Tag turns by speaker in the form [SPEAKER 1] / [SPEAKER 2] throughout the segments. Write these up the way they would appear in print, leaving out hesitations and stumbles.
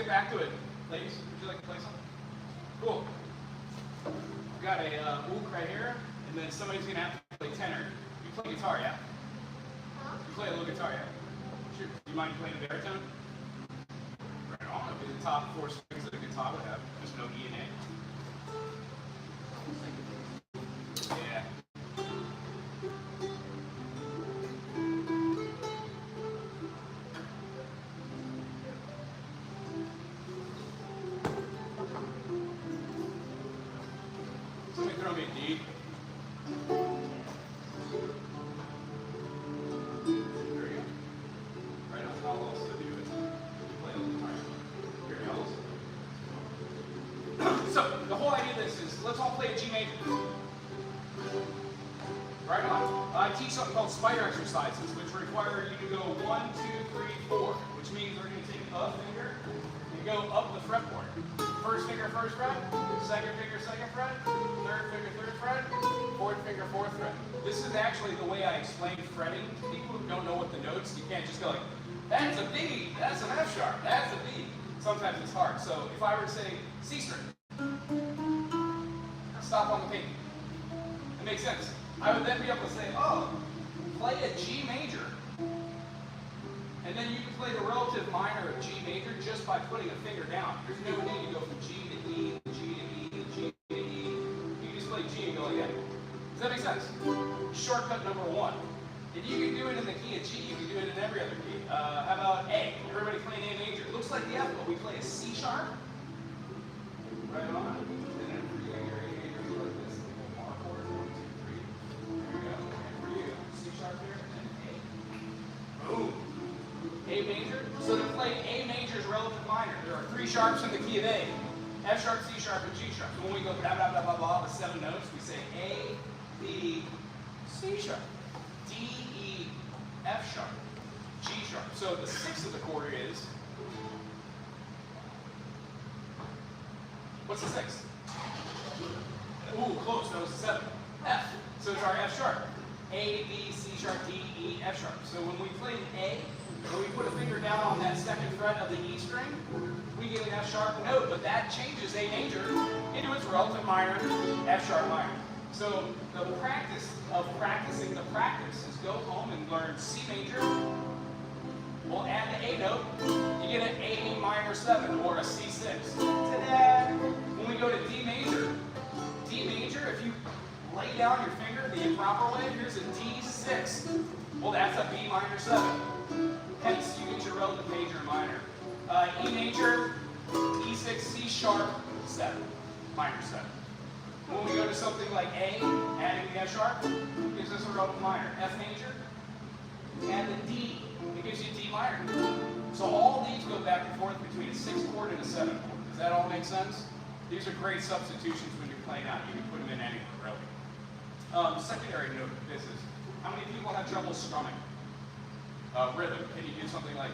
[SPEAKER 1] back to it. Ladies, would you like to play something? Cool. We've got a ook right here, and then somebody's going to have to play tenor. You play guitar, yeah? You play a little guitar, yeah? Sure. Do you mind playing a baritone? Right on. It'll be the top 4 strings that a guitar would have. There's no E and A. Yeah. Somebody throw me a D. There you go. Right on. I'll also do it. Play a little guitar. Here goes. So, the whole idea of this is, let's all play a G major. Right on. I teach something called spider exercises, which require you to go 1, 2, 3, 4, which means we're going to take a finger and go up the fretboard. First finger, first fret. Second finger, second fret. Third finger, third fret. Fourth finger, fourth fret. This is actually the way I explain fretting to people who don't know what the notes. You can't just go like, that's a B, that's an F sharp, that's a B. Sometimes it's hard. So if I were to say C string, stop on the pinky. It makes sense. I would then be able to say, oh, play a G major. And then you can play the relative minor of G major just by putting a finger down. There's no need to go from G to E, to G to E, to G to E. You can just play G and go like that. Does that make sense? Shortcut number 1. If you can do it in the key of G, you can do it in every other key. How about A? Everybody playing A major. It looks like the F, but we play a C sharp. Right on. And then for you, your A major is like this. One chord, 1, 2, 3. There you go. And for you, C sharp here, and then A. Boom. A major. So to play A major's relative minor, there are 3 sharps in the key of A. F sharp, C sharp, and G sharp. So when we go blah, blah, blah, blah, blah, the 7 notes, we say A, B, C sharp, D, E, F sharp, G sharp. So the 6th of the chord is, what's the 6th? Ooh, close, that was the 7th. F. So it's our F sharp. A, B, C sharp, D, E, F sharp. So when we play A, when we put a finger down on that 2nd fret of the E string, we get an F sharp note, but that changes A major into its relative minor, F sharp minor. So the practice of practicing the practice is go home and learn C major. We'll add the A note. You get an A minor 7 or a C6. Ta-da! When we go to D major, if you lay down your finger the improper way, here's a D6. Well, that's a B minor 7. Hence, you get your relative major and minor. E major, E6, C sharp, 7, minor 7. When we go to something like A, adding the F sharp, gives us a relative minor. F major, add the D, it gives you D minor. So all these go back and forth between a 6th chord and a 7th chord. Does that all make sense? These are great substitutions when you're playing out. You can put them in anywhere, really. Secondary note of this is, how many people have trouble strumming? Rhythm. Can you do something like...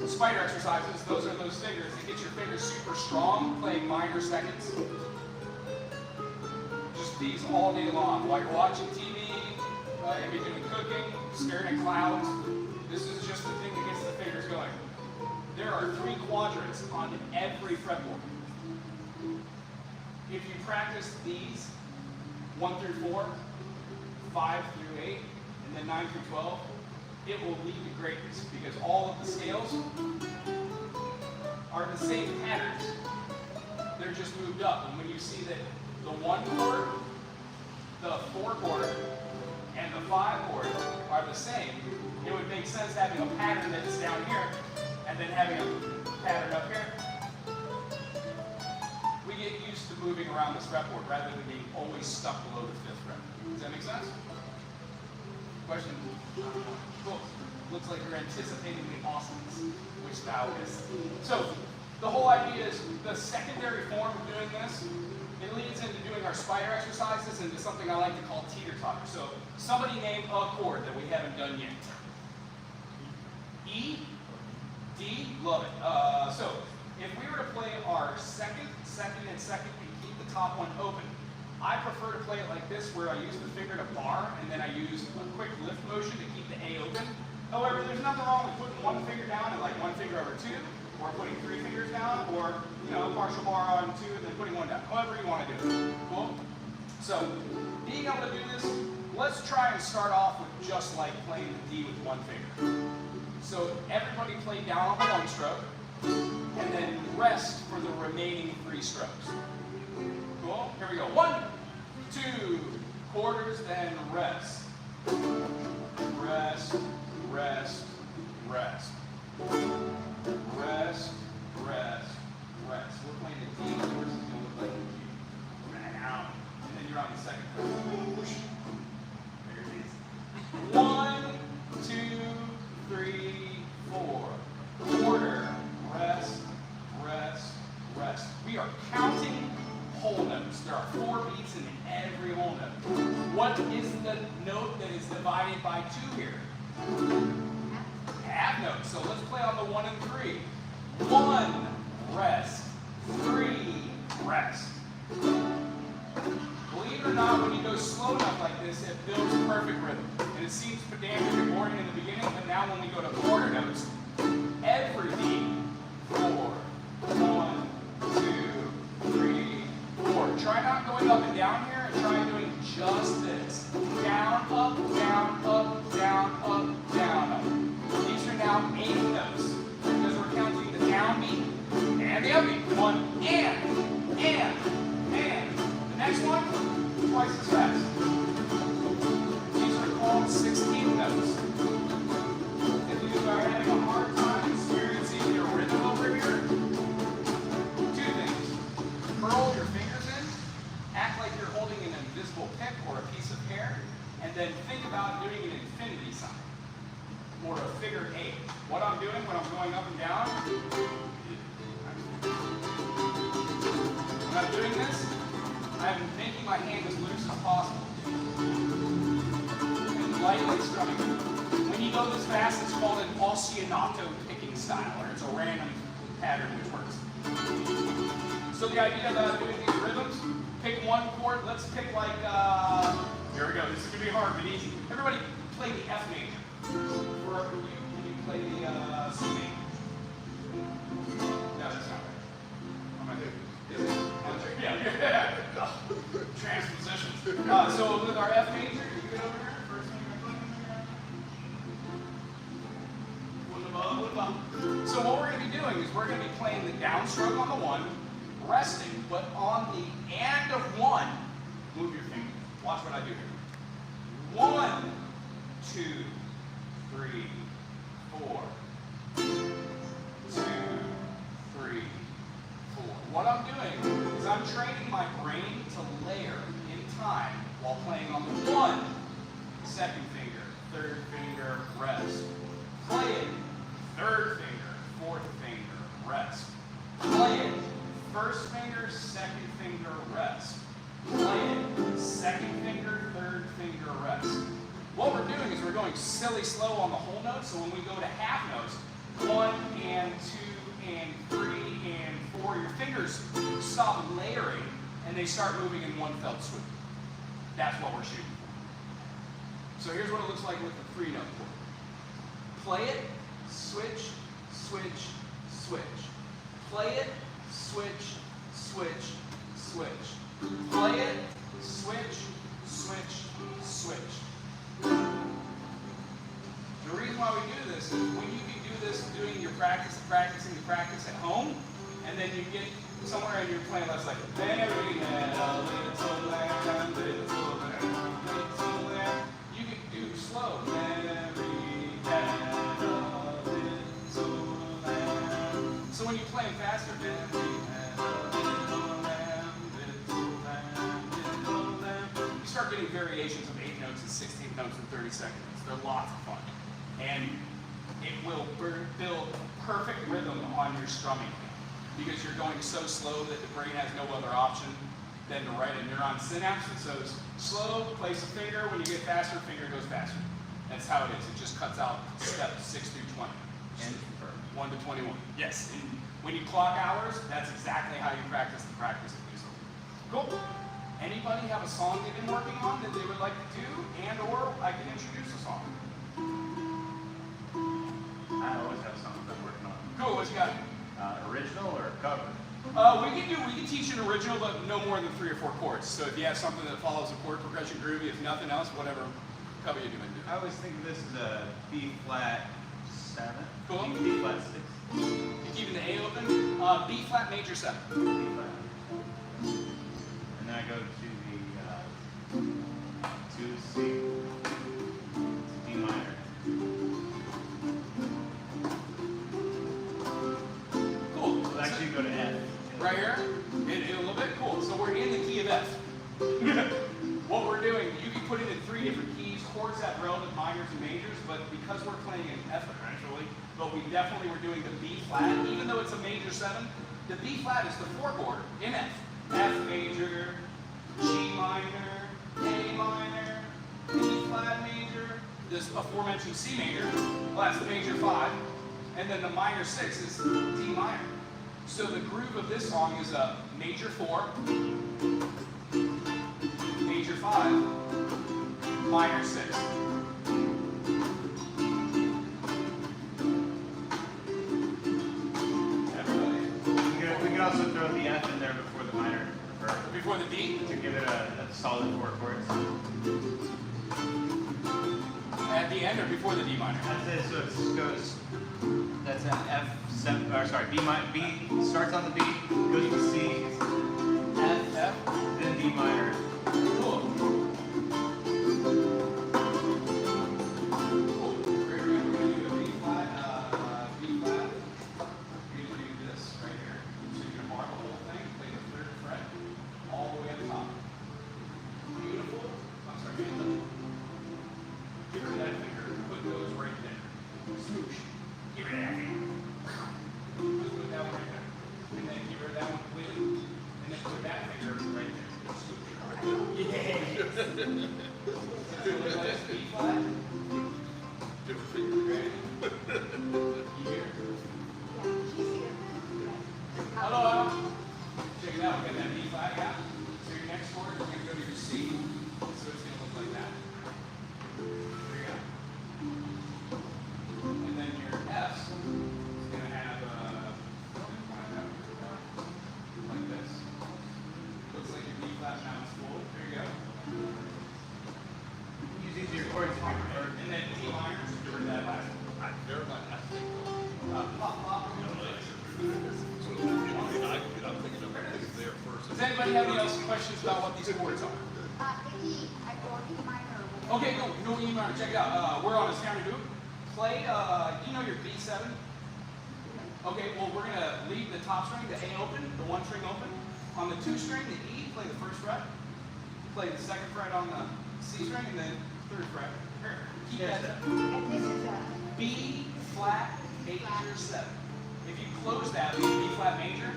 [SPEAKER 1] Spider exercises, those are those fingers that get your fingers super strong playing minor seconds. Just these all day long while you're watching TV, if you're doing cooking, staring at clouds. This is just the thing that gets the fingers going. There are 3 quadrants on every fretboard. If you practice these 1 through 4, 5 through 8, and then 9 through 12, it will lead to greatness because all of the scales are the same patterns. They're just moved up. And when you see that the 1 chord, the 4 chord, and the 5 chord are the same, it would make sense having a pattern that's down here and then having a pattern up here. We get used to moving around this fretboard rather than being always stuck below the 5th fret. Does that make sense? Question? Cool. Looks like you're anticipating the awesomeness, which thou is. So, the whole idea is the secondary form of doing this it leads into doing our spider exercises into something I like to call teeter-totter. So somebody name a chord that we haven't done yet. E, D, love it. So if we were to play our second, and second, and keep the top one open, I prefer to play it like this, where I use the finger to bar, and then I use a quick lift motion to keep the A open. However, there's nothing wrong with putting one finger down and like one finger over two, or putting three fingers down, or partial bar on two and then putting one down. However you want to do it. Cool? So, being able to do this, let's try and start off with just like playing the D with one finger. So everybody play down on the one stroke, and then rest for the remaining 3 strokes. Cool? Here we go. 1, 2, quarters, then rest. Rest, rest, rest. Rest, rest, rest. We're playing the D, yours is going to look like a G. Down. And then you're on the second whoosh. There it is. 1, 2, 3, 4. Quarter, rest, rest, rest. We are counting whole notes. There are 4 beats in every whole note. What is the note that is divided by 2 here? Half notes. So let's play on the 1 and 3. 1, rest. 3, rest. Believe it or not, when you go slow enough like this, it builds perfect rhythm. And it seems pedantic and boring in the beginning, but now when we go to quarter notes, every beat, 4, 1, 2, 3, 4. Try not going up and down here, and try doing just this. Down, up, down, up, down, up, down, up. These are now 8 notes, because we're counting the downbeat and the upbeat. 1, and. The next one, twice as fast. These are called 16 notes. If you are having a hard time experiencing your rhythm over here, 2 things. Curl your fingers in, act like you're holding an invisible pick or a piece of hair, and then think about doing an infinity sign, or a figure 8. What I'm doing when I'm going up and down, when I'm doing this, I'm making my hand as loose as possible. And lightly strumming. When you go this fast, it's called an ostinato picking style, or it's a random pattern which works. So the idea about doing these rhythms, pick one chord. Let's pick like, here we go. This is going to be hard but easy. Everybody play the F major. For you, can you play the C major? No, that's not right. I'm going to do it. Yeah. Transpositions. So with our F major, you get over here. First finger, so what we're going to be doing is we're going to be playing the downstroke on the 1, resting, but on the and of 1, move your finger. Watch what I do here. 1, 2, 3, 4. 2, 3, 4. What I'm doing is I'm training my brain to layer in time while playing on the 1, second finger, third finger, rest. Play it, third finger, fourth finger, rest. Play it, first finger, second finger, rest. Play it, second finger, third finger, rest. What we're doing is we're going silly slow on the whole note, so when we go to half notes, 1 and 2 and 3 and 4, your fingers stop layering and they start moving in one fell swoop. That's what we're shooting for. So here's what it looks like with the 3-note chord. Play it, switch, switch, switch. Play it, switch, switch, switch. Play it, switch, switch, switch. The reason why we do this is when you can do this doing your practice at home, and then you get somewhere and you're playing less like Mary had a little lamb, little lamb. You can do slow. Mary had a little lamb. So when you play them faster, Mary had a little lamb, little lamb. You start getting variations of 8 notes and 16 notes and 30 seconds. They're lots of fun. And it will build perfect rhythm on your strumming because you're going so slow that the brain has no other option than to write a neuron synapse. And so it's slow, place a finger. When you get faster, finger goes faster. That's how it is. It just cuts out steps 6 through 20. And 1 to 21. Yes. And when you clock hours, that's exactly how you practice the practice of music. Cool. Anybody have a song they've been working on that they would like to do, and or I can introduce a song?
[SPEAKER 2] I always have something I'm working on.
[SPEAKER 1] Cool. What you got?
[SPEAKER 2] Original or cover?
[SPEAKER 1] We can teach an original, but no more than 3 or 4 chords. So if you have something that follows a chord progression groovy, if nothing else, whatever cover you're doing.
[SPEAKER 2] I always think of this as a B flat 7.
[SPEAKER 1] Cool.
[SPEAKER 2] B flat 6.
[SPEAKER 1] You keeping the A open? B flat major 7.
[SPEAKER 2] B flat. And then I go to C, D minor.
[SPEAKER 1] Cool.
[SPEAKER 2] So actually go to F.
[SPEAKER 1] Right here? In a little bit? Cool. So we're in the key of F. What we're doing, you can put it in 3 different keys. Chords have relative minors and majors, but because we're playing in F eventually, but we definitely were doing the B flat, even though it's a major 7, the B flat is the 4 chord in F. F major, G minor, A minor, B flat major, this aforementioned C major, well that's the major 5, and then the minor 6 is D minor. So the groove of this song is a major 4, major 5, minor 6. Everybody?
[SPEAKER 2] We can also throw the F in there before the minor.
[SPEAKER 1] Before the D?
[SPEAKER 2] To give it a solid 4 chords.
[SPEAKER 1] At the end or before the D minor?
[SPEAKER 2] That's it, so it goes, that's an F7, or sorry, B starts on the B, goes to C, F, then D minor.
[SPEAKER 1] Cool. Cool. We're going to do a B flat. You're going to do this right here. So you're going to bar the whole thing, play the 3rd fret, all the way at the top. Beautiful. I'm sorry, give her that finger, put those right there. Smoosh. Give her that finger. Just put that one right there. And then give her that one completely. And then put that finger right there. Smoosh. Yeah. So let's B flat. Ready? You hear? Hello. Check it out. We got that B flat out. So your next chord is going to go to your C. So it's going to look like that. There you go. And then your F is going to have like this. Looks like your B flat now is full. There you go.
[SPEAKER 2] Use easier chords if you prefer.
[SPEAKER 1] And then D minor is doing that last one. Pop, pop. Does anybody have any else questions about what these chords are? Okay, no E minor. Check it out. We're on a standard group. Play, you know your B7? Okay, well we're going to leave the top string, the A open, the 1 string open. On the 2 string, the E, play the 1st fret. Play the 2nd fret on the C string, and then 3rd fret. Here, keep that. B flat major 7. If you close that, leave B flat major.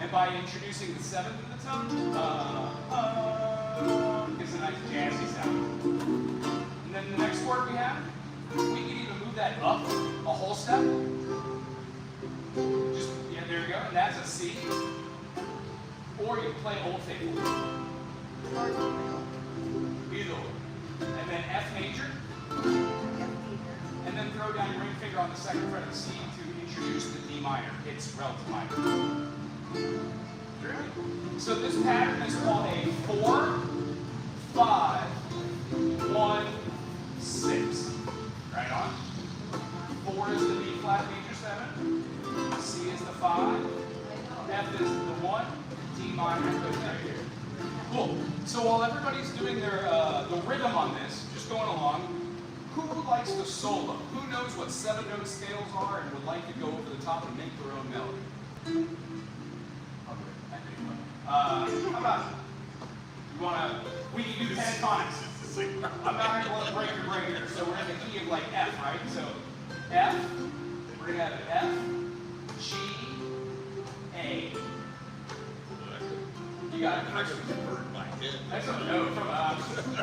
[SPEAKER 1] And by introducing the 7th in the tone, gives a nice jazzy sound. And then the next chord we have, we can even move that up a whole step. Just, yeah, there you go. And that's a C. Or you can play Old Faithful. Either or. And then F major. And then throw down your ring finger on the 2nd fret of the C to introduce the D minor. It's relative minor. So this pattern is called a 4, 5, 1, 6. Right on. 4 is the B flat major 7. C is the 5. F is the 1. D minor goes right here. Cool. So while everybody's doing their the rhythm on this, just going along, who likes the solo? Who knows what 7-note scales are and would like to go over the top and make their own melody? How about you want to? We can do pentatonics. I'm not going to let break your brain here. So we're in the key of like F, right? So F, we're going to have F, G, A. You got first.
[SPEAKER 3] Convert my head.
[SPEAKER 1] That's a no from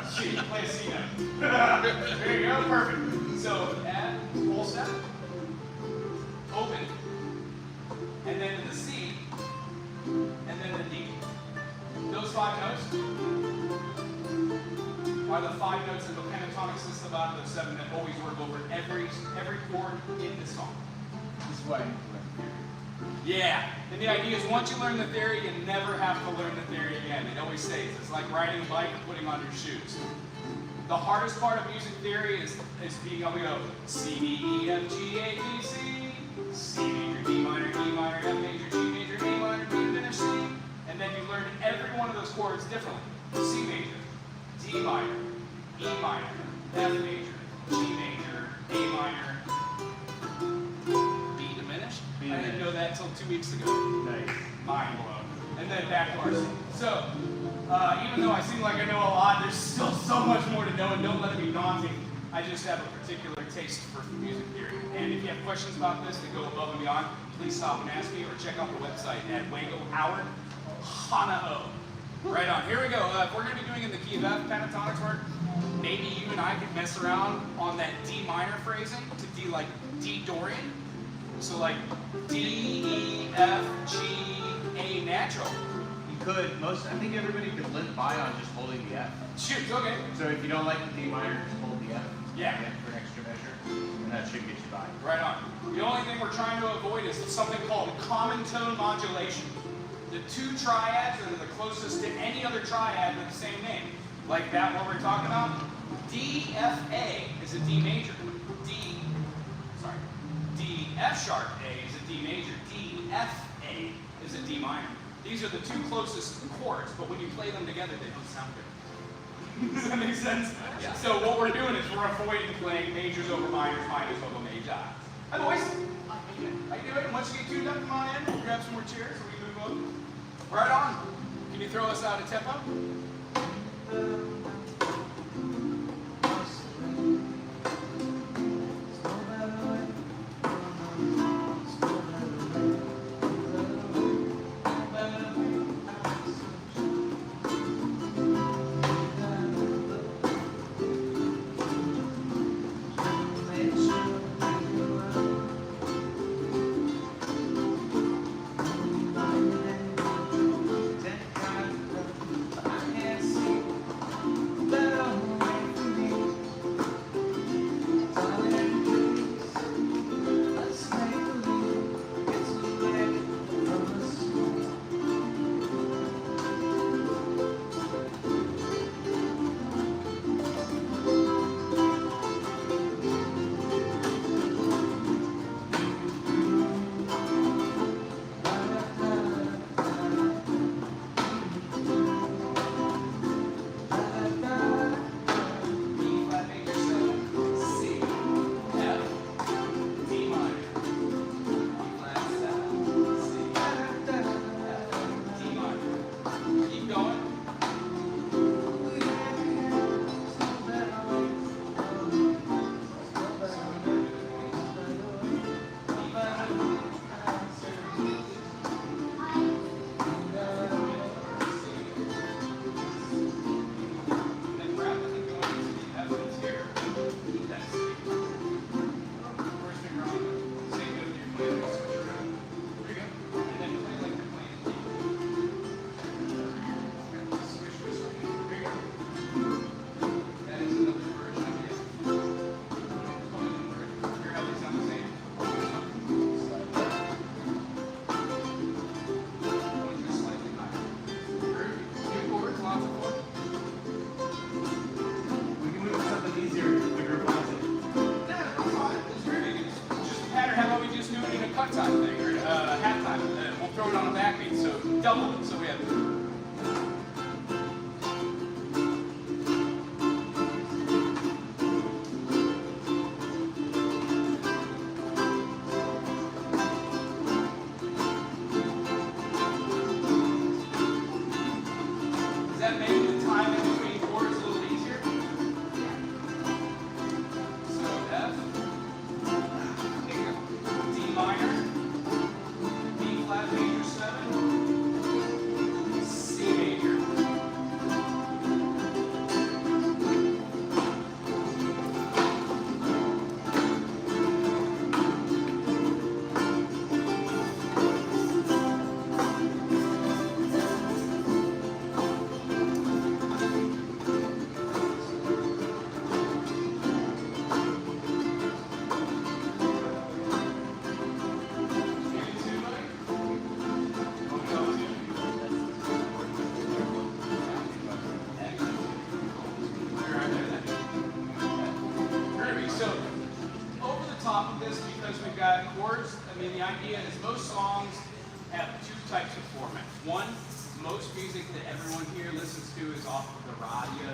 [SPEAKER 1] C. Play a C note. There you go, perfect. So add full step, open, and then the C, and then the D. Those 5 notes are the 5 notes in the pentatonic system out of the 7 that always work over every chord in the song.
[SPEAKER 2] This is why you learn theory.
[SPEAKER 1] Yeah, and the idea is once you learn the theory, you never have to learn the theory again. It always stays. It's like riding a bike and putting on your shoes. The hardest part of music theory is being able to go C, D, E, F, G, A, B, C, C major, D minor, E minor, F major, G major, A minor, B minor, C, and then you learn every one of those chords differently. C major, D minor, E minor, F major, G major, A minor, B diminished. I didn't know that until 2 weeks ago.
[SPEAKER 2] Nice.
[SPEAKER 1] Mind blown. And then back to our C. So, even though I seem like I know a lot, there's still so much more to know, and don't let it be daunting. I just have a particular taste for music theory. And if you have questions about this that go above and beyond, please stop and ask me, or check out the website at Wango Howard Hanao. Right on. Here we go. If we're going to be doing in the key of F, pentatonic chord, maybe you and I could mess around on that D minor phrasing to D, like D Dorian. So like D, E, F, G, A natural.
[SPEAKER 2] You could, I think everybody could limp by on just holding the F.
[SPEAKER 1] Shoot, okay.
[SPEAKER 2] So if you don't like the D minor, just hold the F.
[SPEAKER 1] Yeah.
[SPEAKER 2] For an extra measure, and that should get you by.
[SPEAKER 1] Right on. The only thing we're trying to avoid is something called common tone modulation. The 2 triads that are the closest to any other triad with the same name. Like that one we're talking about. D, F, A is a D major. D, F sharp A is a D major. D, F, A is a D minor. These are the 2 closest chords, but when you play them together, they don't sound good. Does that make sense? Yeah. So what we're doing is we're avoiding playing majors over minors, minors over major. Hi boys. How you doing? Once you get tuned up, come on in. We'll grab some more chairs and we move over. Right on. Can you throw us out a tempo? Double it, so we have Does that make the time in between chords a little easier? So F, D minor, B flat major 7, top of this because we've got chords. I mean, the idea is most songs have two types of format. One, most music that everyone here listens to is off of the radio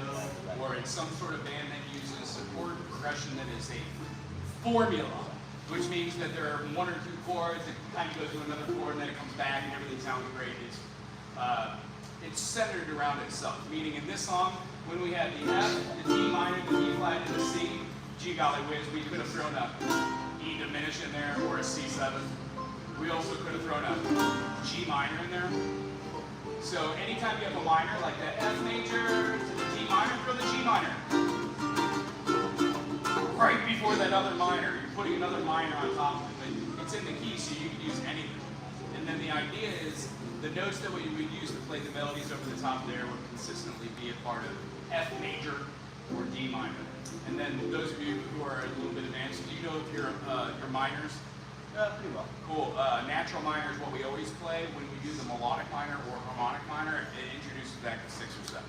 [SPEAKER 1] or in some sort of band that uses a chord progression that is a formula, which means that there are one or two chords, it kind of goes to another chord, and then it comes back and everything sounds great. It's centered around itself, meaning in this song, when we had the F, the D minor, the D flat, and the C, gee golly whiz, we could have thrown a E diminished in there or a C7. We also could have thrown a G minor in there. So anytime you have a minor, like the F major to the D minor, throw the G minor. Right before that other minor, you're putting another minor on top of it, but it's in the key, so you can use anything. And then the idea is, the notes that we would use to play the melodies over the top there would consistently be a part of F major or D minor. And then those of you who are a little bit advanced, do you know if your minors?
[SPEAKER 2] Pretty well.
[SPEAKER 1] Cool. Natural minor is what we always play. When we do the melodic minor or harmonic minor, it introduces back to 6 or 7.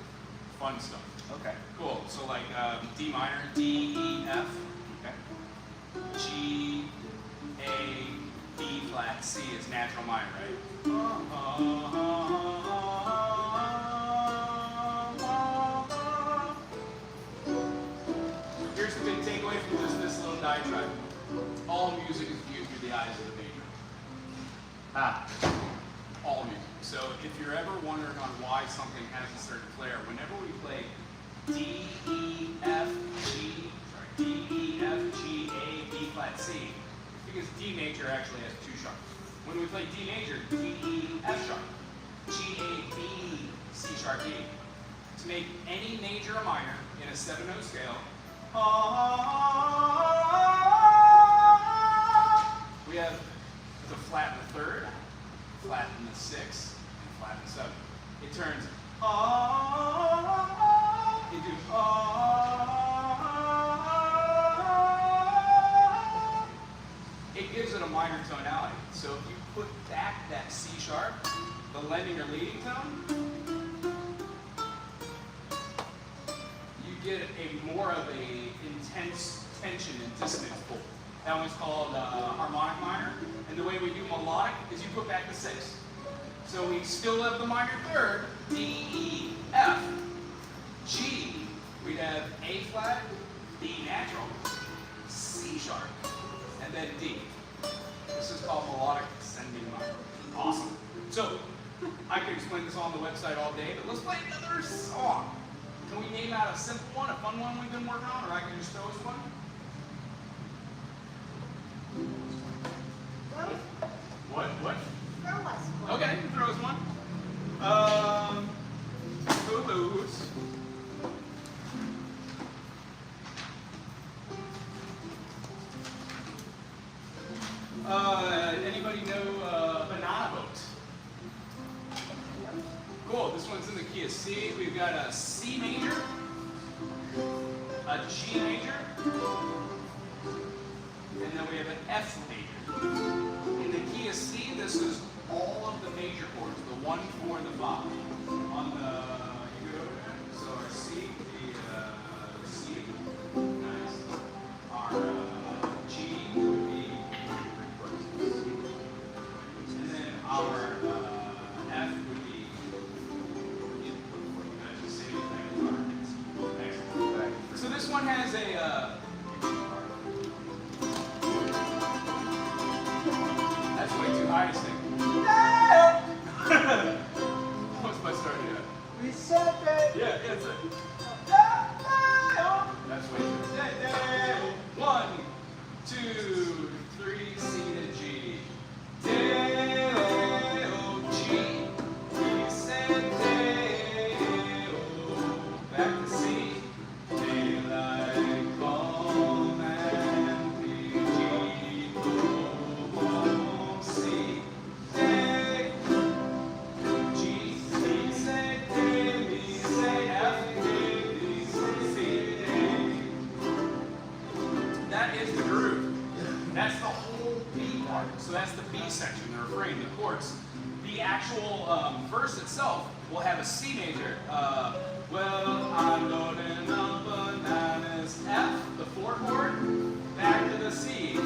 [SPEAKER 1] Fun stuff.
[SPEAKER 2] Okay.
[SPEAKER 1] Cool. So like D minor, D, E, F.
[SPEAKER 2] Okay.
[SPEAKER 1] G, A, B flat, C is natural minor, right? Here's the big takeaway from just this little diatribe. All music is viewed through the eyes of the major. All music. So if you're ever wondering on why something has a certain flair, whenever we play D, E, F, G, A, B flat, C, it's because D major actually has 2 sharps. When we play D major, D, E, F sharp, G, A, B, C sharp, E. To make any major a minor in a 7/0 scale, we have the flat in the 3rd, flat in the 6th, and flat in the 7th. It turns into it gives it a minor tonality. So if you put back that C sharp, the lending or leading tone, you get a more of a intense tension and dissonance pull. That one's called harmonic minor. And the way we do melodic is you put back the 6th. So we still have the minor 3rd, D, E, F, G. We'd have A flat, B natural, C sharp, and then D. This is called melodic descending minor. Awesome. So I could explain this on the website all day, but let's play another song. Can we name out a simple one, a fun one we've been working on, or I can just throw us one? What?
[SPEAKER 3] Throw us one.
[SPEAKER 1] Okay, throw us one. Boo-boos. Anybody know Banana Boat? Cool, this one's in the key of C. We've got a C major, a G major, and then we have an F major. In the key of C, this is all of the major chords, the 1, 4, and the 5. On the, you go over there, so our C would be C, nice. Our G would be, and then our F would be, so this one has a, that's way too high to sing. What's my start here?
[SPEAKER 2] We said that.
[SPEAKER 1] Yeah, it's it. That's way too. 1, 2, 3, C to G. Deo, G. We said Deo. Back to C. Daylight, calm and G. Go, C. Day. G. We say day. We say F. Day. We say C. Day. That is the groove. That's the whole B part. So that's the B section, the refrain, the chorus. The actual verse itself will have a C major. Well, I'm loading up bananas. F, the 4 chord, back to the C.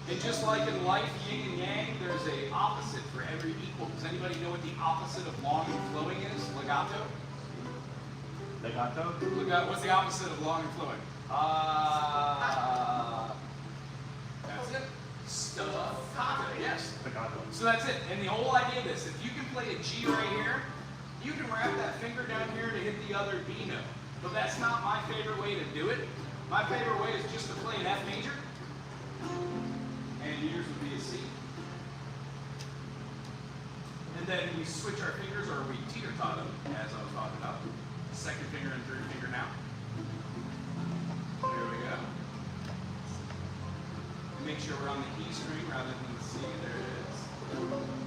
[SPEAKER 1] And just like in life, yin and yang, there's a opposite for every equal. Does anybody know what the opposite of long and flowing is? Legato?
[SPEAKER 2] Legato?
[SPEAKER 1] What's the opposite of long and flowing? That's it. Staccato, yes.
[SPEAKER 2] Legato.
[SPEAKER 1] So that's it. And the whole idea of this, if you can play a G right here, you can wrap that finger down here to hit the other B note. But that's not my favorite way to do it. My favorite way is just to play an F major. And yours would be a C. And then we switch our fingers, or we teeter-tot them, as I was talking about. Second finger and third finger now. There we go. Make sure we're on the E string rather than the C. There it is.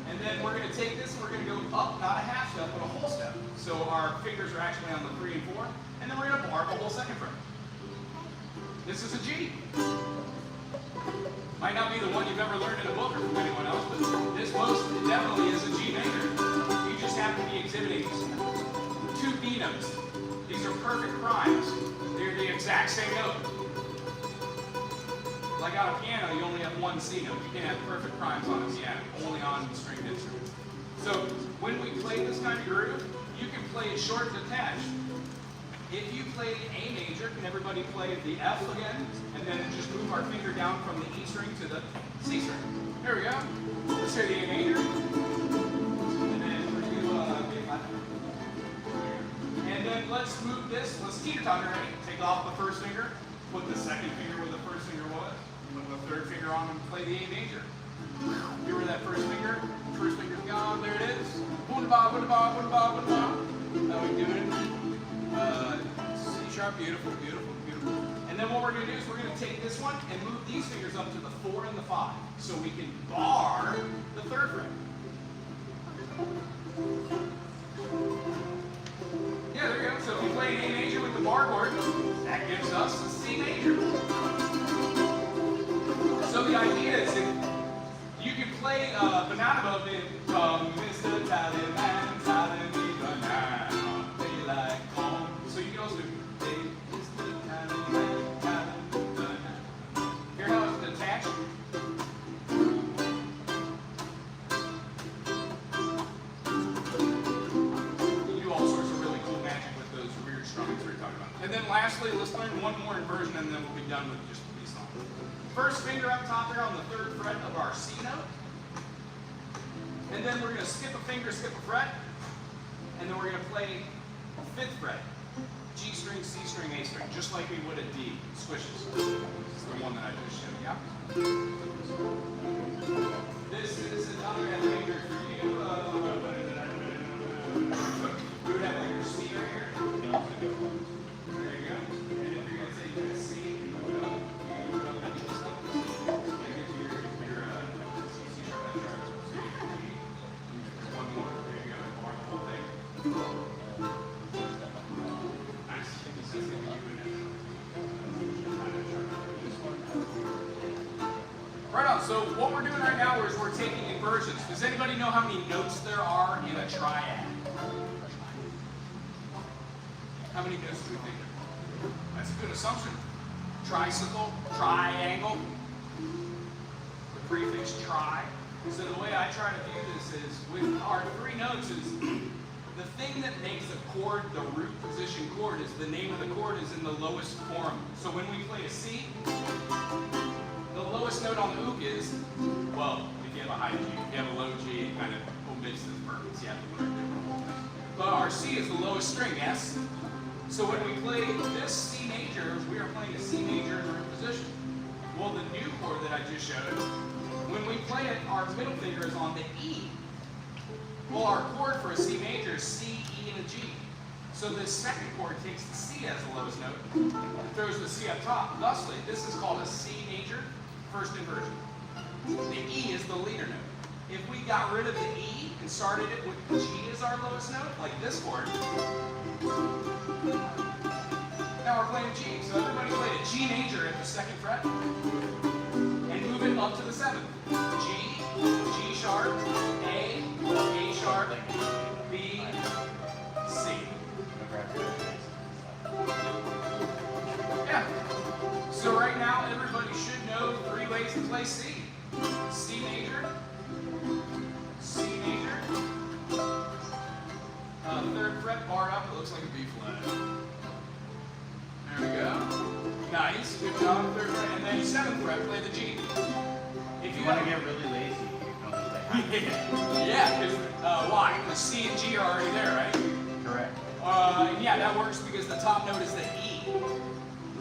[SPEAKER 1] And then we're going to take this and we're going to go up, not a half step, but a whole step. So our fingers are actually on the 3 and 4. And then we're going to bar the whole second fret. This is a G. Might not be the one you've ever learned in a book or from anyone else, but this most definitely is a G major. You just have to be exhibiting 2 B notes. These are perfect primes. They're the exact same note. Like on a piano, you only have 1 C note. You can't have perfect primes on a piano, only on stringed instruments. So when we play this kind of groove, you can play it short and detached. If you play A major, can everybody play the F again? And then just move our finger down from the E string to the C string. There we go. Let's hear the A major. And then we're going to do B flat. And then let's move this. Let's teeter-tot already. Take off the first finger. Put the second finger where the first finger was. Put the third finger on and play the A major. Here where that first finger. First finger's gone. There it is. Boom-da-ba, boom-da-ba, boom-da-ba, boom-da-ba. How we doing? C sharp, beautiful, beautiful, beautiful. And then what we're going to do is we're going to take this one and move these fingers up to the 4 and the 5, so we can bar the third fret. Yeah, there you go. So if you play an A major with the bar chord, that gives us a C major. So the idea is that you can play banana boat in Mr. Tallyman, Tally-me banana, daylight home. So you can also do Mr. Tallyman, Tally-me banana. Hear how it's detached? You do all sorts of really cool magic with those weird strummings we're talking about. And then lastly, let's learn one more inversion and then we'll be done with just these songs. First finger up top there on the 3rd fret of our C note. And then we're going to skip a finger, skip a fret. And then we're going to play 5th fret. G string, C string, A string, just like we would a D. Swishes. This is the one that I just showed you. This is another F major for you. We would have like your C right here. There you go. And if you're going to take your C, you go up. Right on, so what we're doing right now is we're taking inversions. Does anybody know how many notes there are in a triad? How many notes do we think? That's a good assumption. Tricycle, triangle, the prefix tri. So the way I try to do this is, with our 3 notes, is the thing that makes a chord the root position chord is the name of the chord is in the lowest form. So when we play a C, the lowest note on the ook is, well, if you have a high G. If you have a low G, it kind of omits this purpose. You have to learn the whole thing. But our C is the lowest string, S. So when we play this C major, we are playing a C major in root position. Well, the new chord that I just showed, when we play it, our middle finger is on the E. Well, our chord for a C major is C, E, and a G. So this second chord takes the C as the lowest note and throws the C up top. Thusly, this is called a C major, first inversion. The E is the leader note. If we got rid of the E and started it with G as our lowest note, like this chord, now we're playing G. So everybody play a G major at the 2nd fret and move it up to the 7th. G, G sharp, A sharp, B, C. Yeah. So right now everybody should know 3 ways to play C. C major, C major, third fret bar up, it looks like a B flat. There we go. Nice, good job, third fret, and then seventh fret, play the G. If you
[SPEAKER 2] want to get really lazy, you can only play half.
[SPEAKER 1] Yeah, because why? Because C and G are already there, right?
[SPEAKER 2] Correct.
[SPEAKER 1] Yeah, that works because the top note is the E.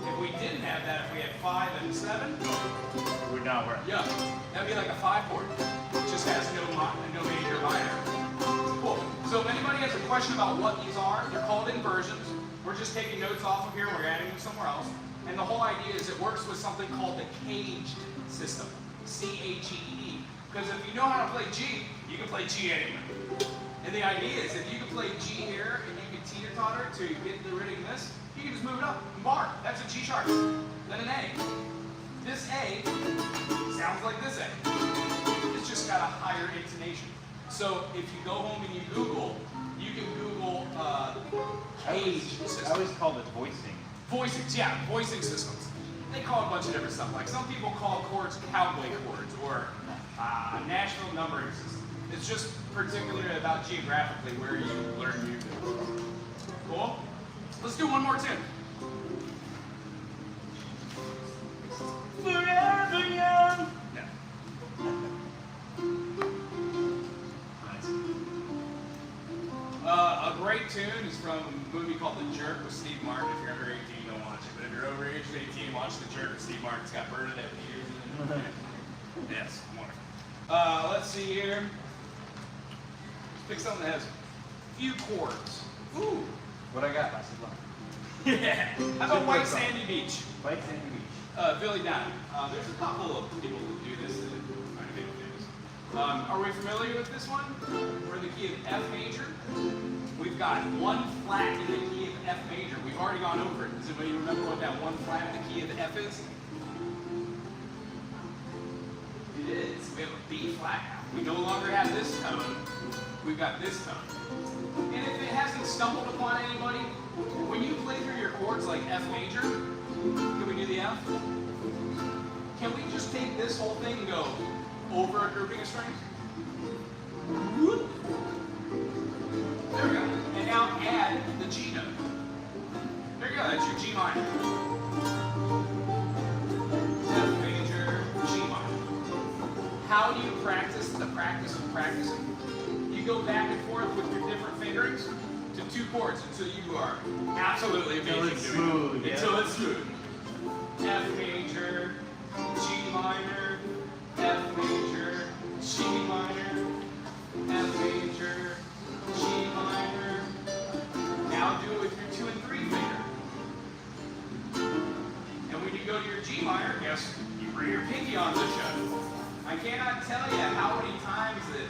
[SPEAKER 1] If we didn't have that, if we had 5 and 7,
[SPEAKER 2] Would not work.
[SPEAKER 1] yeah, that'd be like a 5 chord. It just has no major minor. Cool. So if anybody has a question about what these are, they're called inversions. We're just taking notes off of here, we're adding them somewhere else. And the whole idea is it works with something called the caged system. C-A-G-E-D. Because if you know how to play G, you can play G anywhere. And the idea is if you can play G here and you can teeter-totter to get rid of this, you can just move it up and bar. That's a G sharp. Then an A. This A sounds like this A. It's just got a higher intonation. So if you go home and you Google, you can Google cage system.
[SPEAKER 2] I always called it voicing.
[SPEAKER 1] Voicings, yeah, voicing systems. They call it a bunch of different stuff. Like some people call chords cowboy chords or national numbering system. It's just particularly about geographically where you learn music. Cool? Let's do one more tune. Forever young. No. Nice. A great tune is from a movie called The Jerk with Steve Martin. If you're under 18, don't watch it. But if you're over age 18, watch The Jerk with Steve Martin. It's got Bernadette Peters in it. Yes, wonderful. Let's see here. Let's pick something that has a few chords. Ooh.
[SPEAKER 2] What I got? I said, look.
[SPEAKER 1] Yeah. How about White Sandy Beach?
[SPEAKER 2] White Sandy Beach.
[SPEAKER 1] Billy Dunn. There's a couple of people who do this that kind of famous. Are we familiar with this one? We're in the key of F major. We've got one flat in the key of F major. We've already gone over it. Does anybody remember what that one flat in the key of F is? It is. We have a B flat now. We no longer have this tone. We've got this tone. And if it hasn't stumbled upon anybody, when you play through your chords like F major, can we do the F? Can we just take this whole thing and go over a grouping of strings? Whoop. There we go. And now add the G note. There you go, that's your G minor. F major, G minor. How do you practice the practice of practicing? You go back and forth with your different fingerings to 2 chords until you are absolutely amazing doing it. Until it's smooth. F major, G minor, F major, G minor, F major, G minor. Now do it with your 2 and 3 finger. And when you go to your G minor, guess you bring your pinky on the show. I cannot tell you how many times that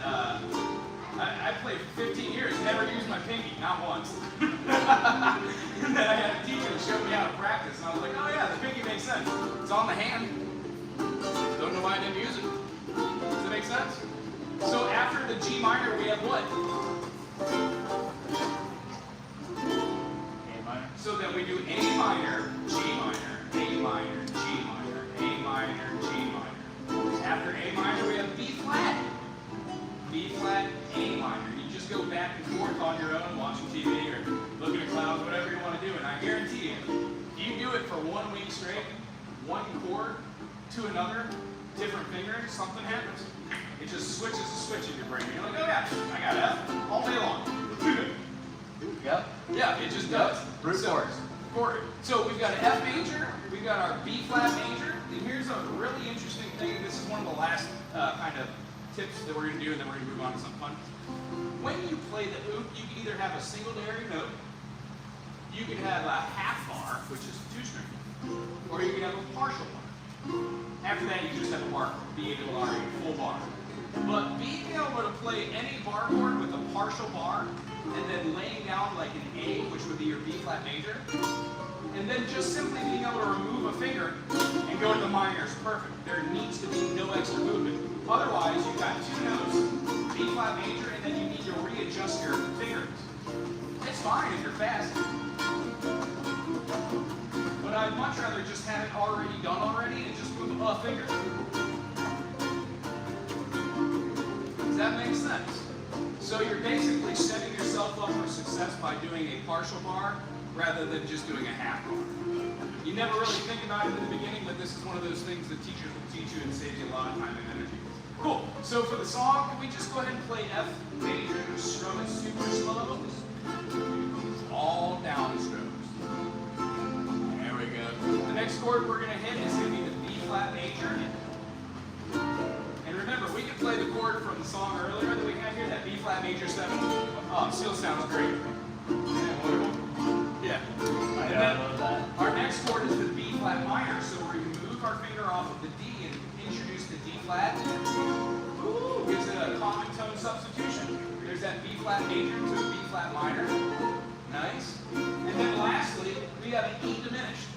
[SPEAKER 1] I played for 15 years, never used my pinky, not once. And then I had a teacher who showed me how to practice, and I was like, oh yeah, the pinky makes sense. It's on the hand. Don't know why I didn't use it. Does it make sense? So after the G minor, we have what?
[SPEAKER 2] A minor.
[SPEAKER 1] So then we do A minor, G minor, A minor, G minor, A minor, G minor. After A minor, we have B flat. B flat, A minor. You just go back and forth on your own, watching TV or looking at clouds, whatever you want to do. And I guarantee you do it for 1 week straight, one chord to another, different fingering, something happens. It just switches a switch in your brain. You're like, oh yeah, I got F all day long.
[SPEAKER 2] Yep.
[SPEAKER 1] Yeah, it just does.
[SPEAKER 2] Brute force.
[SPEAKER 1] So we've got an F major, we've got our B flat major, and here's a really interesting thing. This is one of the last kind of tips that we're going to do, and then we're going to move on to something fun. When you play the oud, you can either have a single-dary note, you can have a half bar, which is 2-string, or you can have a partial bar. After that, you just have a bar chord, B-A-R-E, full bar. But being able to play any bar chord with a partial bar, and then laying down like an A, which would be your B flat major, and then just simply being able to remove a finger and go to the minor is perfect. There needs to be no extra movement. Otherwise, you've got 2 notes, B flat major, and then you need to readjust your fingers. It's fine if you're fast. But I'd much rather just have it already done already and just move a finger. Does that make sense? So you're basically setting yourself up for success by doing a partial bar rather than just doing a half bar. You never really think about it in the beginning, but this is one of those things that teachers will teach you and saves you a lot of time and energy. Cool. So for the song, can we just go ahead and play F major, strum it super slow? All down strokes. There we go. The next chord we're going to hit is going to be the B flat major. And remember, we can play the chord from the song earlier that we had here, that B flat major 7. Oh, still sounds great. Yeah. And then our next chord is the B flat minor, so we're going to move our finger off of the D and introduce the D flat. Ooh, gives it a common tone substitution. There's that B flat major to a B flat minor. Nice. And then lastly, we have an E diminished.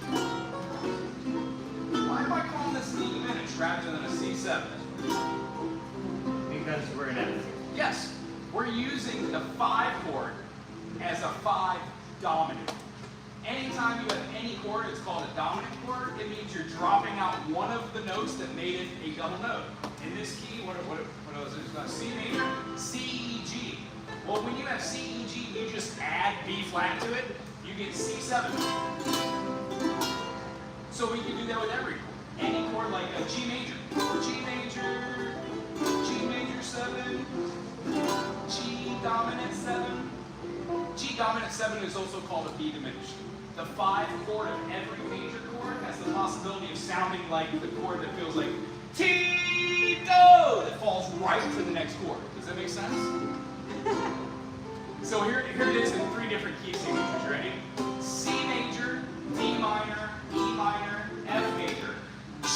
[SPEAKER 1] Why am I calling this an E diminished rather than a C7?
[SPEAKER 2] Because we're in F.
[SPEAKER 1] Yes, we're using the 5 chord as a 5 dominant. Anytime you have any chord, it's called a dominant chord. It means you're dropping out one of the notes that made it a double note. In this key, what was it? C major, C, E, G. Well, when you have C, E, G, you just add B flat to it, you get C7. So we can do that with every chord. Any chord like a G major, G major, G major 7, G dominant 7. G dominant 7 is also called a B diminished. The 5 chord of every major chord has the possibility of sounding like the chord that feels like T, do, that falls right to the next chord. Does that make sense? So here it is in 3 different key signatures. You ready? C major, D minor, E minor, F major,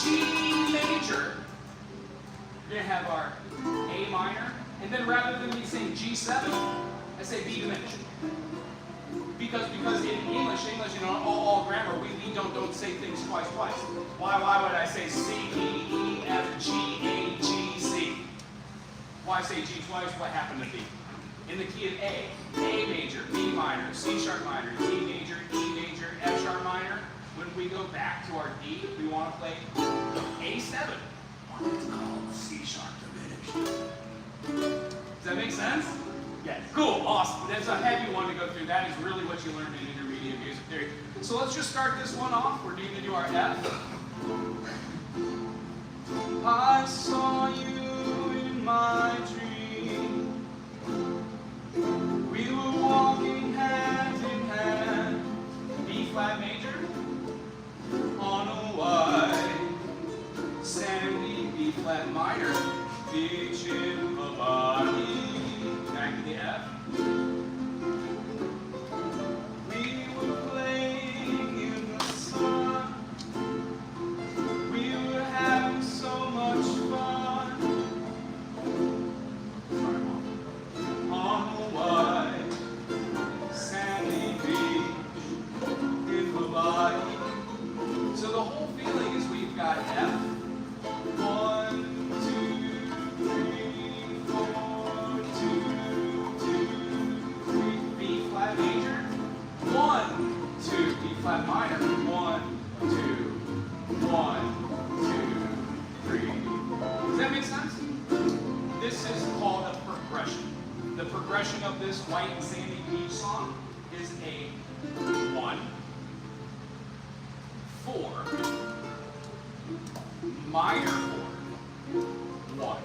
[SPEAKER 1] G major. We're going to have our A minor, and then rather than me saying G7, I say B diminished. Because in English, in all grammar, we don't say things twice. Why would I say C, E, E, F, G, A, G, C? Why say G twice? What happened to B? In the key of A major, B minor, C sharp minor, D major, E major, F sharp minor. When we go back to our D, we want to play A7. It's called C sharp diminished. Does that make sense? Yes. Cool, awesome. That's a heavy one to go through. That is really what you learned in intermediate music theory. So let's just start this one off. We're going to do our F. I saw you in my dream. We were walking hand in hand. B flat major on a white sandy B flat minor. Beaching a body. Back to the F. We were playing in the sun. We were having so much fun. On a white sandy beach in Hawaii. So the whole feeling is we've got F. 1, 2, 3, 4, 2, 2, 3, B flat major, 1, 2, B flat minor, 1, 2, 1, 2, 3. Does that make sense? This is called a progression. The progression of this white and sandy beach song is a 1, 4, minor 4, 1.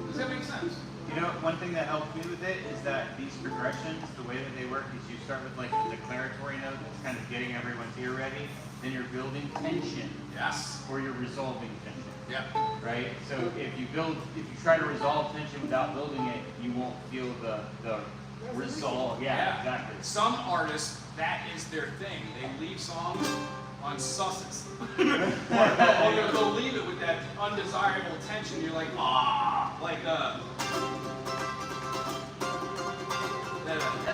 [SPEAKER 1] Does that make sense?
[SPEAKER 2] You know, one thing that helped me with it is that these progressions, the way that they work is you start with like a declaratory note that's kind of getting everyone's ear ready, then you're building tension.
[SPEAKER 1] Yes.
[SPEAKER 2] Or you're resolving tension.
[SPEAKER 1] Yeah.
[SPEAKER 2] Right? So if you try to resolve tension without building it, you won't feel the resolve. Yeah, exactly.
[SPEAKER 1] Some artists, that is their thing. They leave songs on susses. or they'll leave it with that undesirable tension. You're like, like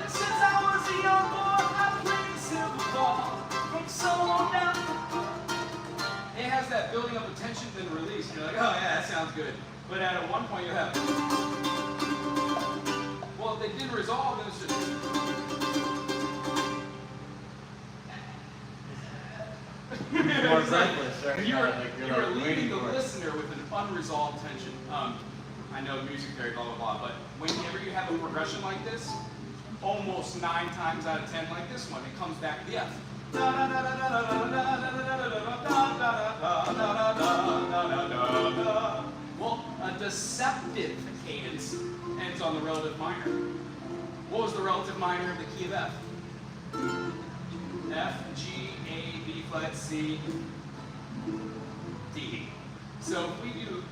[SPEAKER 1] since I was a young boy, I played silver ball from so long down. It has that building up of tension, then release. You're like, oh yeah, that sounds good. But at one point you have, well, if they didn't resolve, then it's just.
[SPEAKER 2] More breathless, right?
[SPEAKER 1] You were leaving the listener with an unresolved tension. I know music theory, blah, blah, blah, but whenever you have a progression like this, almost 9 times out of 10, like this one, it comes back to the F. Well, a deceptive cadence ends on the relative minor. What was the relative minor of the key of F? F, G, A, B flat, C, D. So if we do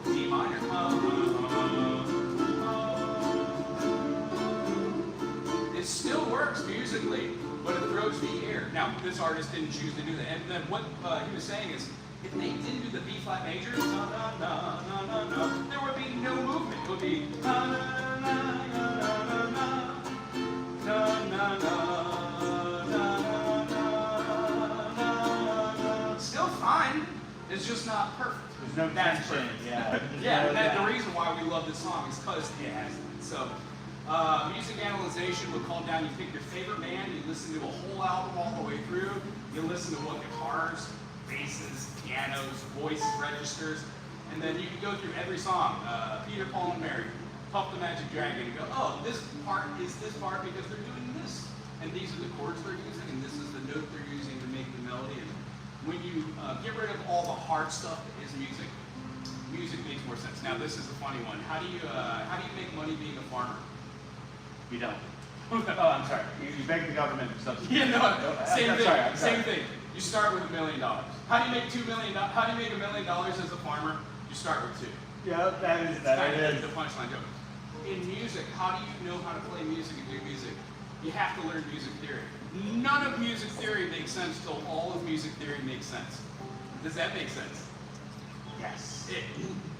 [SPEAKER 1] D minor, it still works musically, but it throws me here. Now, this artist didn't choose to do that. And then what he was saying is, if they didn't do the B flat major, there would be no movement. It would be still fine. It's just not perfect.
[SPEAKER 2] There's no tension. Yeah.
[SPEAKER 1] Yeah, and the reason why we love this song is because it has that. So, music analyzation would call down, you pick your favorite band, you listen to a whole album all the way through, you listen to what guitars, basses, pianos, voice registers, and then you can go through every song, Peter, Paul, and Mary, Puff the Magic Dragon, and go, oh, this part is this part because they're doing this, and these are the chords they're using, and this is the note they're using to make the melody. And when you get rid of all the hard stuff that is music, music makes more sense. Now, this is a funny one. How do you make money being a farmer?
[SPEAKER 2] You don't. Oh, I'm sorry. You beg the government for subsidies.
[SPEAKER 1] Yeah, no, same thing.
[SPEAKER 2] Sorry,
[SPEAKER 1] Same thing. You start with $1 million. How do you make $2 million? How do you make $1 million as a farmer? You start with 2.
[SPEAKER 2] Yeah, that is
[SPEAKER 1] The punchline joke. In music, how do you know how to play music and do music? You have to learn music theory. None of music theory makes sense till all of music theory makes sense. Does that make sense?
[SPEAKER 2] Yes.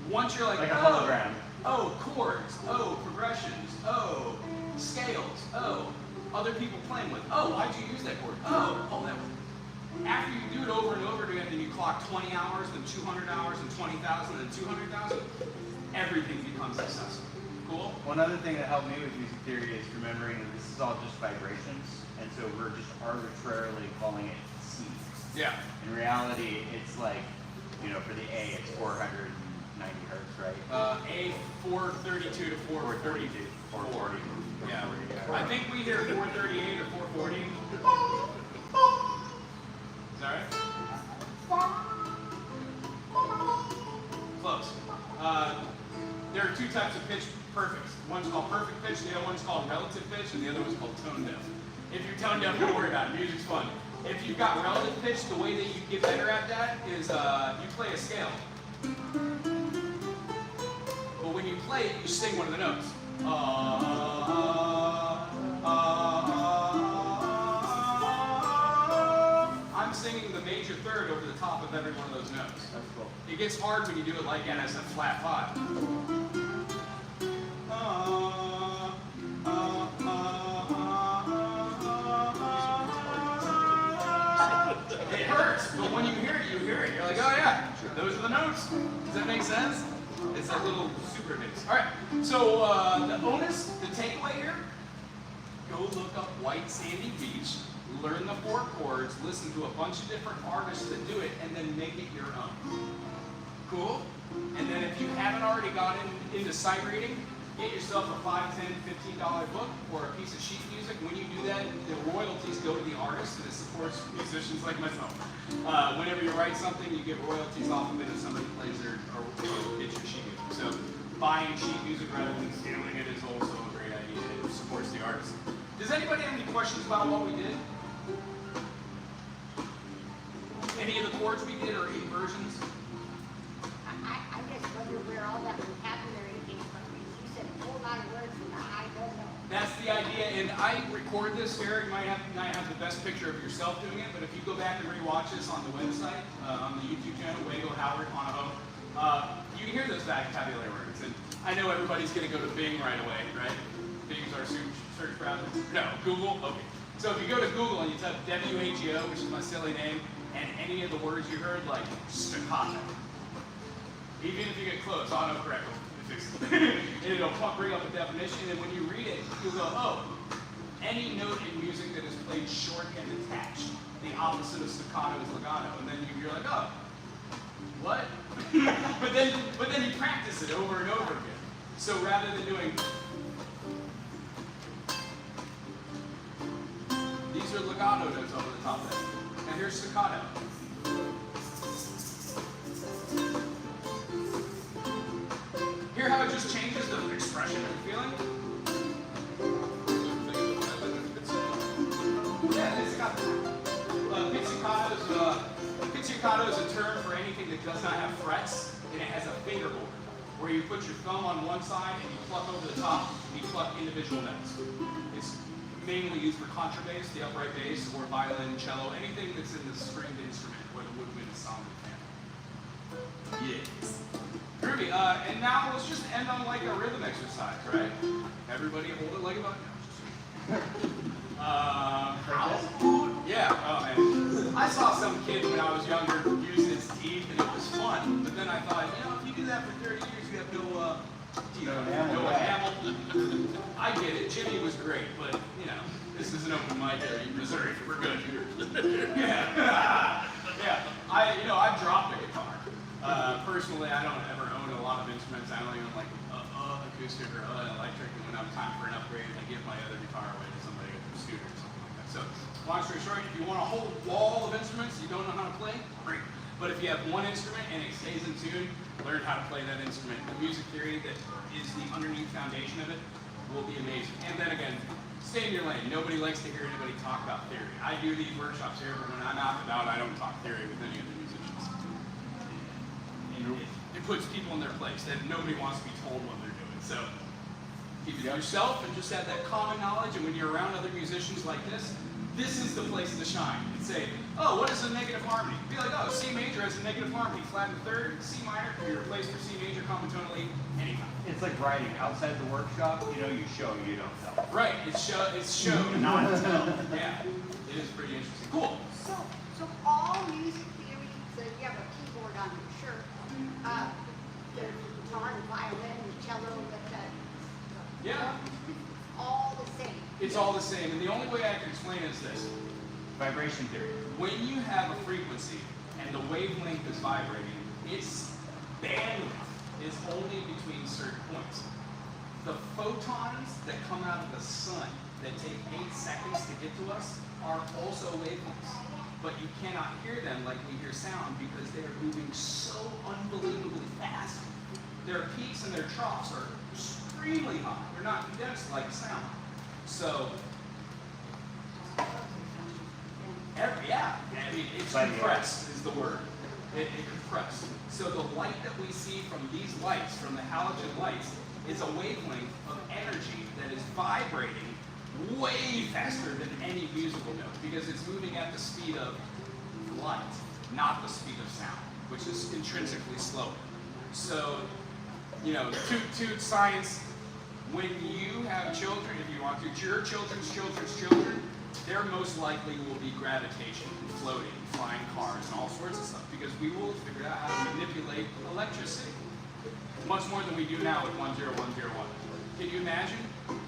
[SPEAKER 1] Once you're like
[SPEAKER 2] a hologram.
[SPEAKER 1] Oh, chords. Oh, progressions. Oh, scales. Oh, other people playing with. Oh, why'd you use that chord? Oh, that was. After you do it over and over again, then you clock 20 hours, then 200 hours, and 20,000, and 200,000. Everything becomes accessible. Cool?
[SPEAKER 2] One other thing that helped me with music theory is remembering that this is all just vibrations, and so we're just arbitrarily calling it C.
[SPEAKER 1] Yeah.
[SPEAKER 2] In reality, it's like, for the A, it's 490 hertz, right?
[SPEAKER 1] A 432 to 432.
[SPEAKER 2] 440.
[SPEAKER 1] Yeah. I think we hear 438 or 440. Is that right? Close. There are 2 types of pitch perfects. One's called perfect pitch, the other one's called relative pitch, and the other one's called tone deaf. If you're tone deaf, don't worry about it. Music's fun. If you've got relative pitch, the way that you get better at that is you play a scale. But when you play it, you sing one of the notes. I'm singing the major third over the top of every one of those notes.
[SPEAKER 2] That's cool.
[SPEAKER 1] It gets hard when you do it like that as a flat 5. It hurts, but when you hear it, you're like, oh yeah, those are the notes. Does that make sense? It's a little super mix. All right, so the bonus, the takeaway here, go look up White Sandy Beach, learn the 4 chords, listen to a bunch of different artists that do it, and then make it your own. Cool? And then if you haven't already gotten into sight reading, get yourself a $5, $10, $15 book or a piece of sheet music. When you do that, the royalties go to the artist, and it supports musicians like myself. Whenever you write something, you get royalties off of it if somebody plays or gets your sheet music. So buying sheet music rather than stealing it is also a great idea. It supports the artist. Does anybody have any questions about what we did? Any of the chords we did or inversions?
[SPEAKER 3] I just wonder where all that vocabulary came from. You said a whole lot of words and I don't know.
[SPEAKER 1] That's the idea, and I record this. Eric might have the best picture of yourself doing it, but if you go back and rewatch this on the website, on the YouTube channel, Wago Howard Honaho, you can hear those vocabulary words. And I know everybody's going to go to Bing right away, right? Bing's our search browser. No, Google. Okay. So if you go to Google and you type WHEO, which is my silly name, and any of the words you heard, like staccato, even if you get close, autocorrect will fix it. And it'll bring up a definition, and when you read it, you'll go, oh, any note in music that is played short and attached. The opposite of staccato is legato. And then you're like, oh, what? but then you practice it over and over again. So rather than doing, these are legato notes over the top there. And here's staccato. Hear how it just changes the expression and feeling? Yeah, it's got pizzicato is a term for anything that does not have frets, and it has a fingerboard, where you put your thumb on one side and you pluck over the top, and you pluck individual notes. It's mainly used for contrabass, the upright bass, or violin, cello, anything that's in the stringed instrument, where the woodwind is song of the family. Yes. Groovy. And now let's just end on like a rhythm exercise, right? Everybody hold it like a button. Yeah, oh man. I saw some kid when I was younger using his teeth and it was fun, but then I thought, you know, if you do that for 30 years, you have no enamel. I get it, Jimmy was great, but you know, this is an open mic area in Missouri, we're good here. Yeah. Yeah, I've dropped a guitar. Personally, I don't ever own a lot of instruments. I only own like acoustic or electric, and when I'm time for an upgrade, I give my other guitar away to somebody at the studio or something like that. So, long story short, if you want a whole wall of instruments you don't know how to play, great. But if you have one instrument and it stays in tune, learn how to play that instrument. The music theory that is the underneath foundation of it will be amazing. And then again, stay in your lane. Nobody likes to hear anybody talk about theory. I do these workshops here, but when I'm out and about, I don't talk theory with any of the musicians. It puts people in their place. That nobody wants to be told what they're doing. So keep it to yourself and just have that common knowledge. And when you're around other musicians like this is the place to shine. And say, oh, what is a negative harmony? Be like, oh, C major has a negative harmony. Flat in the third, C minor can be replaced for C major combinatonally anytime.
[SPEAKER 2] It's like writing outside the workshop. You know, you show, you don't tell.
[SPEAKER 1] Right. It's show, not tell. Yeah. It is pretty interesting. Cool.
[SPEAKER 3] So all music theory, so you have a keyboard on your shirt, the guitar, the violin, the cello,
[SPEAKER 1] Yeah.
[SPEAKER 3] all the same.
[SPEAKER 1] It's all the same. And the only way I can explain it is this.
[SPEAKER 2] Vibration theory.
[SPEAKER 1] When you have a frequency and the wavelength is vibrating, its bandwidth is only between certain points. The photons that come out of the sun that take 8 seconds to get to us are also wavelengths. But you cannot hear them like we hear sound because they are moving so unbelievably fast. Their peaks and their troughs are extremely high. They're not condensed like sound. So, I mean, it's compressed is the word. It compressed. So the light that we see from these lights, from the halogen lights, is a wavelength of energy that is vibrating way faster than any musical note because it's moving at the speed of light, not the speed of sound, which is intrinsically slower. So, you know, to science, when you have children, if you want to, your children's children, there most likely will be gravitation, floating, flying cars, and all sorts of stuff, because we will figure out how to manipulate electricity much more than we do now with 10101. Can you imagine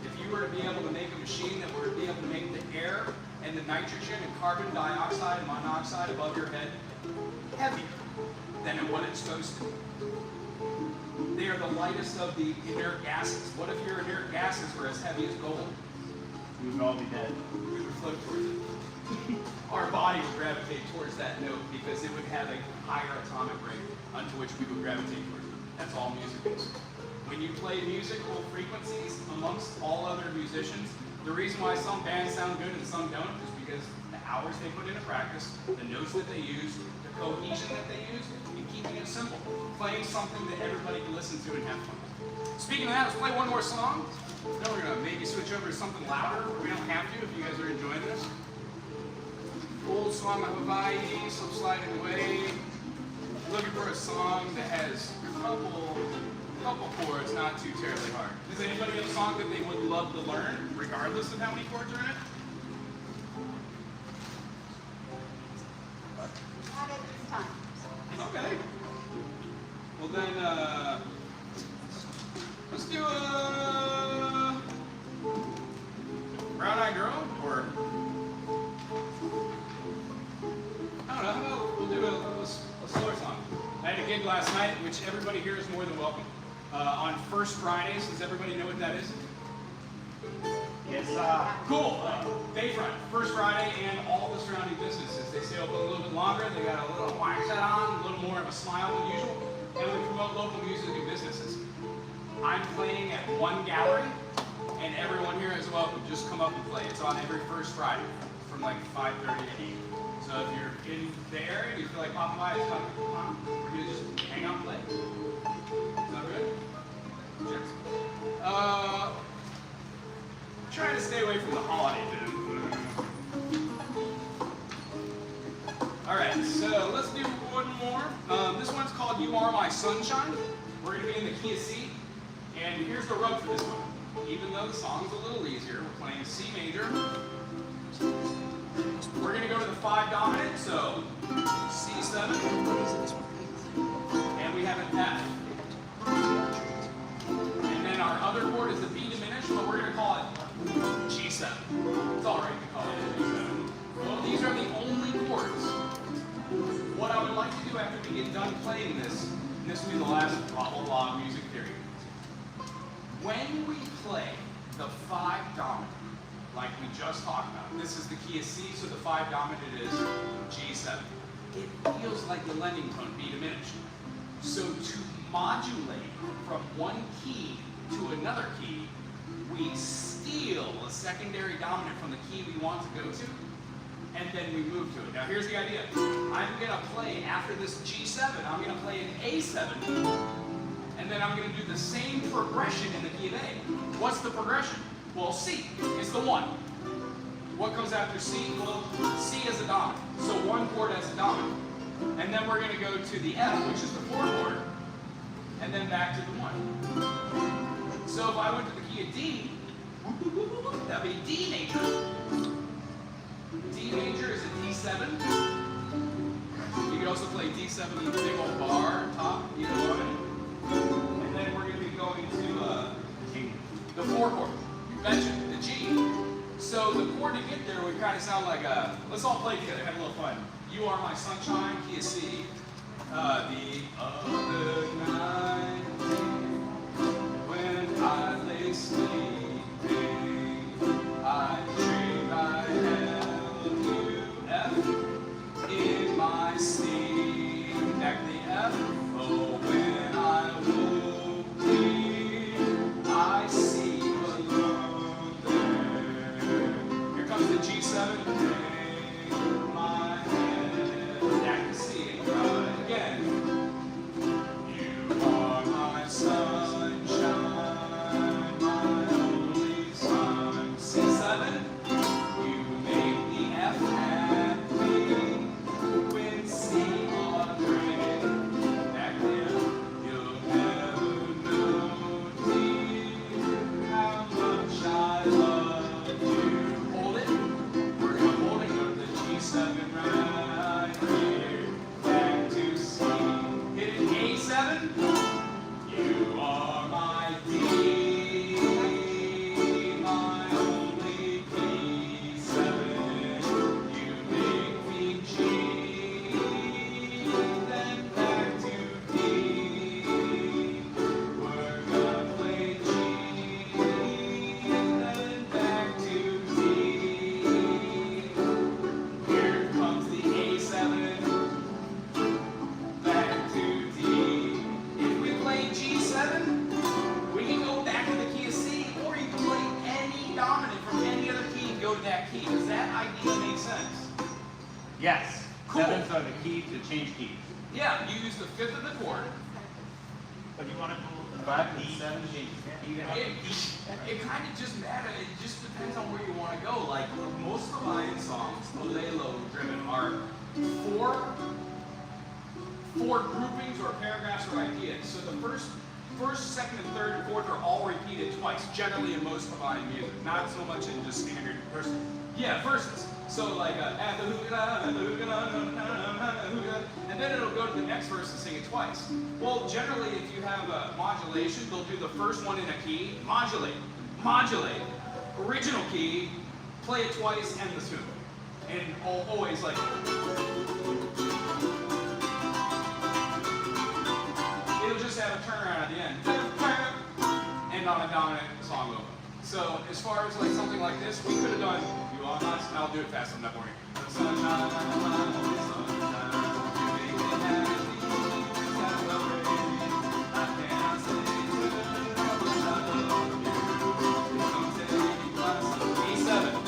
[SPEAKER 1] if you were to be able to make a machine that were to be able to make the air and the nitrogen and carbon dioxide and monoxide above your head heavier than what it's supposed to be? They are the lightest of the inert gases. What if your inert gases were as heavy as gold?
[SPEAKER 2] We would all be dead.
[SPEAKER 1] We would float towards it. Our body would gravitate towards that note because it would have a higher atomic rate unto which we would gravitate towards it. That's all music is. When you play musical frequencies amongst all other musicians, the reason why some bands sound good and some don't is because the hours they put into practice, the notes that they use, the cohesion that they use, and keeping it simple. Playing something that everybody can listen to and have fun with. Speaking of that, let's play one more song. Then we're going to maybe switch over to something louder. We don't have to if you guys are enjoying this. Old song of Hawaii, so sliding away. Looking for a song that has a couple chords, not too terribly hard. Does anybody have a song that they would love to learn, regardless of how many chords are in it?
[SPEAKER 3] Not at this time.
[SPEAKER 1] Okay. Well then, let's do a Brown Eyed Girl. gig last night, which everybody here is more than welcome. On First Fridays, does everybody know what that is?
[SPEAKER 2] Yes,
[SPEAKER 1] Cool. Bayfront, First Friday, and all the surrounding businesses. They stay open a little bit longer. They got a little wine set on, a little more of a smile than usual, and we promote local music and businesses. I'm playing at one gallery, and everyone here is welcome. Just come up and play. It's on every First Friday from like 5:30 to 8. So if you're in the area and you feel like popping by, it's fun. We're gonna just hang out and play. Is that good? Cheers. Trying to stay away from the holiday bit. All right, so let's do one more. This one's called "You Are My Sunshine." We're gonna be in the key of C, and here's the rub for this one. Even though the song's a little easier, we're playing C major. We're going to go to the 5 dominant, so C7, and we have an F. And then our other chord is the B diminished, but we're going to call it G7. It's all right to call it G7. Well, these are the only chords. What I would like to do after we get done playing this, and this will be the last blah blah blah music theory. When we play the 5 dominant, like we just talked about, this is the key of C, so the 5 dominant is G7. It feels like the lending tone, B diminished. So to modulate from one key to another key, we steal a secondary dominant from the key we want to go to, and then we move to it. Now here's the idea. I'm going to play, after this G7, I'm going to play an A7, and then I'm going to do the same progression in the key of A. What's the progression? Well, C is the 1. What comes after C? Well, C is a dominant. So one chord as a dominant. And then we're going to go to the F, which is the 4 chord, and then back to the 1. So if I went to the key of D, that would be D major. D major is a D7. You could also play D7 in the big old bar, top, either one. And then we're going to be going to the 4 chord. Mentioned the G. So the chord to get there would kind of sound like let's all play together, have a little fun. You Are My Sunshine, key of C. The other night when I lay sleeping, I dreamed I held you, F in my sleep. Back the F. Oh, when I woke here, I see. The G7, hang my head, back to C, and try again. You are my sunshine, my only sun. C7, you make the F happy when C on red. Back there, you'll never know, dear, how much I love you. G7 right here, back to C. Hit it, A7. You are my D, my only P7. You make me G, then back to D. We're gonna play G, then back to D. Back to D. If we play G7, we can go back to the key of C, or you can play any dominant from any other key and go to that key. Does that idea make sense?
[SPEAKER 2] yes.
[SPEAKER 1] Cool.
[SPEAKER 2] 7's are the key to change keys.
[SPEAKER 1] Yeah, you use the 5th of the chord.
[SPEAKER 2] But you want to go 5 to 7 G.
[SPEAKER 1] It kind of just matters. It just depends on where you want to go. Like most of my songs, Legato driven, are four groupings or paragraphs or ideas. So the first, second, and third, and fourth are all repeated twice, generally in most of my music. Not so much in just standard verses. Yeah, verses. So like and then it'll go to the next verse and sing it twice. Well, generally, if you have a modulation, they'll do the first one in a key, modulate, original key, play it twice, end the tune. And always like. a turnaround at the end. And on a dominant song over. So as far as like something like this, we could have done, you are my, I'll do it fast, I'm not boring. Sunshine, sunshine, you make me happy, I can't say how much I love you. Don't take me twice. E7.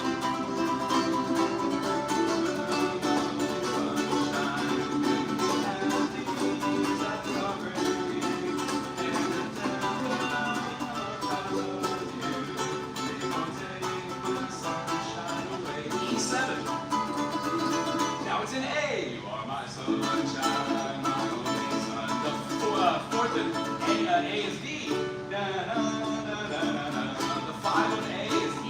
[SPEAKER 1] A is D. Da, da, da, da, da, da. The 5 of A is E.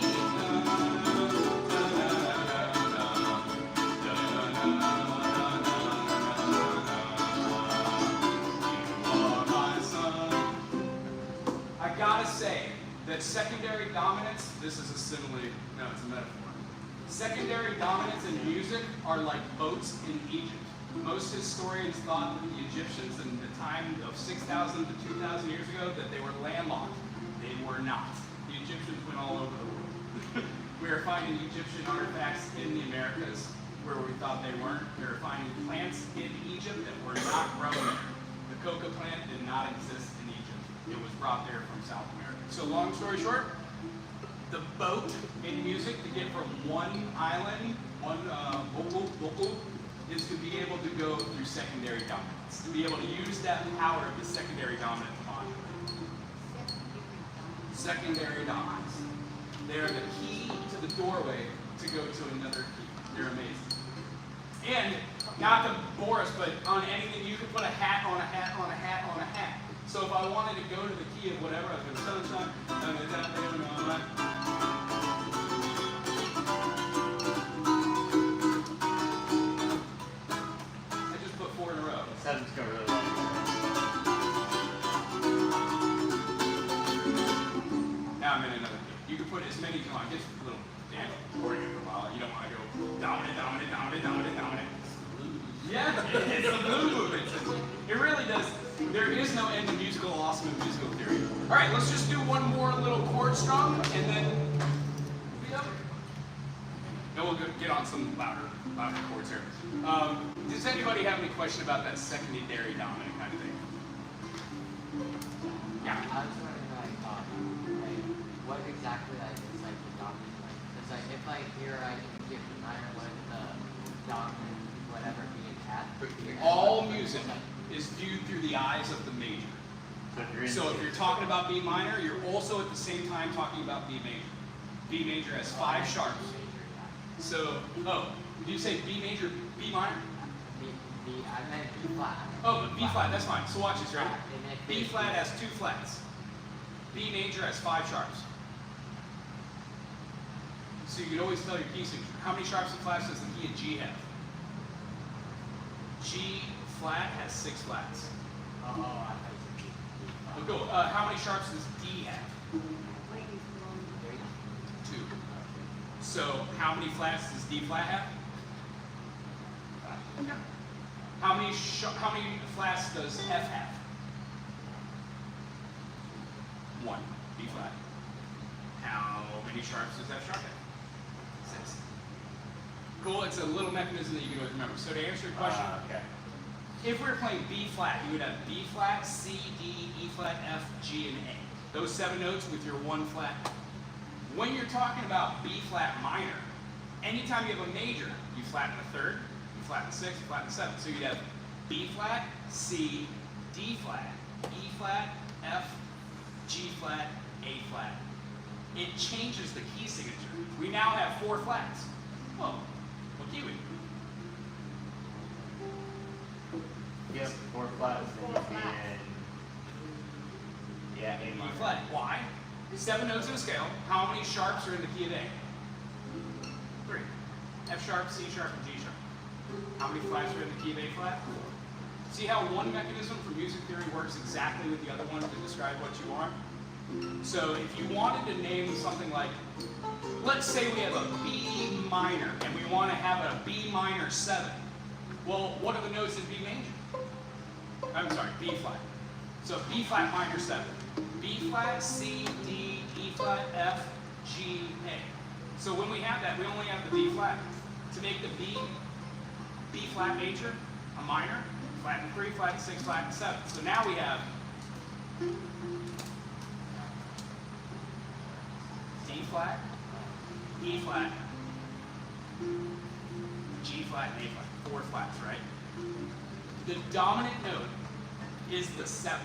[SPEAKER 1] You are my son. I gotta say that secondary dominants, this is a simile, no, it's a metaphor. Secondary dominants in music are like boats in Egypt. Most historians thought that the Egyptians in the time of 6,000 to 2,000 years ago that they were landlocked. They were not. The Egyptians went all over the world. We are finding Egyptian artifacts in the Americas where we thought they weren't. We are finding plants in Egypt that were not grown there. The coca plant did not exist in Egypt. It was brought there from South America. So long story short, the boat in music to get from one island, one vocal, is to be able to go through secondary dominance, to be able to use that power of the secondary dominant to modulate. Secondary dominants. They are the key to the doorway to go to another key. They're amazing. And, not to bore us, but on anything, you can put a hat on a hat on a hat on a hat. So if I wanted to go to the key of whatever, I was going to sunshine,
[SPEAKER 2] Seven's go really well.
[SPEAKER 1] Now I'm in another key. You can put as many as you want. Just a little dance boring for a while. You don't want to go dominant, dominant, dominant, dominant, dominant. Yeah, it's a blues movement. It really does. There is no end to musical awesome and musical theory. All right, let's just do one more little chord strum, and then we'll be done. And we'll get on some louder chords here. Does anybody have any question about that secondary dominant kind of thing? Yeah.
[SPEAKER 4] I was wondering, like, what exactly, like, is, like, the dominant, like, because, like, if, like, here I can get the minor, what is the dominant, whatever, being at?
[SPEAKER 1] All music is viewed through the eyes of the major. So if you're talking about B minor, you're also at the same time talking about B major. B major has 5 sharps. So, did you say B major, B minor?
[SPEAKER 4] I meant B flat.
[SPEAKER 1] Oh, but B flat, that's fine. So watch this, right? B flat has 2 flats. B major has 5 sharps. So you can always tell your key signature. How many sharps and flats does the key of G have? G flat has 6 flats.
[SPEAKER 4] Oh, I thought you said
[SPEAKER 1] Cool. How many sharps does D have? 2. So how many flats does D flat have? How many flats does F have? 1. B flat. How many sharps does F sharp have? 6. Cool. It's a little mechanism that you can always remember. So to answer your question,
[SPEAKER 2] Okay.
[SPEAKER 1] if we were playing B flat, you would have B flat, C, D, E flat, F, G, and A. Those 7 notes with your 1 flat. When you're talking about B flat minor, anytime you have a major, you flatten the 3rd, you flatten the 6th, you flatten the 7th. So you'd have B flat, C, D flat, E flat, F, G flat, A flat. It changes the key signature. We now have 4 flats. Whoa, what key we?
[SPEAKER 2] Yep, 4 flats.
[SPEAKER 3] Four flats.
[SPEAKER 2] Yeah, A
[SPEAKER 1] E
[SPEAKER 2] minor.
[SPEAKER 1] flat. Why? 7 notes in a scale. How many sharps are in the key of A? 3. F sharp, C sharp, and G sharp. How many flats are in the key of A flat? See how one mechanism for music theory works exactly with the other one to describe what you want? So if you wanted to name something like, let's say we have a B minor, and we want to have a B minor 7. Well, what are the notes in B major? I'm sorry, B flat. So B flat minor 7. B flat, C, D, E flat, F, G, A. So when we have that, we only have the B flat. To make the B flat major, a minor, flat and 3, flat and 6, flat and 7. So now we have D flat, E flat, G flat, and A flat. 4 flats, right? The dominant note is the 7th.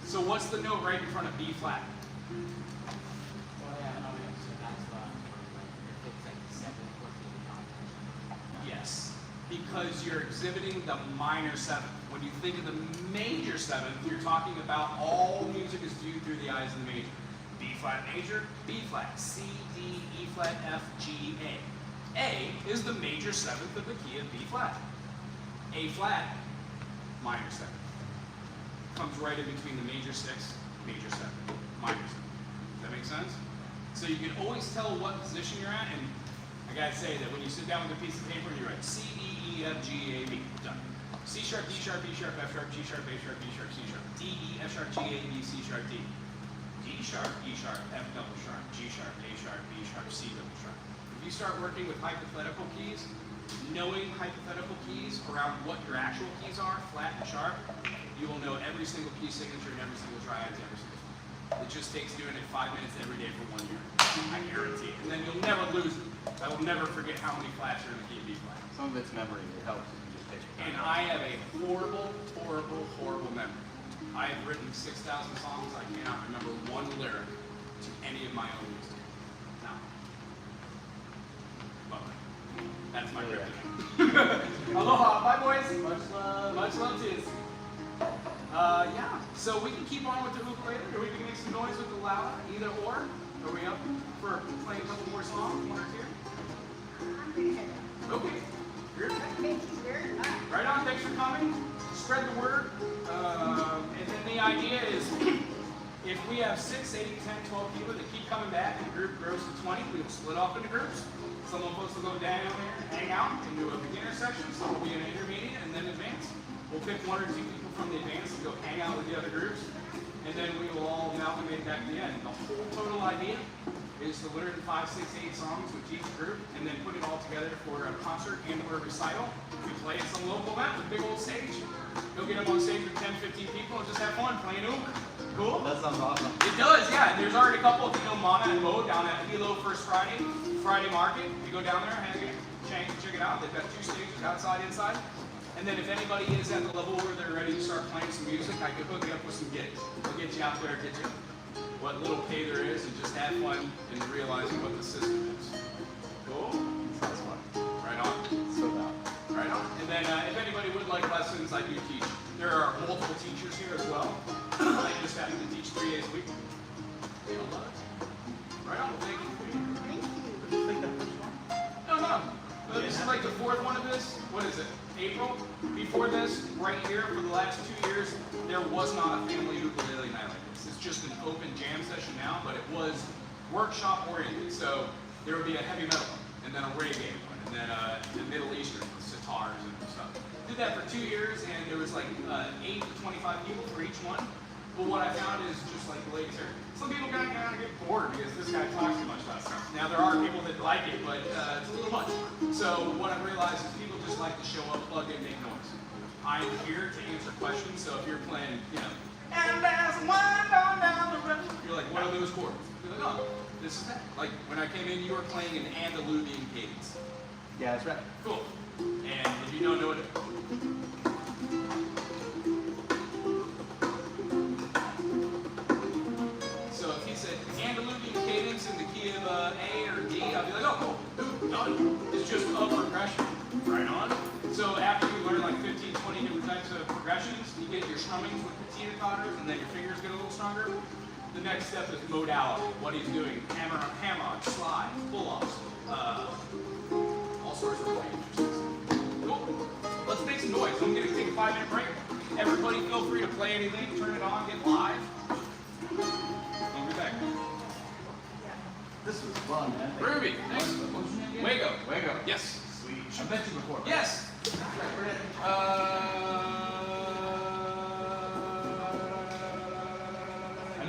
[SPEAKER 1] So what's the note right in front of B flat?
[SPEAKER 4] Well, yeah, no, so that's if it's like 7 plus the dominant.
[SPEAKER 1] Yes, because you're exhibiting the minor 7th. When you think of the major 7th, you're talking about all music is viewed through the eyes of the major. B flat major, B flat, C, D, E flat, F, G, A. A is the major 7th of the key of B flat. A flat, minor 7th. Comes right in between the major 6, major 7, minor 7. Does that make sense? So you can always tell what position you're at, and I gotta say that when you sit down with a piece of paper and you write C, D, E, F, G, A, B, done. C sharp, D sharp, E sharp, F sharp, G sharp, A sharp, B sharp, C sharp, D, E, F sharp, G, A, B, C sharp, D. D sharp, E sharp, F double sharp, G sharp, A sharp, B sharp, C double sharp. If you start working with hypothetical keys, knowing hypothetical keys around what your actual keys are, flat and sharp, you will know every single key signature and every single triad to every single song. It just takes doing it 5 minutes every day for 1 year. I guarantee it. And then you'll never lose it. I will never forget how many flats are in the key of B flat.
[SPEAKER 2] Some of it's memory. It helps if you just take your time.
[SPEAKER 1] And I have a horrible, horrible, horrible memory. I have written 6,000 songs. I cannot remember one lyric to any of my own music. No. Well, that's my kryptonite. Aloha. Bye, boys.
[SPEAKER 4] Much love.
[SPEAKER 1] Much love to you. Yeah. So we can keep on with the ukulele, or we can make some noise with the loud, either or. Are we up for playing a couple more songs? 1 or 2?
[SPEAKER 3] I'm gonna head out.
[SPEAKER 1] Okay. Good.
[SPEAKER 3] Thank you very much.
[SPEAKER 1] Right on, thanks for coming. Spread the word. And then the idea is if we have 6, 8, 10, 12 people that keep coming back and the group grows to 20, we will split off into groups. Some of us will go down there and hang out and do a beginner section. Some will be an intermediate and then advanced. We'll pick 1 or 2 people from the advanced and go hang out with the other groups. And then we will all amalgamate back to the end. The whole total idea is to learn 5, 6, 8 songs with each group and then put it all together for a concert and or a recital. We play at some local event with a big old stage. Go get them on stage with 10, 15 people and just have fun playing oom. Cool?
[SPEAKER 2] That sounds awesome.
[SPEAKER 1] It does, yeah. And there's already a couple of, Mana and Mo down at Hilo First Friday Market. You go down there, check it out. They've got 2 stages, outside, inside. And then if anybody is at the level where they're ready to start playing some music, I can hook you up with some gigs. I'll get you out there, get you what little pay there is, and just have fun in realizing what the system is. Cool?
[SPEAKER 2] Sounds fun.
[SPEAKER 1] Right on.
[SPEAKER 2] So down.
[SPEAKER 1] Right on. And then if anybody would like lessons, I do teach. There are multiple teachers here as well. I just happen to teach 3 days a week. You'll love it. Right on. Thank you.
[SPEAKER 3] Thank you.
[SPEAKER 1] No. This is like the 4th one of this. What is it? April. Before this, right here, for the last 2 years, there was not a family ukulele night like this. It's just an open jam session now, but it was workshop oriented. So there would be a heavy metal one, and then a reggae one, and then the Middle Eastern with sitars and stuff. Did that for 2 years, and there was like 8 to 25 people for each one. But what I found is just like the ladies here. Some people kind of get bored because this guy talks too much about stuff. Now there are people that like it, but it's a little much. So what I've realized is people just like to show up, plug in, make noise. I'm here to answer questions. So if you're playing, and there's one going down the road, you're like, what are those chords? You're like, oh, this is that. Like when I came in, you were playing an Andalusian cadence.
[SPEAKER 2] Yeah, that's right.
[SPEAKER 1] Cool. And if you don't know it. So if he said Andalusian cadence in the key of A or D, I'd be like, oh, cool. Ooh, done. It's just a progression. Right on. So after you learn like 15, 20 different types of progressions, you get your strummings with the teeter totters, and then your fingers get a little stronger. The next step is modality. What he's doing: hammer, slide, pull-offs, all sorts of things. Cool. Let's make some noise. I'm going to take a 5-minute break. Everybody feel free to play anything, turn it on, get live. I'll be back.
[SPEAKER 2] This was fun, man.
[SPEAKER 1] Ruby, thanks. Wago.
[SPEAKER 2] Wago.
[SPEAKER 1] Yes.
[SPEAKER 2] Sweet. I've met you before.
[SPEAKER 1] Yes.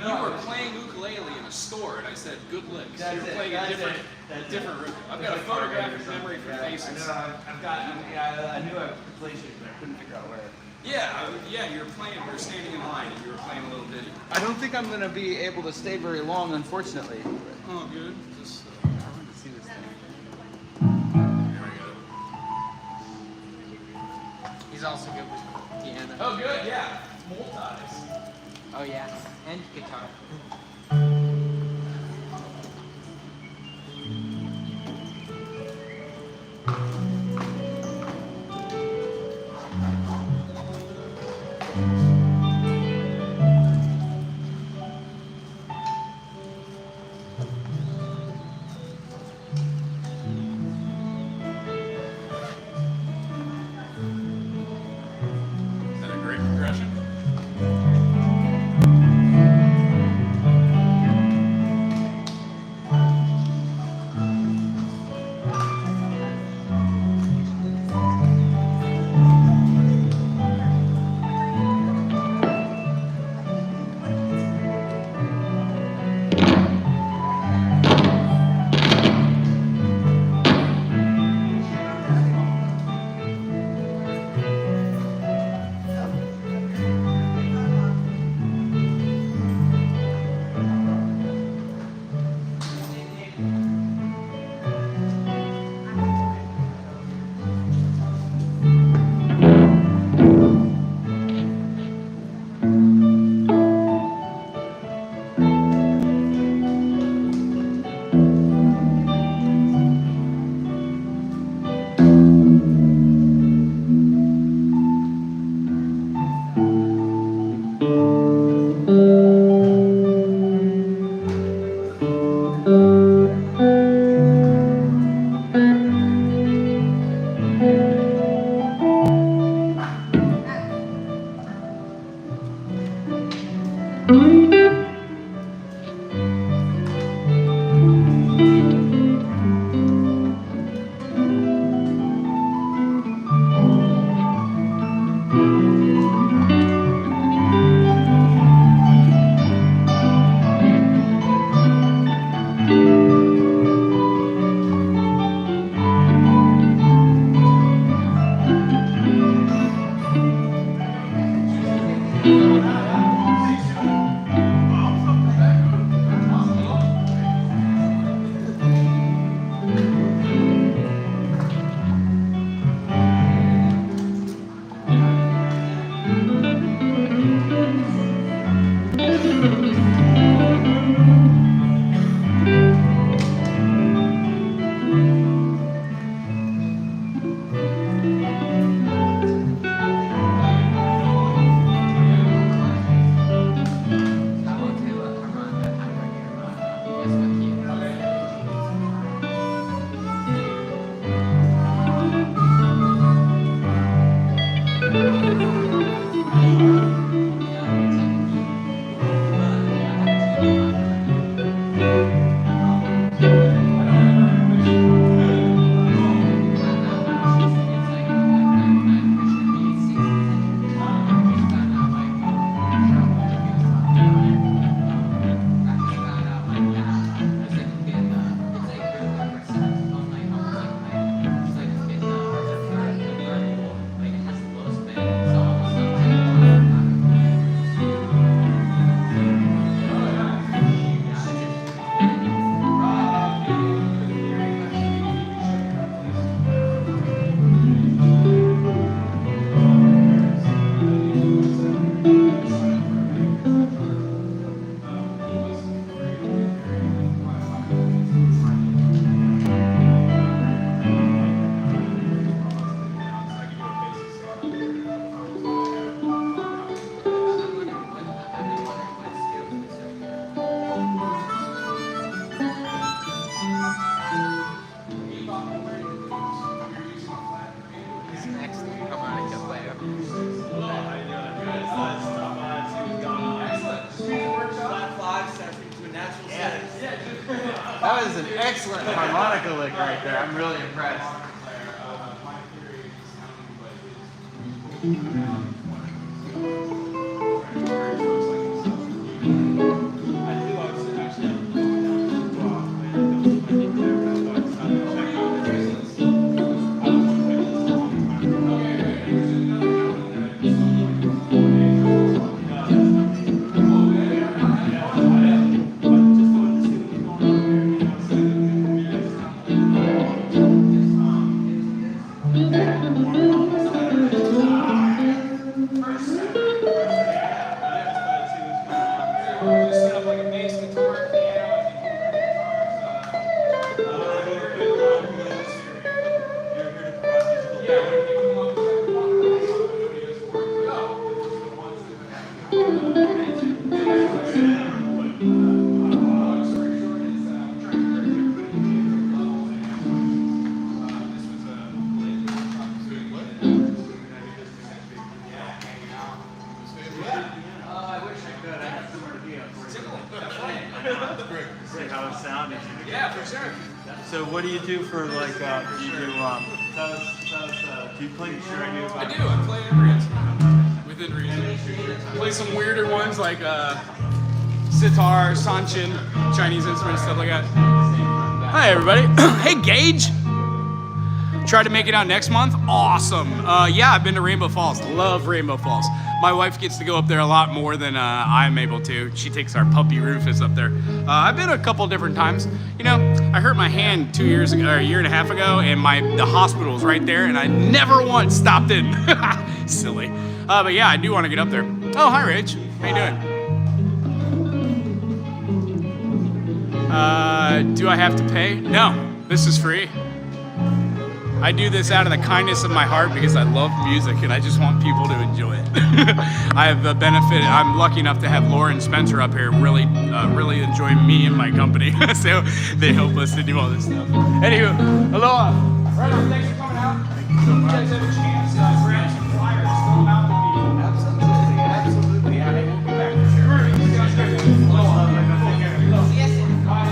[SPEAKER 1] You were playing ukulele in a store, and I said, good licks.
[SPEAKER 2] That's
[SPEAKER 1] You're
[SPEAKER 2] it,
[SPEAKER 1] playing a
[SPEAKER 2] that's
[SPEAKER 1] different,
[SPEAKER 2] it.
[SPEAKER 1] different rhythm. I've got a photographic memory for faces.
[SPEAKER 2] I knew I could play shit, but I couldn't figure out where.
[SPEAKER 1] Yeah, you were playing, we were standing in line, and you were playing a little ditty.
[SPEAKER 2] I don't think I'm going to be able to stay very long, unfortunately.
[SPEAKER 1] Oh, good. Just,
[SPEAKER 2] I want to see this thing.
[SPEAKER 1] there we go.
[SPEAKER 4] He's also good with piano.
[SPEAKER 1] Oh, good, yeah. Multis.
[SPEAKER 4] Oh yeah, and guitar.
[SPEAKER 1] Is that a great progression?
[SPEAKER 2] That was an excellent harmonica lick right there. I'm really impressed.
[SPEAKER 1] My theory is we'll just set up like a bass guitar, piano, and yeah, when you come up with like one song that nobody knows where to go, this is the ones that long story short is I'm trying to encourage everybody to be at their level, and this was a late yeah, hanging out.
[SPEAKER 2] Oh, I wish I could. I have somewhere to be, unfortunately. See how it sounded.
[SPEAKER 1] Yeah, for sure.
[SPEAKER 2] So what do you do for like, do you do, do you play, sure I do.
[SPEAKER 1] I do. I play every instrument within reason. Play some weirder ones like sitar, sanchin, Chinese instruments, stuff like that. Hi, everybody. Hey, Gage. Try to make it out next month. Awesome. Yeah, I've been to Rainbow Falls. Love Rainbow Falls. My wife gets to go up there a lot more than I'm able to. She takes our puppy Rufus up there. I've been a couple different times. You know, I hurt my hand 2 years ago, or a year and a half ago, and the hospital's right there, and I never once stopped in. Silly. But yeah, I do want to get up there. Oh, hi, Rach. How you doing? Do I have to pay? No, this is free. I do this out of the kindness of my heart because I love music and I just want people to enjoy it. I have the benefit, I'm lucky enough to have Laura and Spencer up here really enjoy me and my company. So they help us to do all this stuff. Anywho, aloha. Right on, thanks for coming out. Thank you so much. You guys have a chance, grab some flyers, throw them out to people.
[SPEAKER 2] Absolutely. Yeah, we'll be back for sure.
[SPEAKER 1] Perfect. Sounds good. Aloha.
[SPEAKER 3] Yes, sir.
[SPEAKER 1] Bye.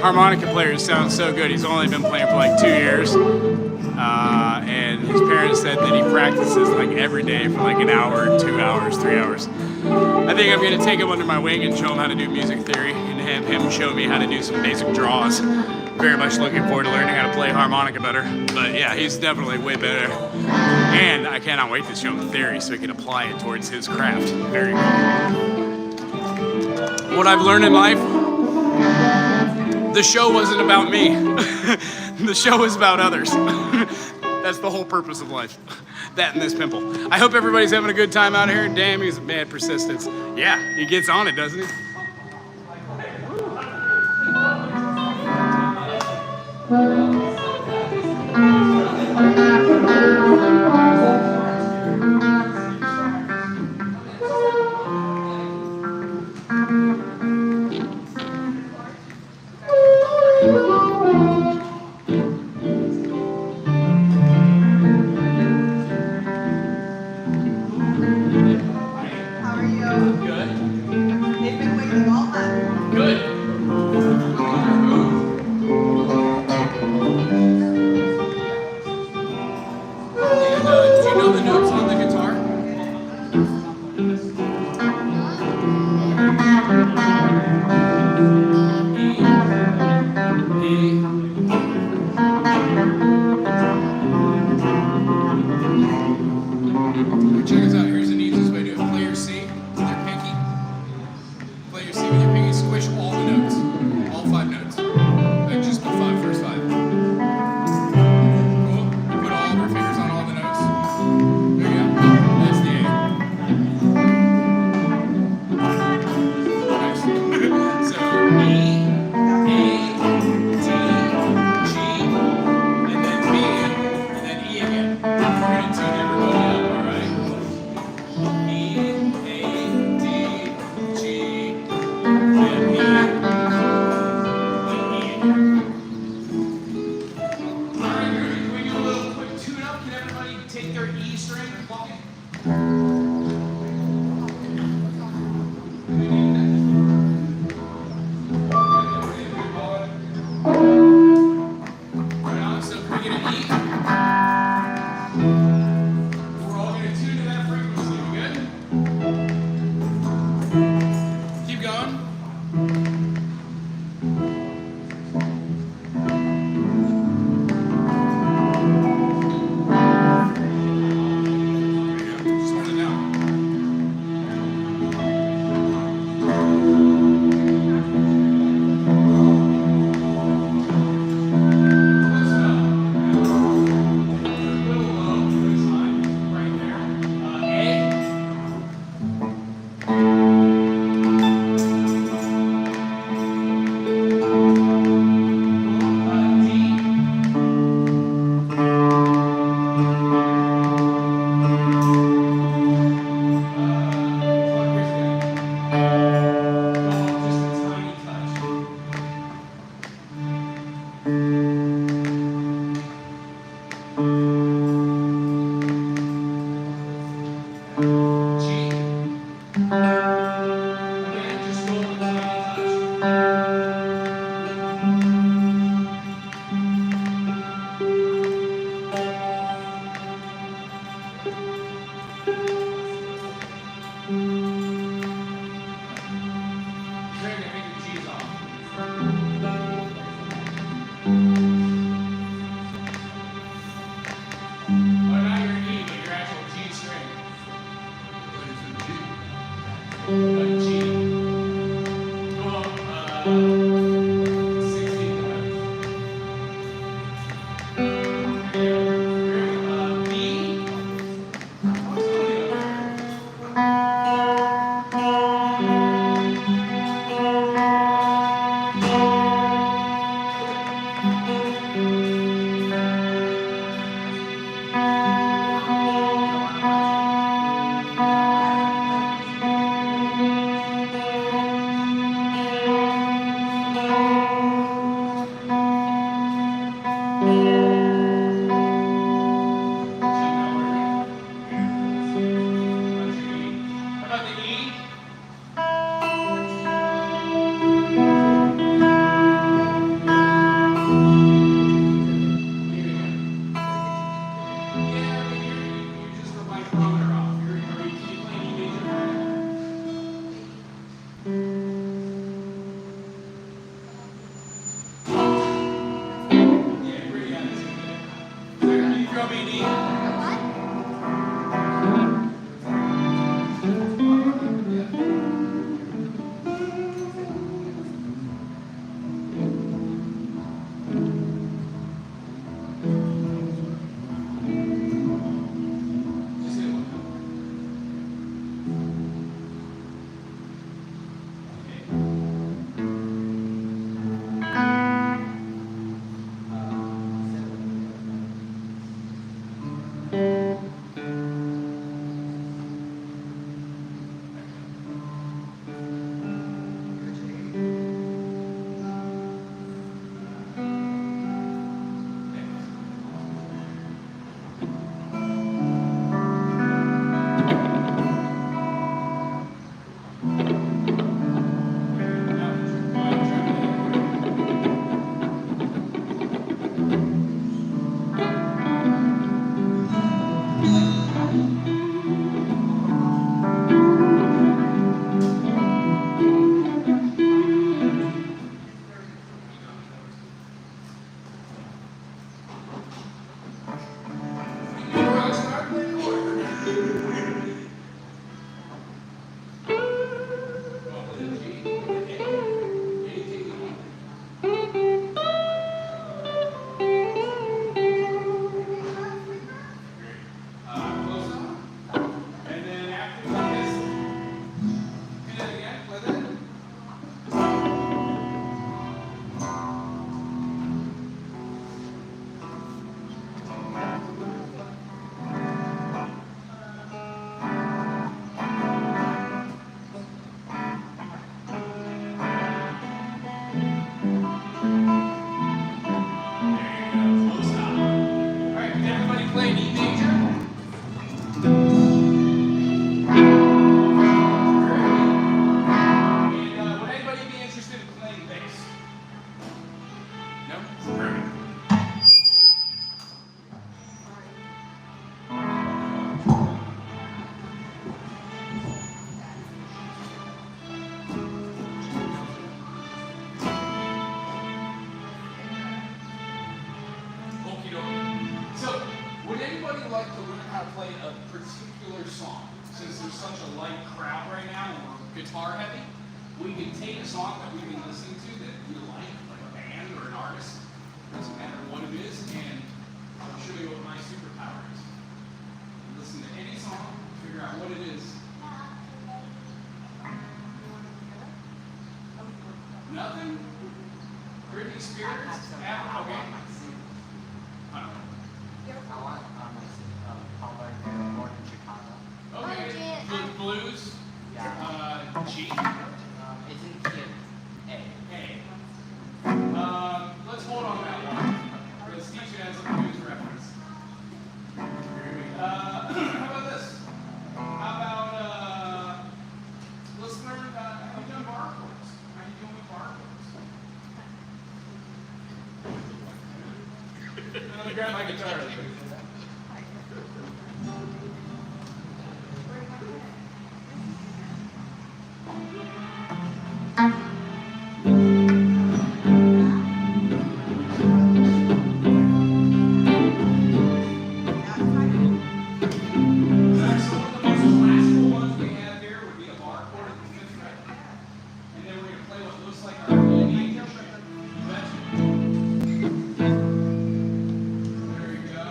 [SPEAKER 1] harmonica player who sounds so good. He's only been playing for like 2 years. And his parents said that he practices like every day for like an hour, 2 hours, 3 hours. I think I'm going to take him under my wing and show him how to do music theory and have him show me how to do some basic draws. Very much looking forward to learning how to play harmonica better. But yeah, he's definitely way better. And I cannot wait to show him theory so he can apply it towards his craft. Very cool. What I've learned in life, the show wasn't about me. The show was about others. That's the whole purpose of life. That and this pimple. I hope everybody's having a good time out here. Damn, he's a mad persistence. Yeah, he gets on it, doesn't he?
[SPEAKER 3] How are you?
[SPEAKER 1] Good.
[SPEAKER 3] They've been waiting all night.
[SPEAKER 1] Good. And, do you know the notes on the guitar? Check this out. Here's the easiest way to do it. Play your C with your pinky. Play your C with your pinky. Squish all the notes. All 5 notes. Like just the first 5. Cool. You put all of your fingers on all the notes. There you go. That's the A. Nice. So E, A, D, G, and then B, and then E again. We're going to tune everybody up, all right? E, A, D, G, then E, then E again. All right, can we do a little quick tune-up? Can everybody take their E string and pluck it? Right on, so can we get an E? We're all going to tune to that frequency. We good? Keep going. There you go. Just hold it down. Close enough. A little low, but it's fine. Right there. A. Trying to make the G's off. like to learn how to play a particular song. Since there's such a light crowd right now and we're guitar heavy, we can take a song that we've been listening to that we like a band or an artist, doesn't matter what it is, and I'll show you what my superpower is. Listen to any song, figure out what it is. Nothing? Britney Spears? Yeah, okay. I don't know.
[SPEAKER 4] I want Paula born in Chicago.
[SPEAKER 1] Okay, blues,
[SPEAKER 4] Yeah.
[SPEAKER 1] G.
[SPEAKER 4] It's in key of A.
[SPEAKER 1] A. Let's hold on that one. Let's teach you as a blues reference. How about this? How about, let's learn, have you done bar chords? How are you doing with bar chords? Let me grab my guitar. Real quick. So one of the most classical ones we have here would be a bar chord at the 5th fret. And then we're going to play what looks like our major shape. You betcha. There you go.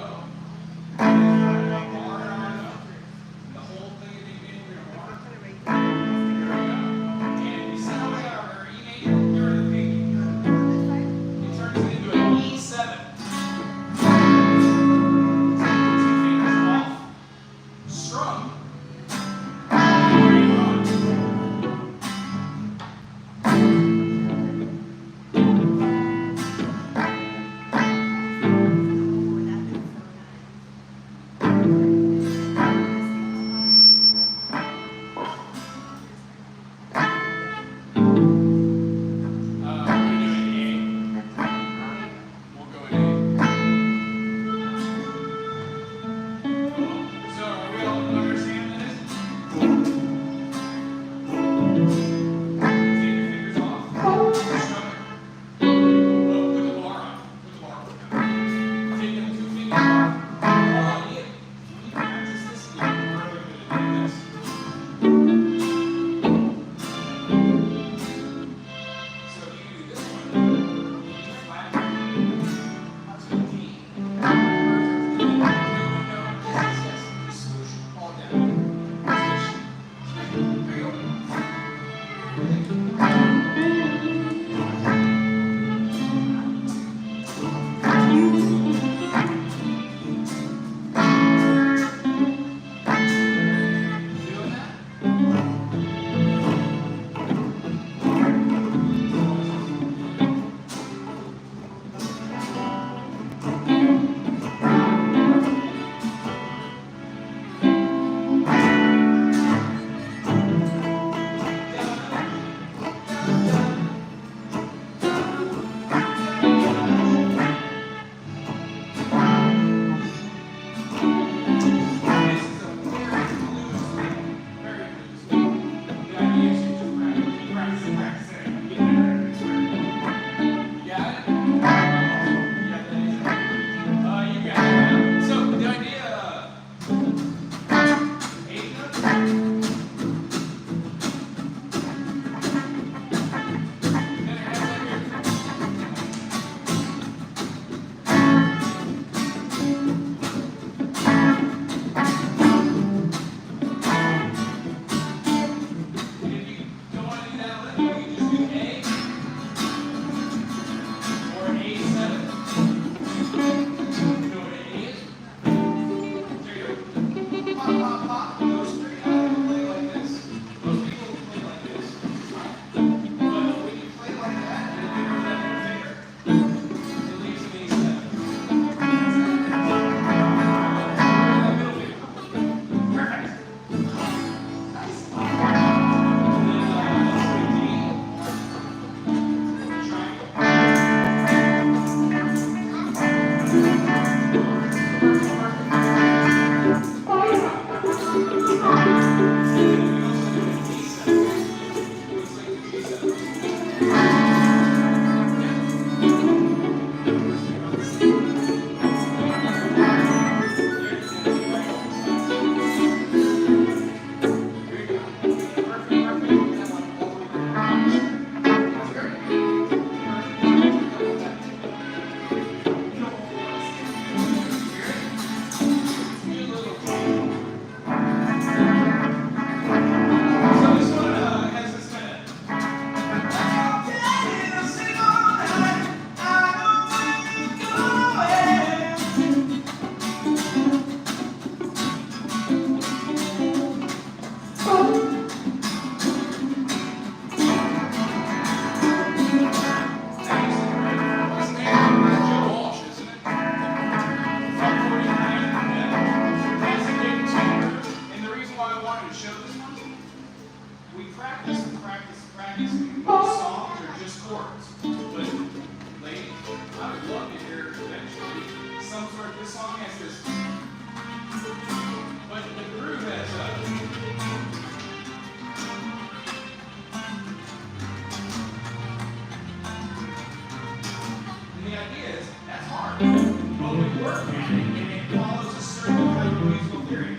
[SPEAKER 1] work at it, and it follows a certain kind of musical theory.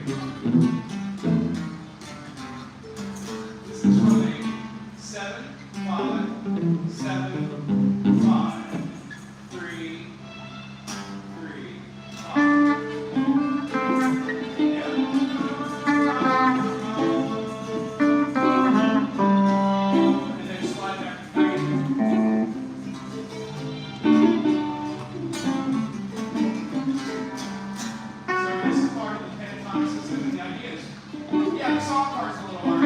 [SPEAKER 1] This is from a 7, 5, 7, 5, 3, 3, 5. Yeah. And then slide back to 3. So this is part of the pentatonic system, and the idea is, yeah, the song part's a little hard,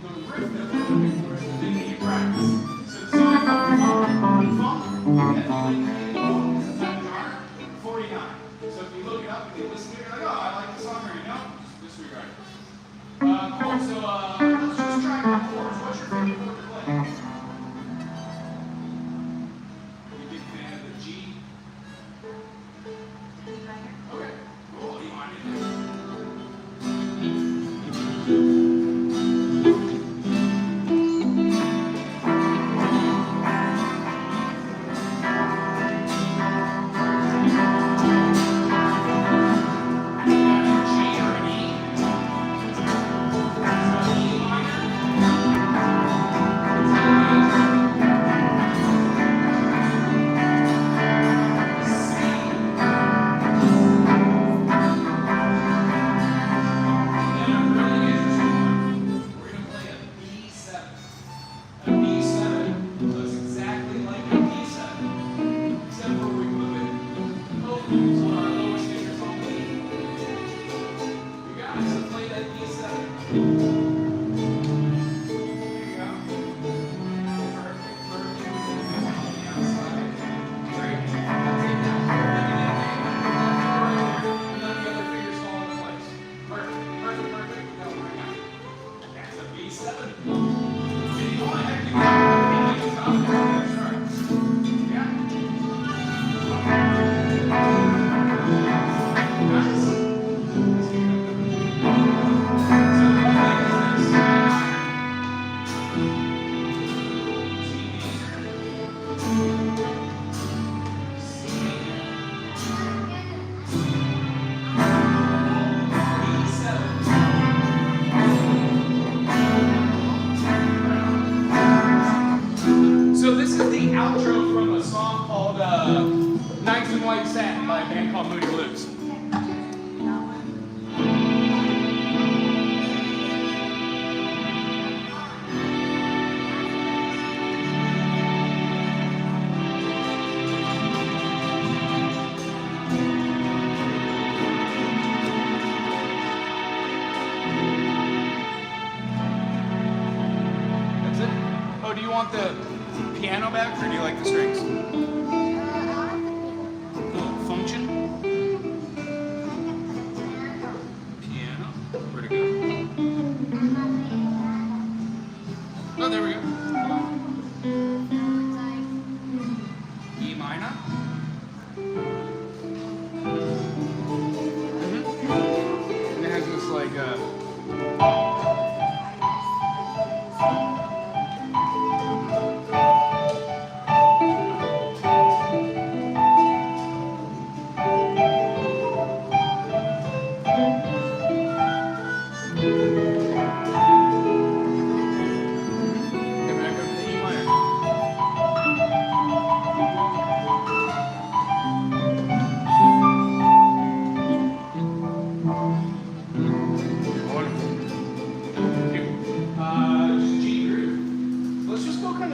[SPEAKER 1] but the riff that we're looking for is the thing that you practice. So the song funk, that feeling in the funk is a type of genre, 49. So if you look it up and you listen to it, you're like, oh, I like the song already. No, just disregard it. Cool, so let's just try chords. What's your favorite chord to play? Are you a big fan of the G? Okay, cool. You mind it? So this is the outro from a song called Nights in White Satin by a band called Moody Blues. That's it? Oh, do you want the piano back, or do you like the strings? Little function. Piano. Where'd it go? Oh, there we go. E minor. And it has this like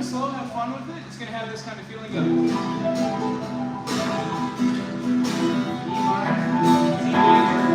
[SPEAKER 1] slow, have fun with it. It's going to have this kind of feeling of E minor, C major,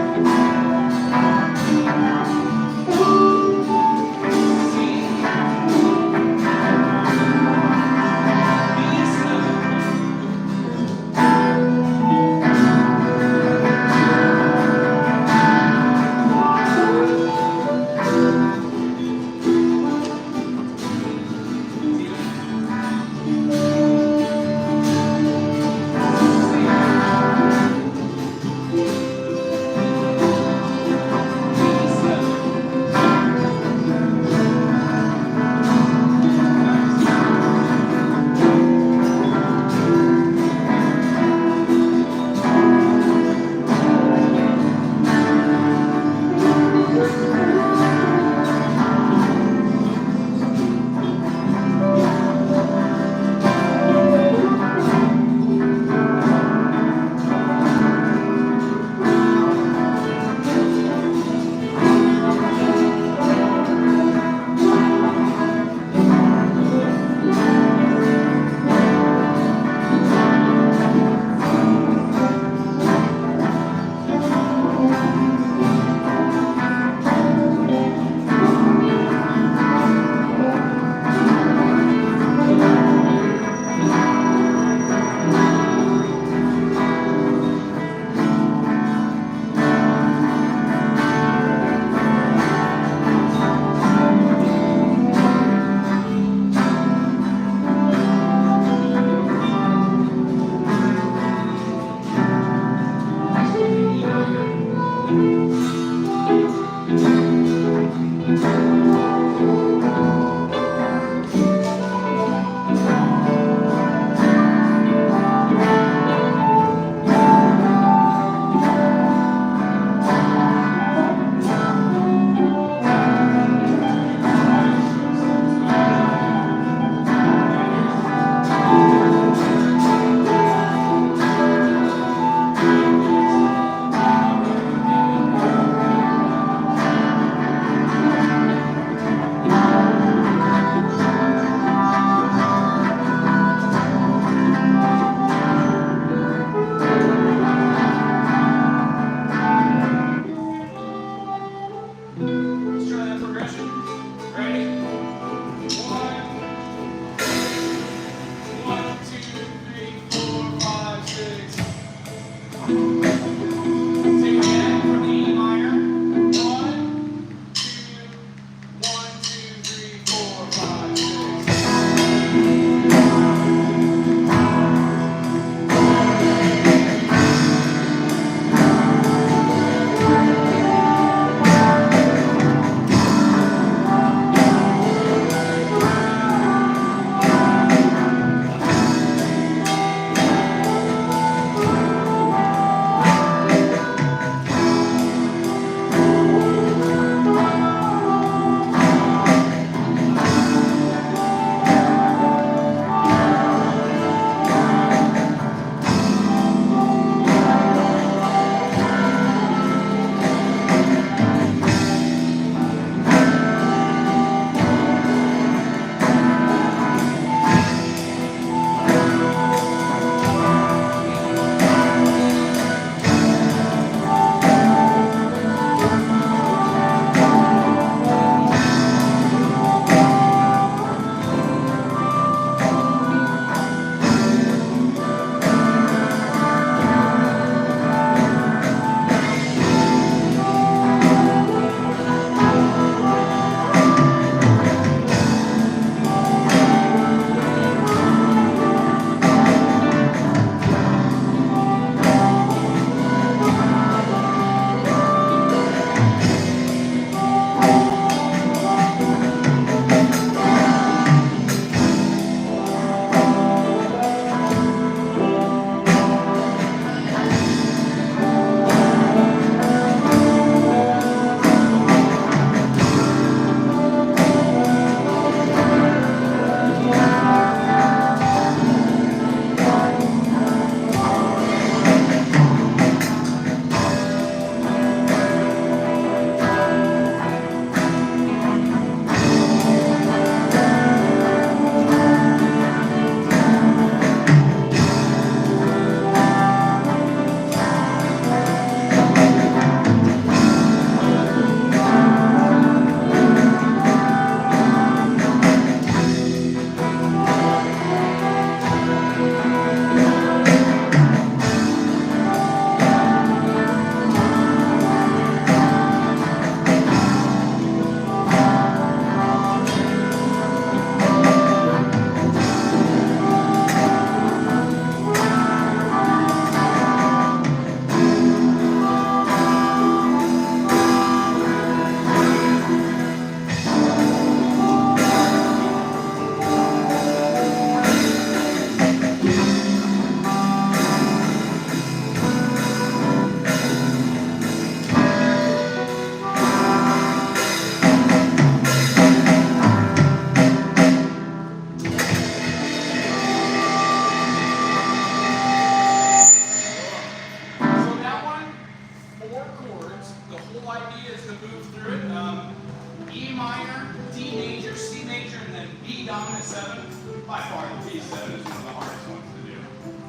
[SPEAKER 1] 7 is one of the hardest ones to do,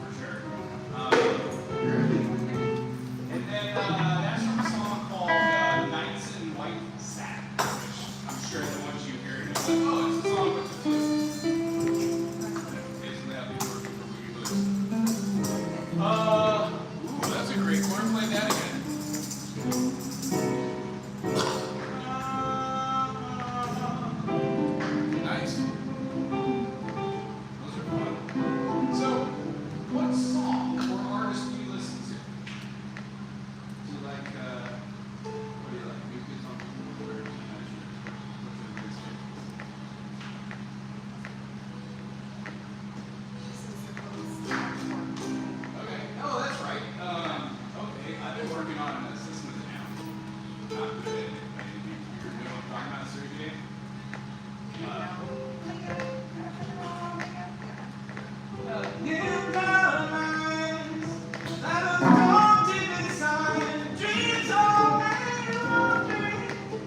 [SPEAKER 1] for sure. And then that's from a song called Knights in White Satin, which I'm sure that once you hear it, you're like, oh, it's a song with the blues. Basically, that'd be working for Boogie Blues. Ooh, that's a great chord. Play that again. Nice. Those are fun. So, what song or artist do you listen to? Do you like, what do you like? New Kids on the Block or what's your favorite? Okay. Oh, that's right. Okay. I've been working on a system of the now. Not good at it. You're doing what I'm talking about, Sergey?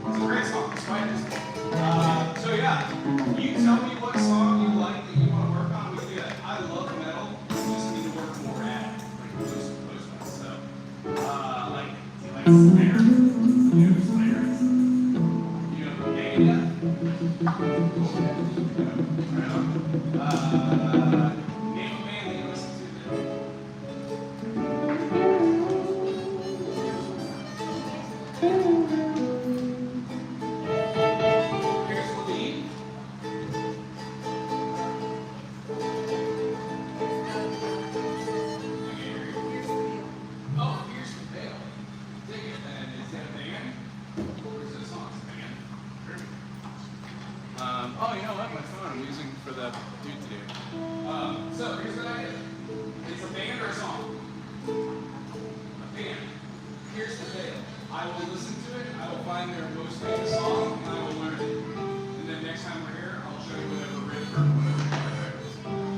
[SPEAKER 1] It's a great song, Spiders. So yeah, you tell me what song you like that you want to work on. We do that. I love metal. We just need to work more at it, like most ones. So, like, do you like Slayer? You know Slayer is? You know Legato? Cool. Right on. Name a band that you listen to then. Here's the lead. Oh, here's the veil. Dig it. And is that a band? Or is it a song? It's a band. Sure. Oh, you know what? My phone I'm using for the dude to do. So here's what I did. It's a band or a song? A band. Here's the veil. I will listen to it. I will find their most famous song, and I will learn it. And then next time we're here, I'll show you whatever riff or whatever.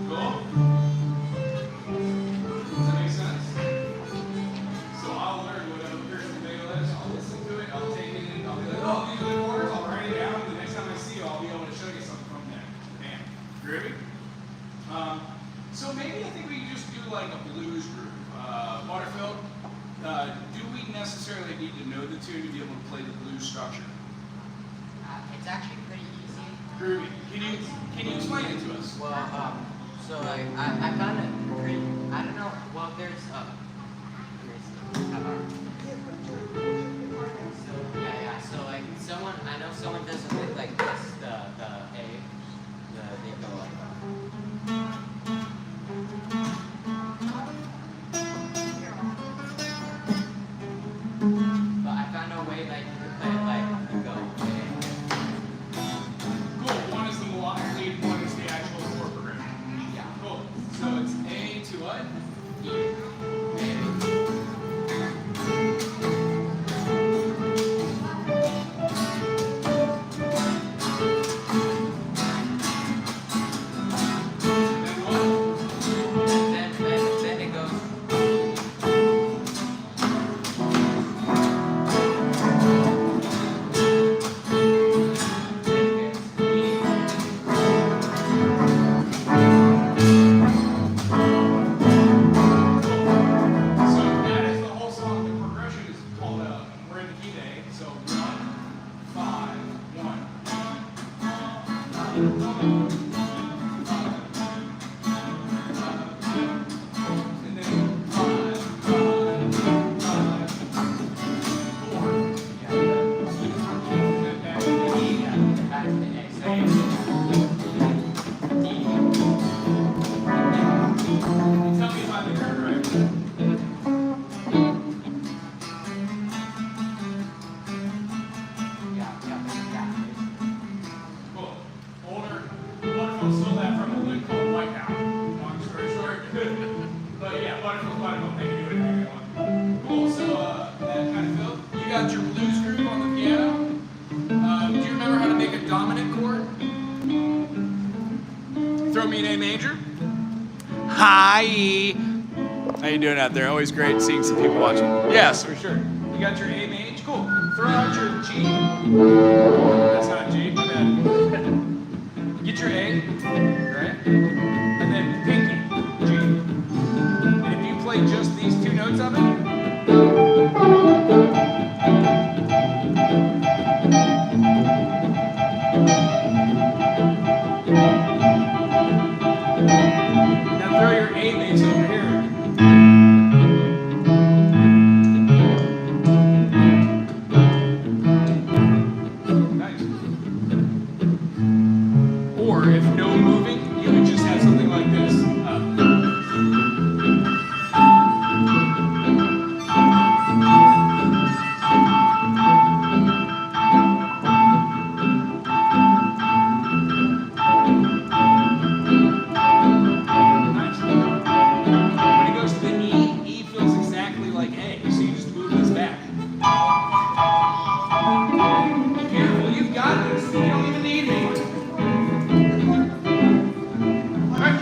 [SPEAKER 1] Cool? Does that make sense? So I'll learn whatever here's the veil is. I'll listen to it. I'll take it in. I'll be like, oh, these are the chords. I'll write it down. And the next time I see you, I'll be able to show you something from that band. Groovy? So maybe I think we just do like a blues groove. Butterfield, do we necessarily need to know the tune to be able to play the blues structure?
[SPEAKER 4] It's actually pretty easy.
[SPEAKER 1] Groovy. Can you explain it to us?
[SPEAKER 4] Well, so like I found it pretty. I don't know. Well, there's so yeah. So like I know someone does it with like this, the A, they go like. But I found a way like you could play it like you go.
[SPEAKER 1] Cool. One is the melodic lead, one is the actual chord progression.
[SPEAKER 4] Yeah.
[SPEAKER 1] Cool. So it's A to what? E.
[SPEAKER 4] Then it goes.
[SPEAKER 1] So that is the whole song. The progression is called we're in the key day. So 1, 5, 1. And then 5, 5, 5, 4. And then back to the E.
[SPEAKER 4] Back to the A.
[SPEAKER 1] Same. Tell me if I'm correct.
[SPEAKER 4] Yeah.
[SPEAKER 1] Cool. Older, Butterfield stole that from a lick called White House. Long story short. But yeah, Butterfield, they can do anything they want. Cool, so that kind of filled. You got your blues groove on the piano. Do you remember how to make a dominant chord? Throw me an A major. Hi. How you doing out there? Always great seeing some people watching. Yes, for sure. You got your A major? Cool. Throw out your G. That's not G, my bad. Get your A, right? And then Now throw your A bass over here. Nice. Or if no moving, you would just have something like this. Nice. When it goes to the E, E feels exactly like A, so you just move this back. Careful, you've got this. You don't even need me. Alright.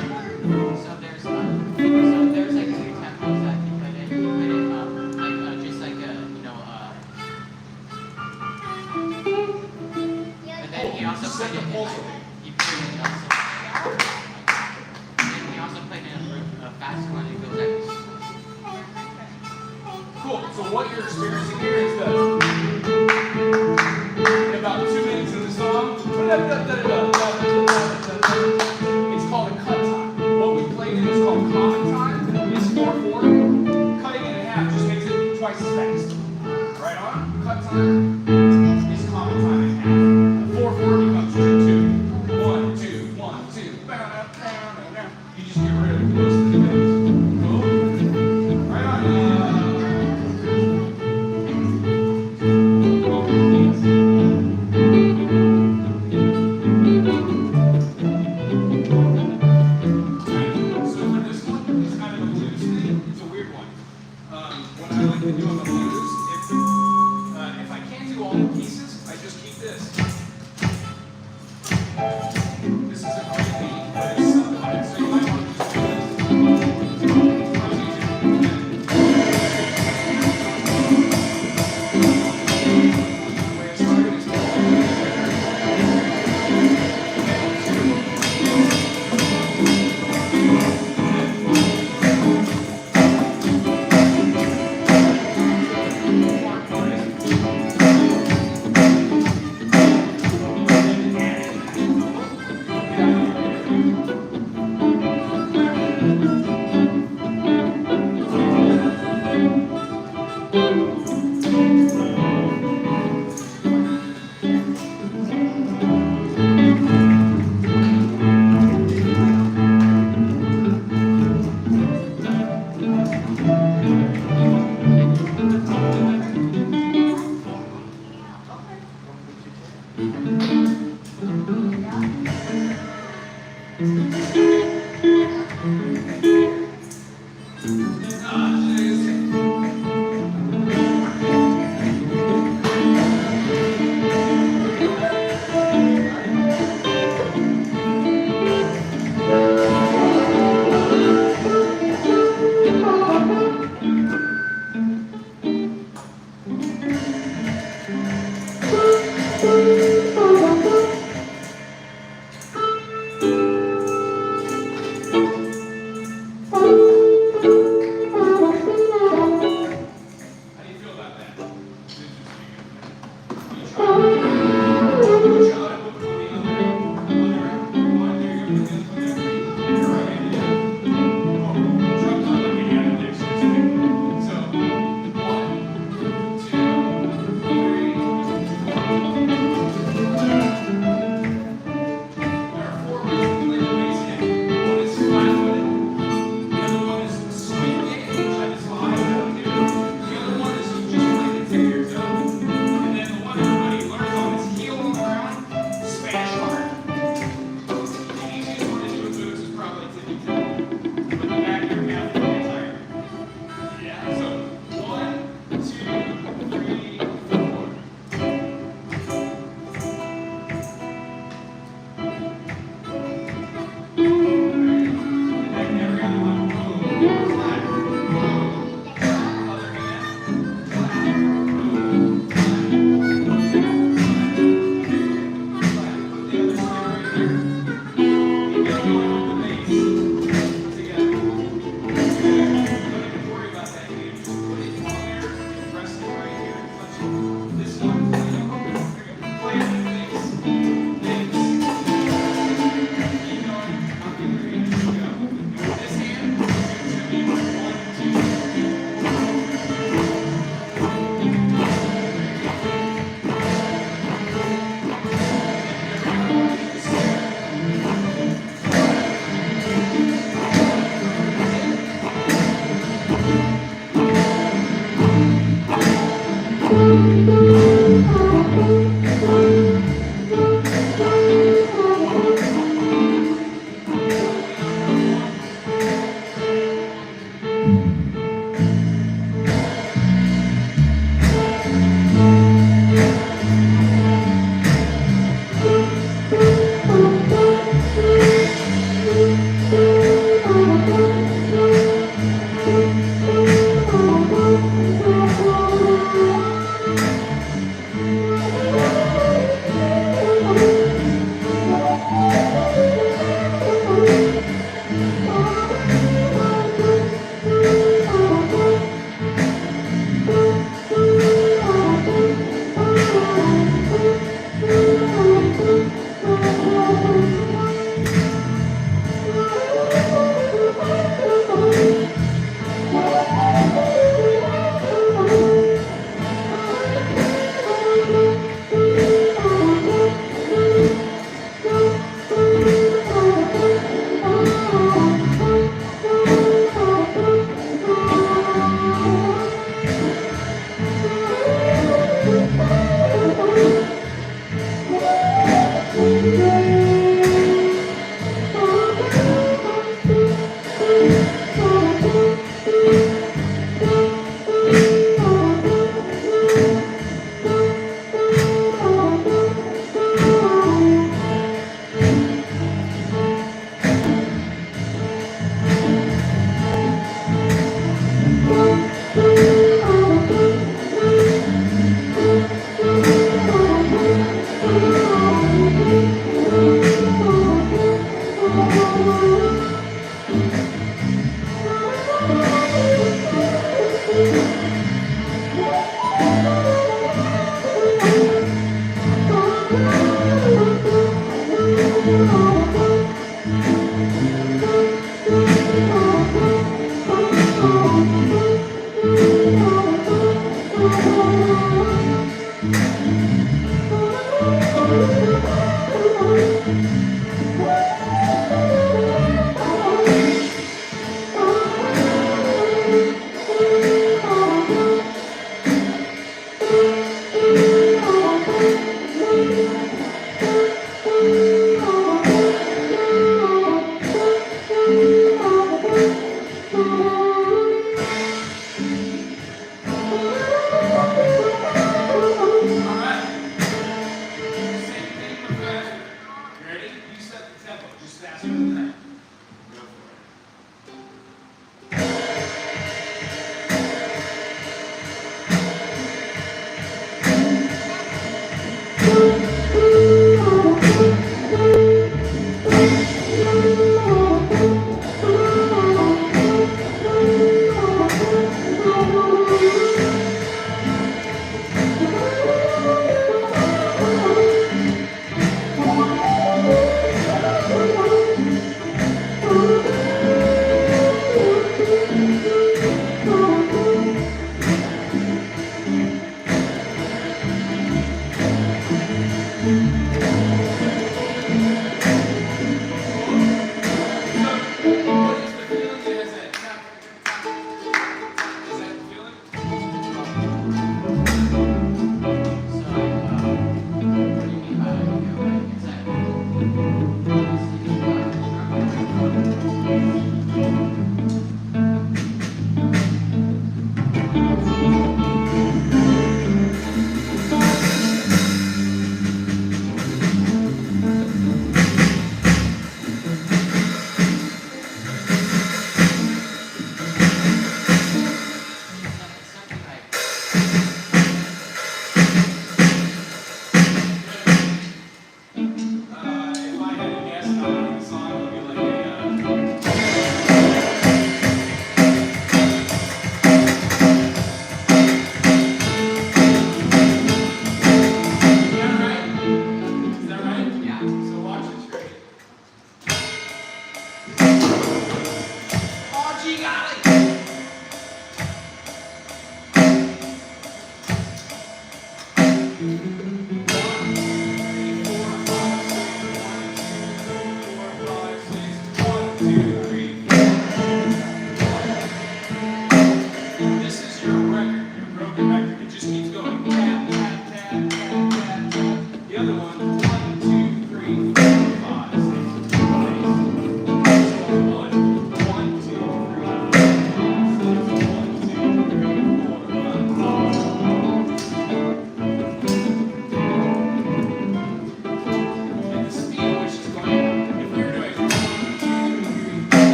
[SPEAKER 4] So there's like two tempos that you put in. You put in just like a but then he also
[SPEAKER 1] Set
[SPEAKER 4] put
[SPEAKER 1] the
[SPEAKER 4] it in
[SPEAKER 1] pulse
[SPEAKER 4] like,
[SPEAKER 1] with it.
[SPEAKER 4] he put it in also and he also put in a faster one. It goes like
[SPEAKER 1] Cool. So what you're experiencing here is in about 2 minutes in the song, it's called a cut time. What we played in is called common time. It's 4/4. Cutting it in half just makes it twice as fast. Right on? Cut time is common time in half. 4/4 becomes 2/2. 1/2, 1/2. You just get rid of most of the notes. Cool. Right on. So for this one, it's kind of a blues thing. It's a weird one. What I like to do on the blues, if I can't do all the pieces, I just keep this. This is a great beat, but it's subdivided, so you might want to just do this. Much easier. Where it started is One is flat.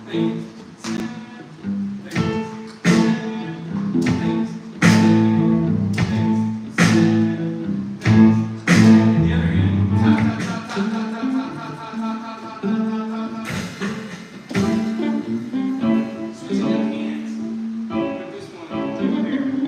[SPEAKER 1] things. The other hand, ta ta ta ta ta ta ta ta ta ta ta ta ta ta. Switching up hands. Put this one over there.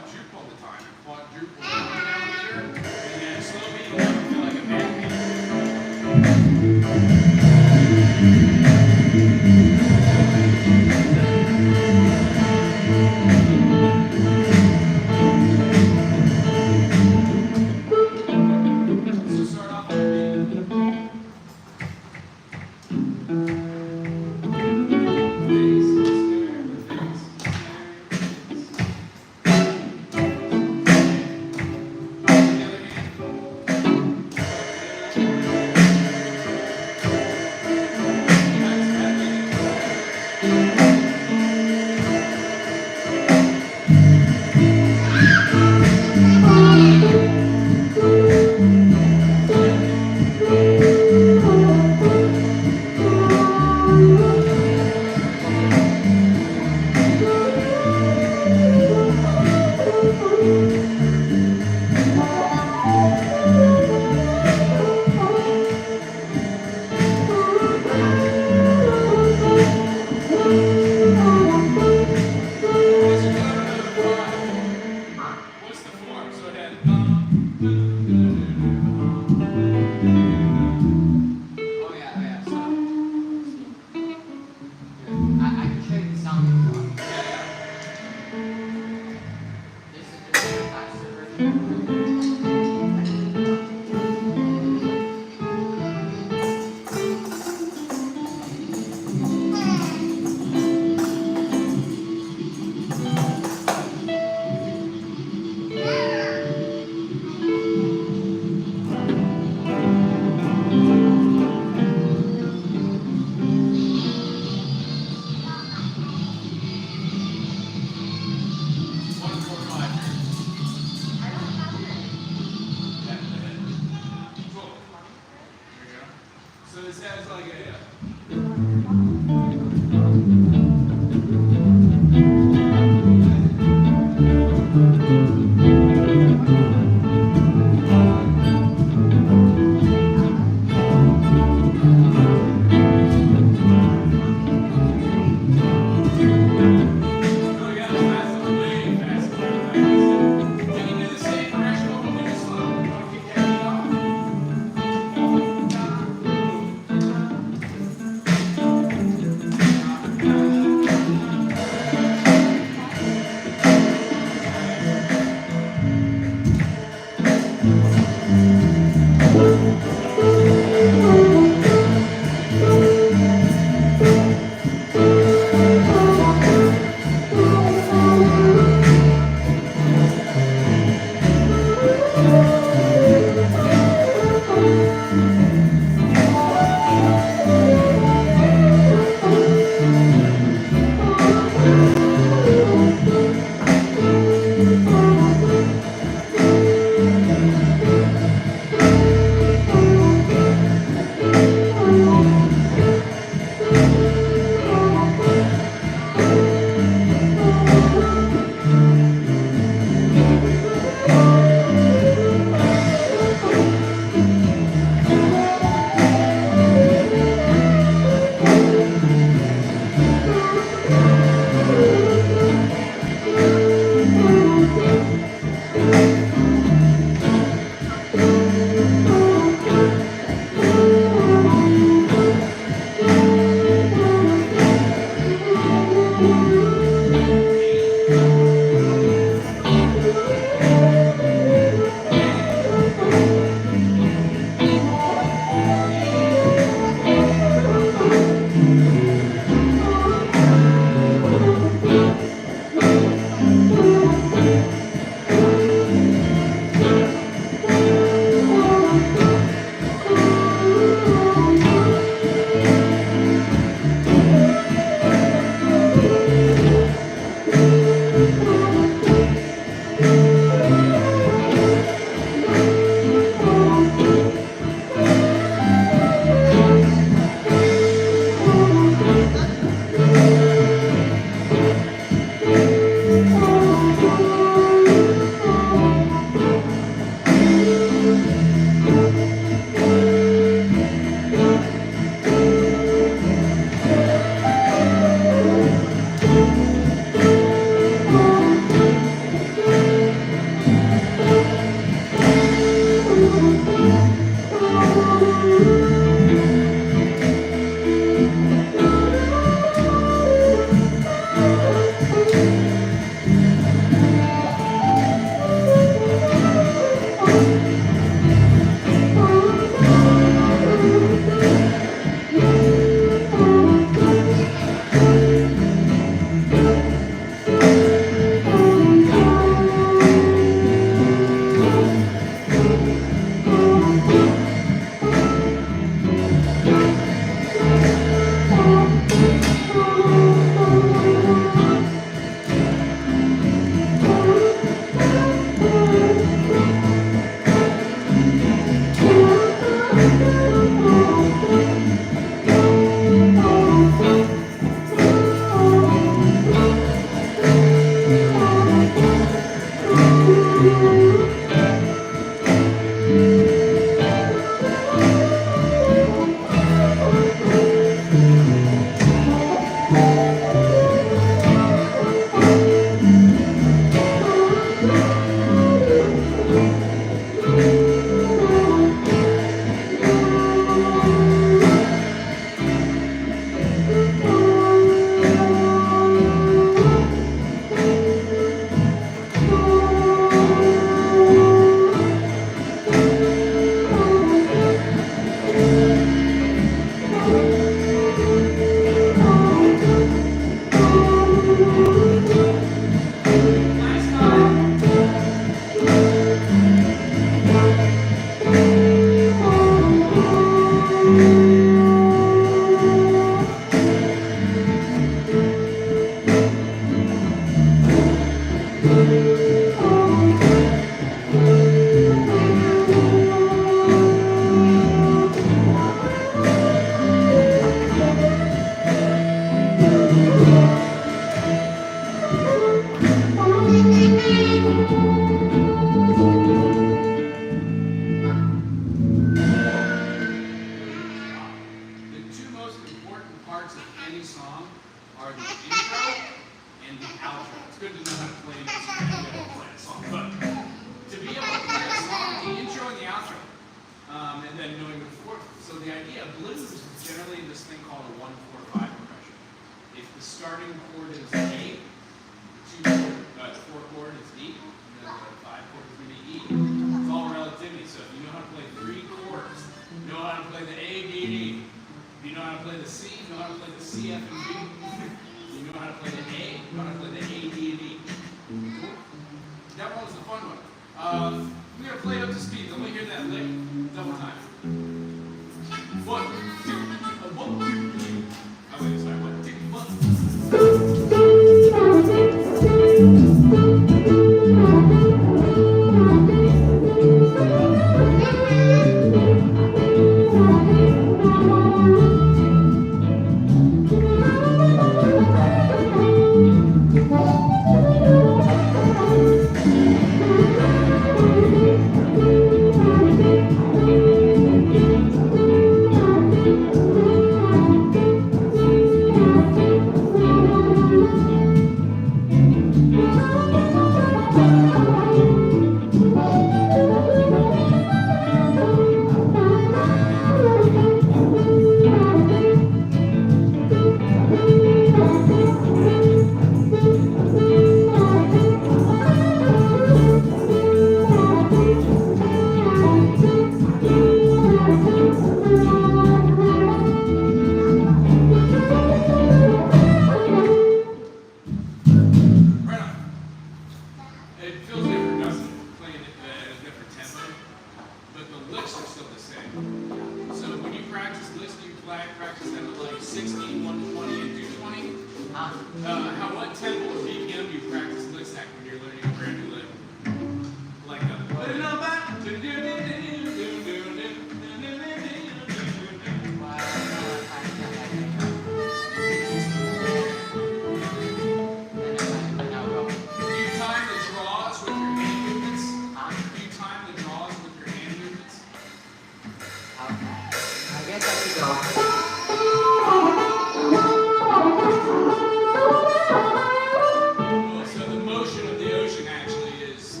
[SPEAKER 1] So the motion of the ocean actually is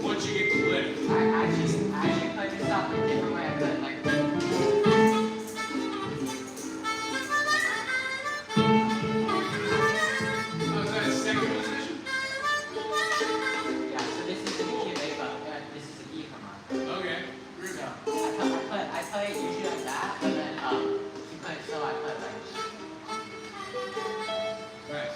[SPEAKER 1] what you get to lift.
[SPEAKER 4] I actually play this stuff in a different way. I could like.
[SPEAKER 1] Oh, is that a second position?
[SPEAKER 4] Yeah. So this is the key of A, but this is the E command.
[SPEAKER 1] Okay.
[SPEAKER 4] So I play it usually like that, but then you play it slow. I play it like.
[SPEAKER 1] Nice.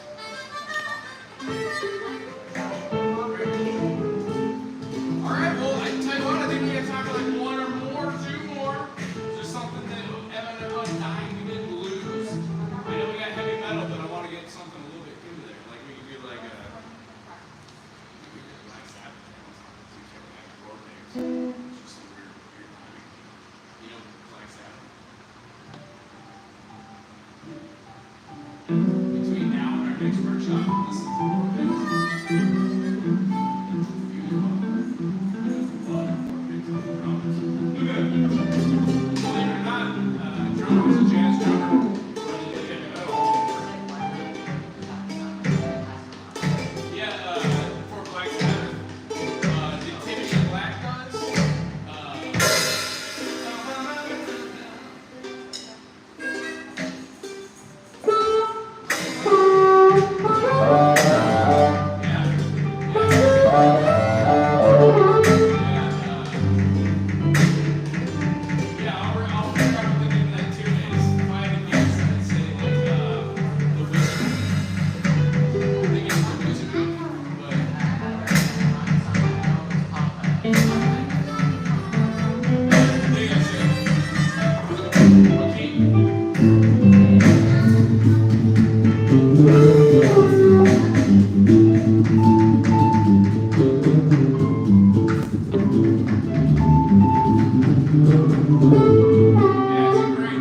[SPEAKER 1] All right, well, I tell you what, I think we have time for like one or more, two more. Just something that Evan and everyone dying we didn't lose. I know we got heavy metal, but I want to get something a little bit into there. Like we could do like a Black Sabbath. Chord names. It's just some weird timing. You know, Black Sabbath. Between now and our next workshop, listen to more things. Believe it or not, drummer was a jazz drummer. Yeah, for Black Sabbath, did Timothy Black does.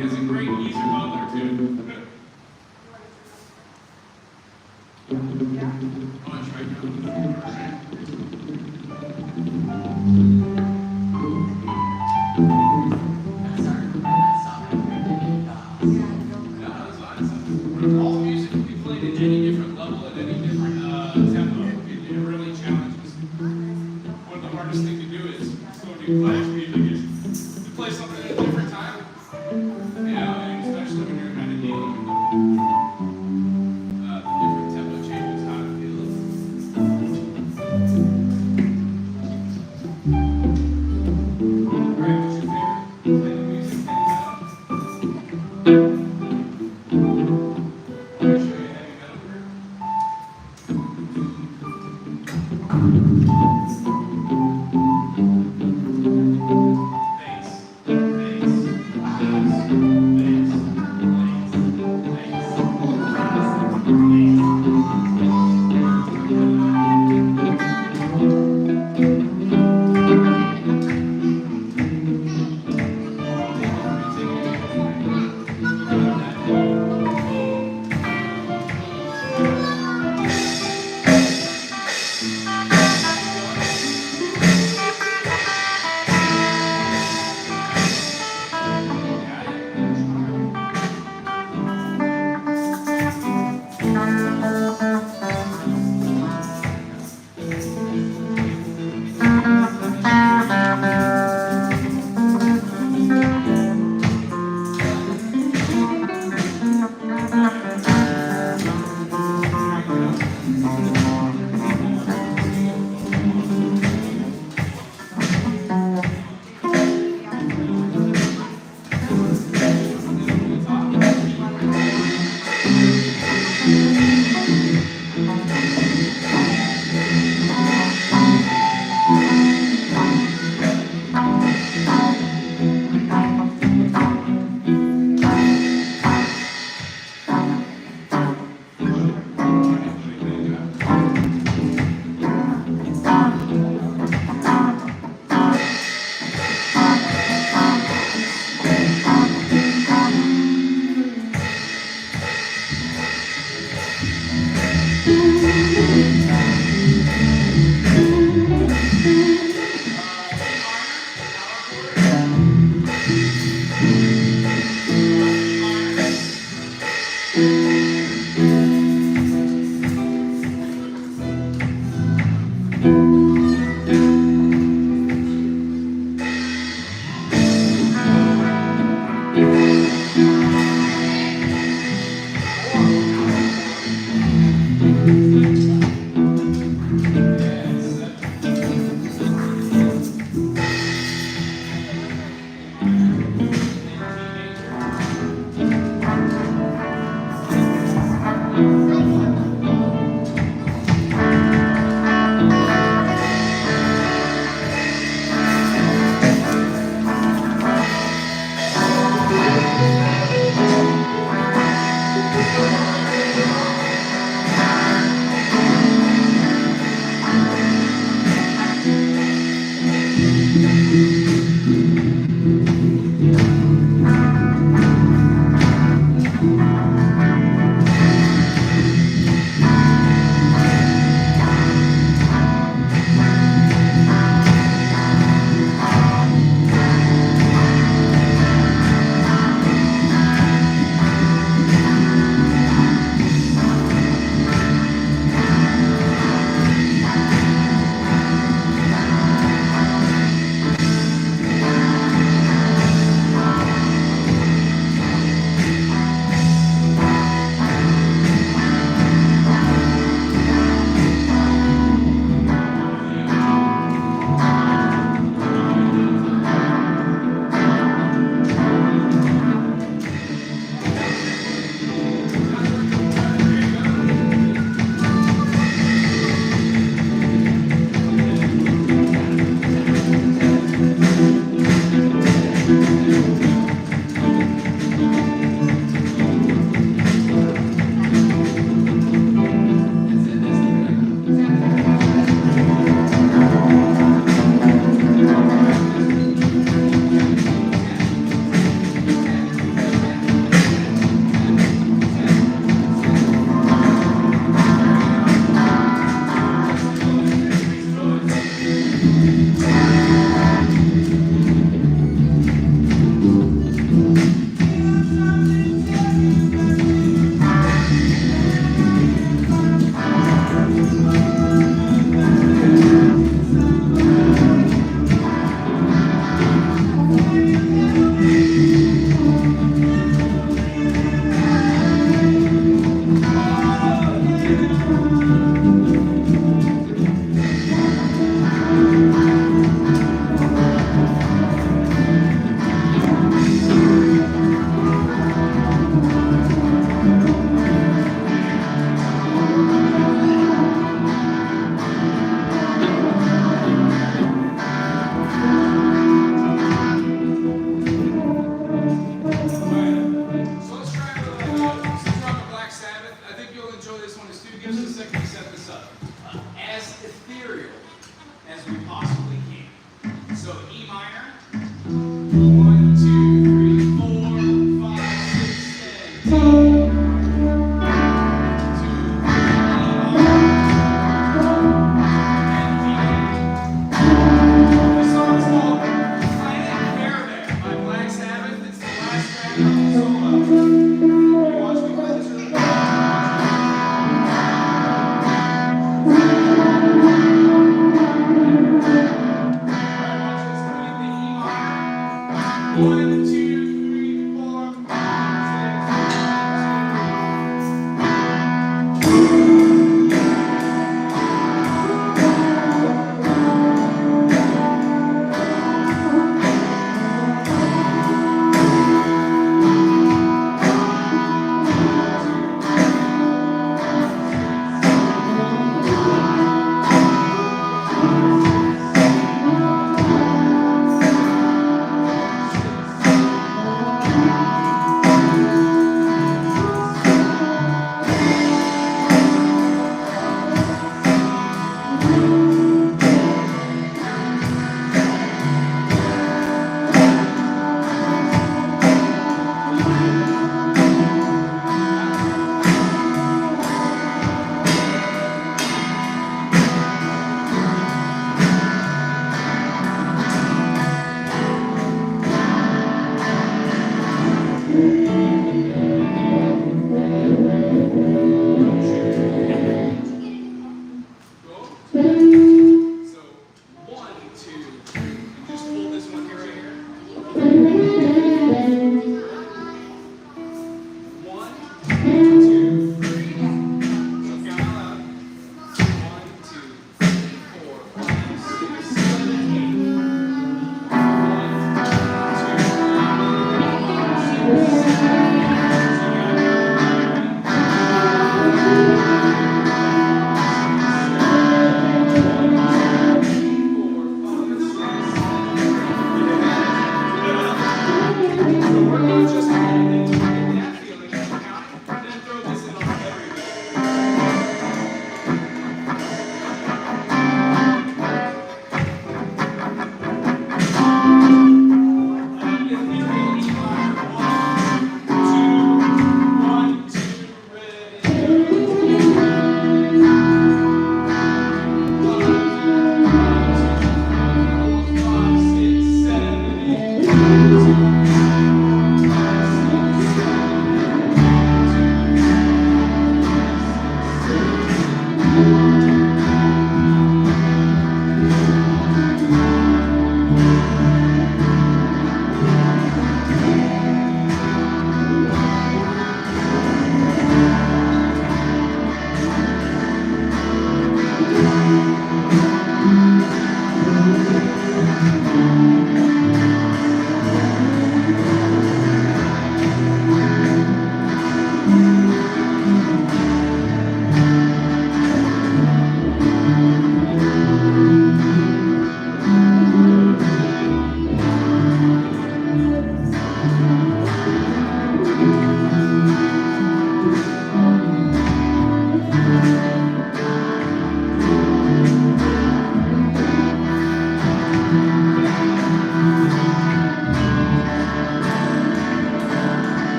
[SPEAKER 1] That's a great easy butler too. Oh, that's right. All music can be played at any different level, at any different tempo. It really challenges. One of the hardest things to do is go do class music is to play something at a different time. You know, and especially when you're kind of dealing with the different tempo changes, how it feels. Alright, what's your favorite play the music thing now? Let me show you a heavy metal group.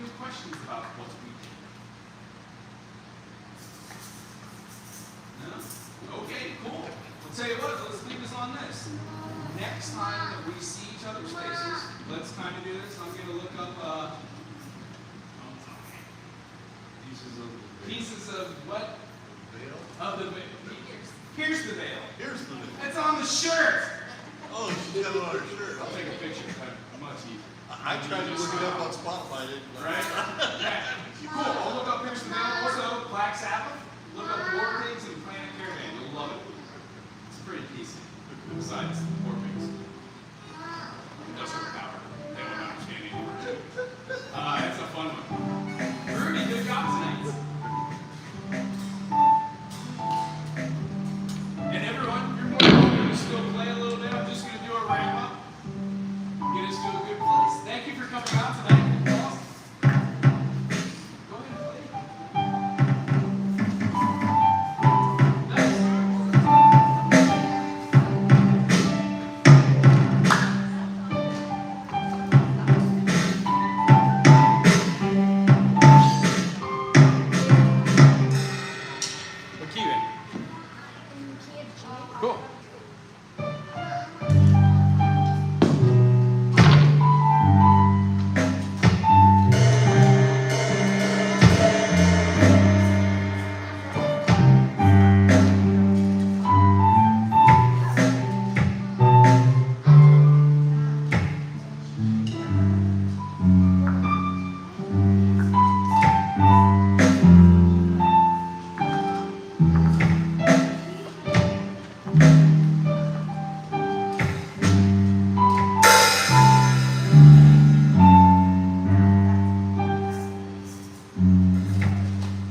[SPEAKER 1] any questions about what we did? No? Okay, cool. I'll tell you what, let's leave us on this. Next time that we see each other's faces, let's kind of do this. I'm going to look up pieces of what?
[SPEAKER 5] Veil?
[SPEAKER 1] Of the veil. Here's the veil.
[SPEAKER 5] Here's the veil.
[SPEAKER 1] It's on the shirt.
[SPEAKER 5] Oh, she's got it on her shirt.
[SPEAKER 1] I'll take a picture. Much easier.
[SPEAKER 5] I tried to look it up on Spotify, didn't I?
[SPEAKER 1] Right? Yeah. Cool. I'll look up Pierce the Veil. Also, Black Sabbath. Look up War Pigs and Planet Caravan. You'll love it. It's pretty decent. Besides War Pigs. Industrial power. They won't understand anymore. It's a fun one. Rudy, good job tonight. And everyone, you're more than welcome to still play a little bit. I'm just going to do a wrap up. Get us to a good place. Thank you for coming out tonight. Awesome. Go ahead and play. What key you in? Cool.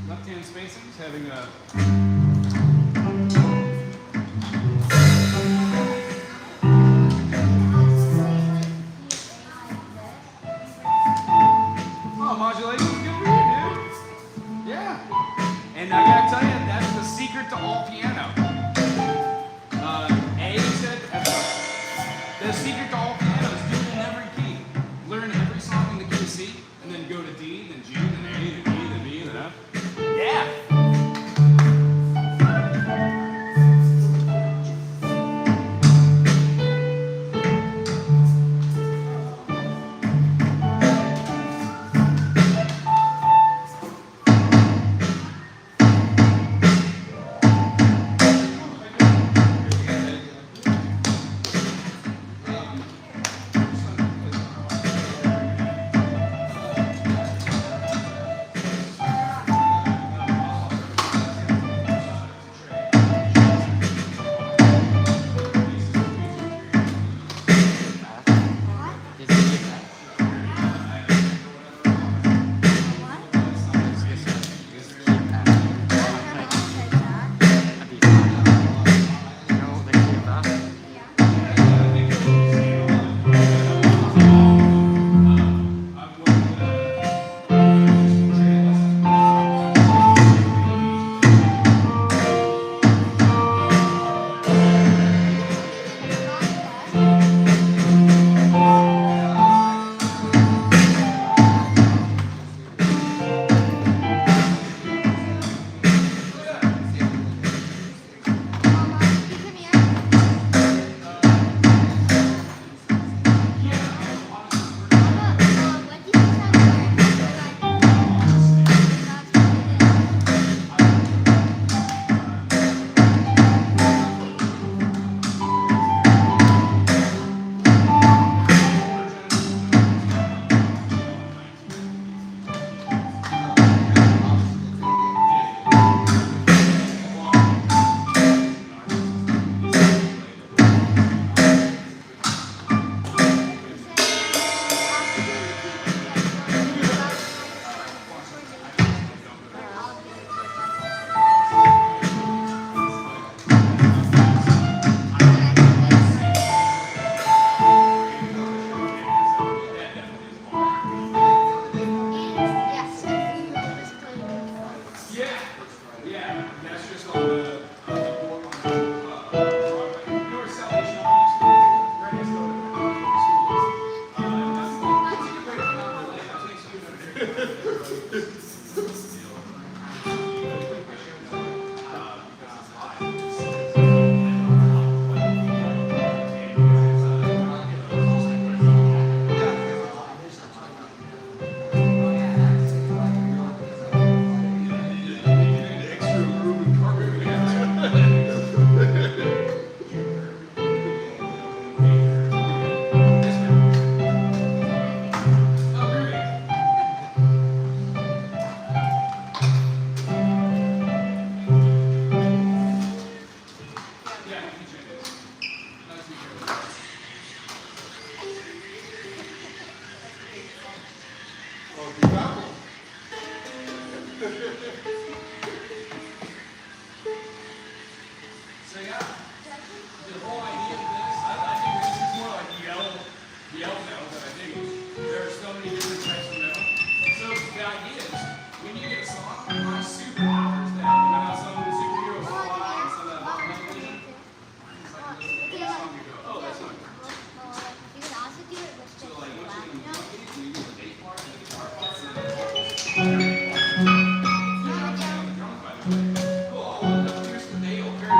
[SPEAKER 1] Left-hand spacing is having a modulating is good for you, dude. Yeah. And I gotta tell you, that's the secret to all piano. A said the secret to all piano is do it in every key. Learn every song in the key of C, and then go to D, then G, then A, then E, then B, then F. Yeah. So yeah, the whole idea of this, I think this is more like yell metal than I think there are so many different types of metal. So the idea is when you get a song, my superpowers that you know how some superheroes fly and some of that night vision. It's like you listen to the song, you go, oh, that's not good. So like once you get you get the bass part and the guitar part and then on the drums by the way. Cool, I'll look up here's the nail, very cool.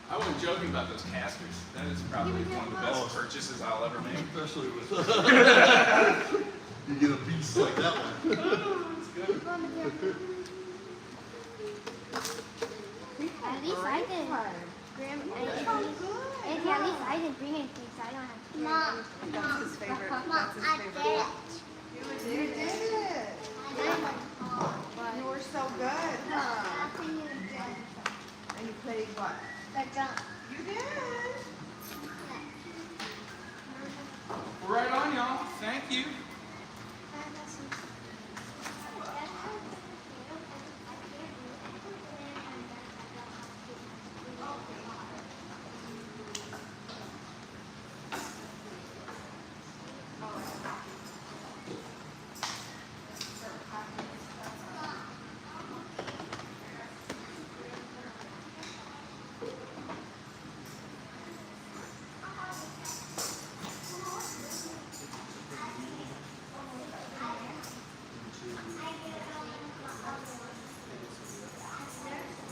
[SPEAKER 1] I wasn't joking about those casters. That is probably one of the best purchases I'll ever make.
[SPEAKER 5] Especially with you get a piece like that one.
[SPEAKER 1] It's good.
[SPEAKER 6] At least I didn't. At least I didn't bring anything, so I don't have to. Mom,
[SPEAKER 7] That's his favorite.
[SPEAKER 6] Mom,
[SPEAKER 7] That's his
[SPEAKER 6] I
[SPEAKER 7] favorite.
[SPEAKER 6] did it.
[SPEAKER 7] You did it. You were so good, huh? And you played what?
[SPEAKER 6] The drum.
[SPEAKER 7] You did.
[SPEAKER 1] Right on, y'all. Thank you.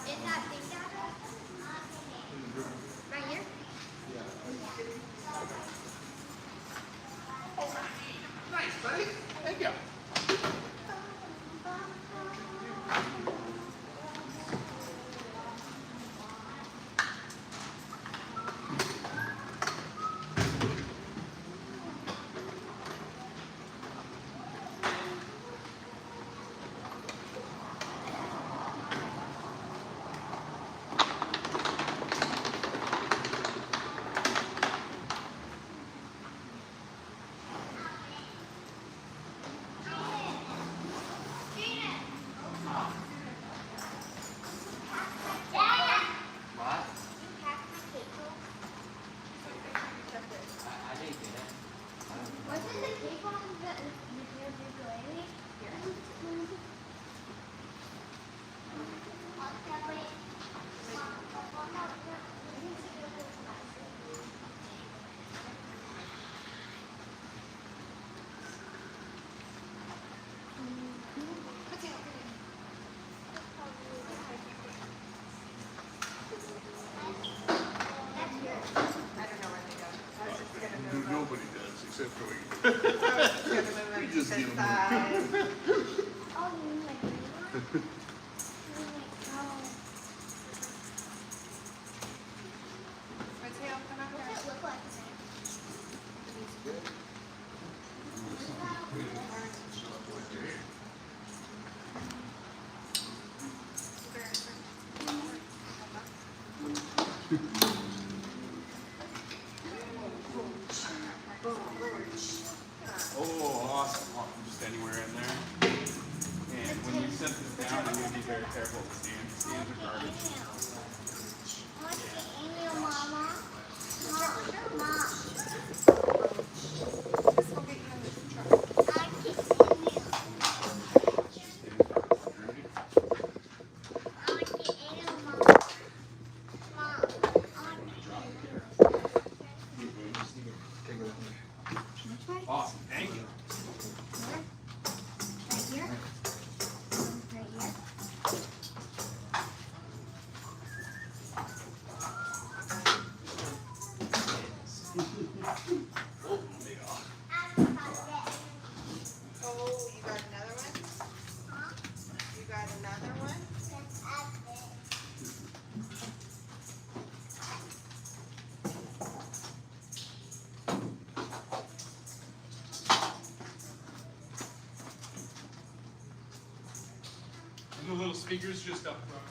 [SPEAKER 6] Is that big data? Right here?
[SPEAKER 1] Nice, buddy. Thank you.
[SPEAKER 4] What? I didn't get it.
[SPEAKER 6] Wasn't the cake on the ukulele?
[SPEAKER 7] I don't know where they go. I was just gonna move them.
[SPEAKER 5] Nobody does except for you.
[SPEAKER 7] I was just gonna move them
[SPEAKER 5] We
[SPEAKER 7] to
[SPEAKER 5] just
[SPEAKER 7] the
[SPEAKER 5] give 'em
[SPEAKER 7] side.
[SPEAKER 6] Oh, you mean like oh.
[SPEAKER 7] Mateo, come out
[SPEAKER 6] What's
[SPEAKER 7] here.
[SPEAKER 6] it look like?
[SPEAKER 1] Oh, awesome. Just anywhere in there. And when you set this down, I'm going to be very careful with the stands. The stands are garbage.
[SPEAKER 6] What's the email, Mama? Mom.
[SPEAKER 1] speakers just up front.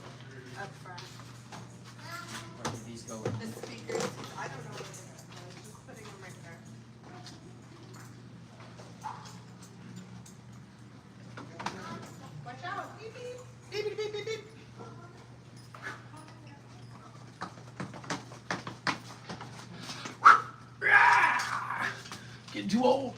[SPEAKER 7] Up front.
[SPEAKER 4] Where do these go with?
[SPEAKER 7] The speakers, I don't know where they're going. Just putting them right there. Watch out, beep beep. Beep beep beep beep beep.
[SPEAKER 1] Getting too old.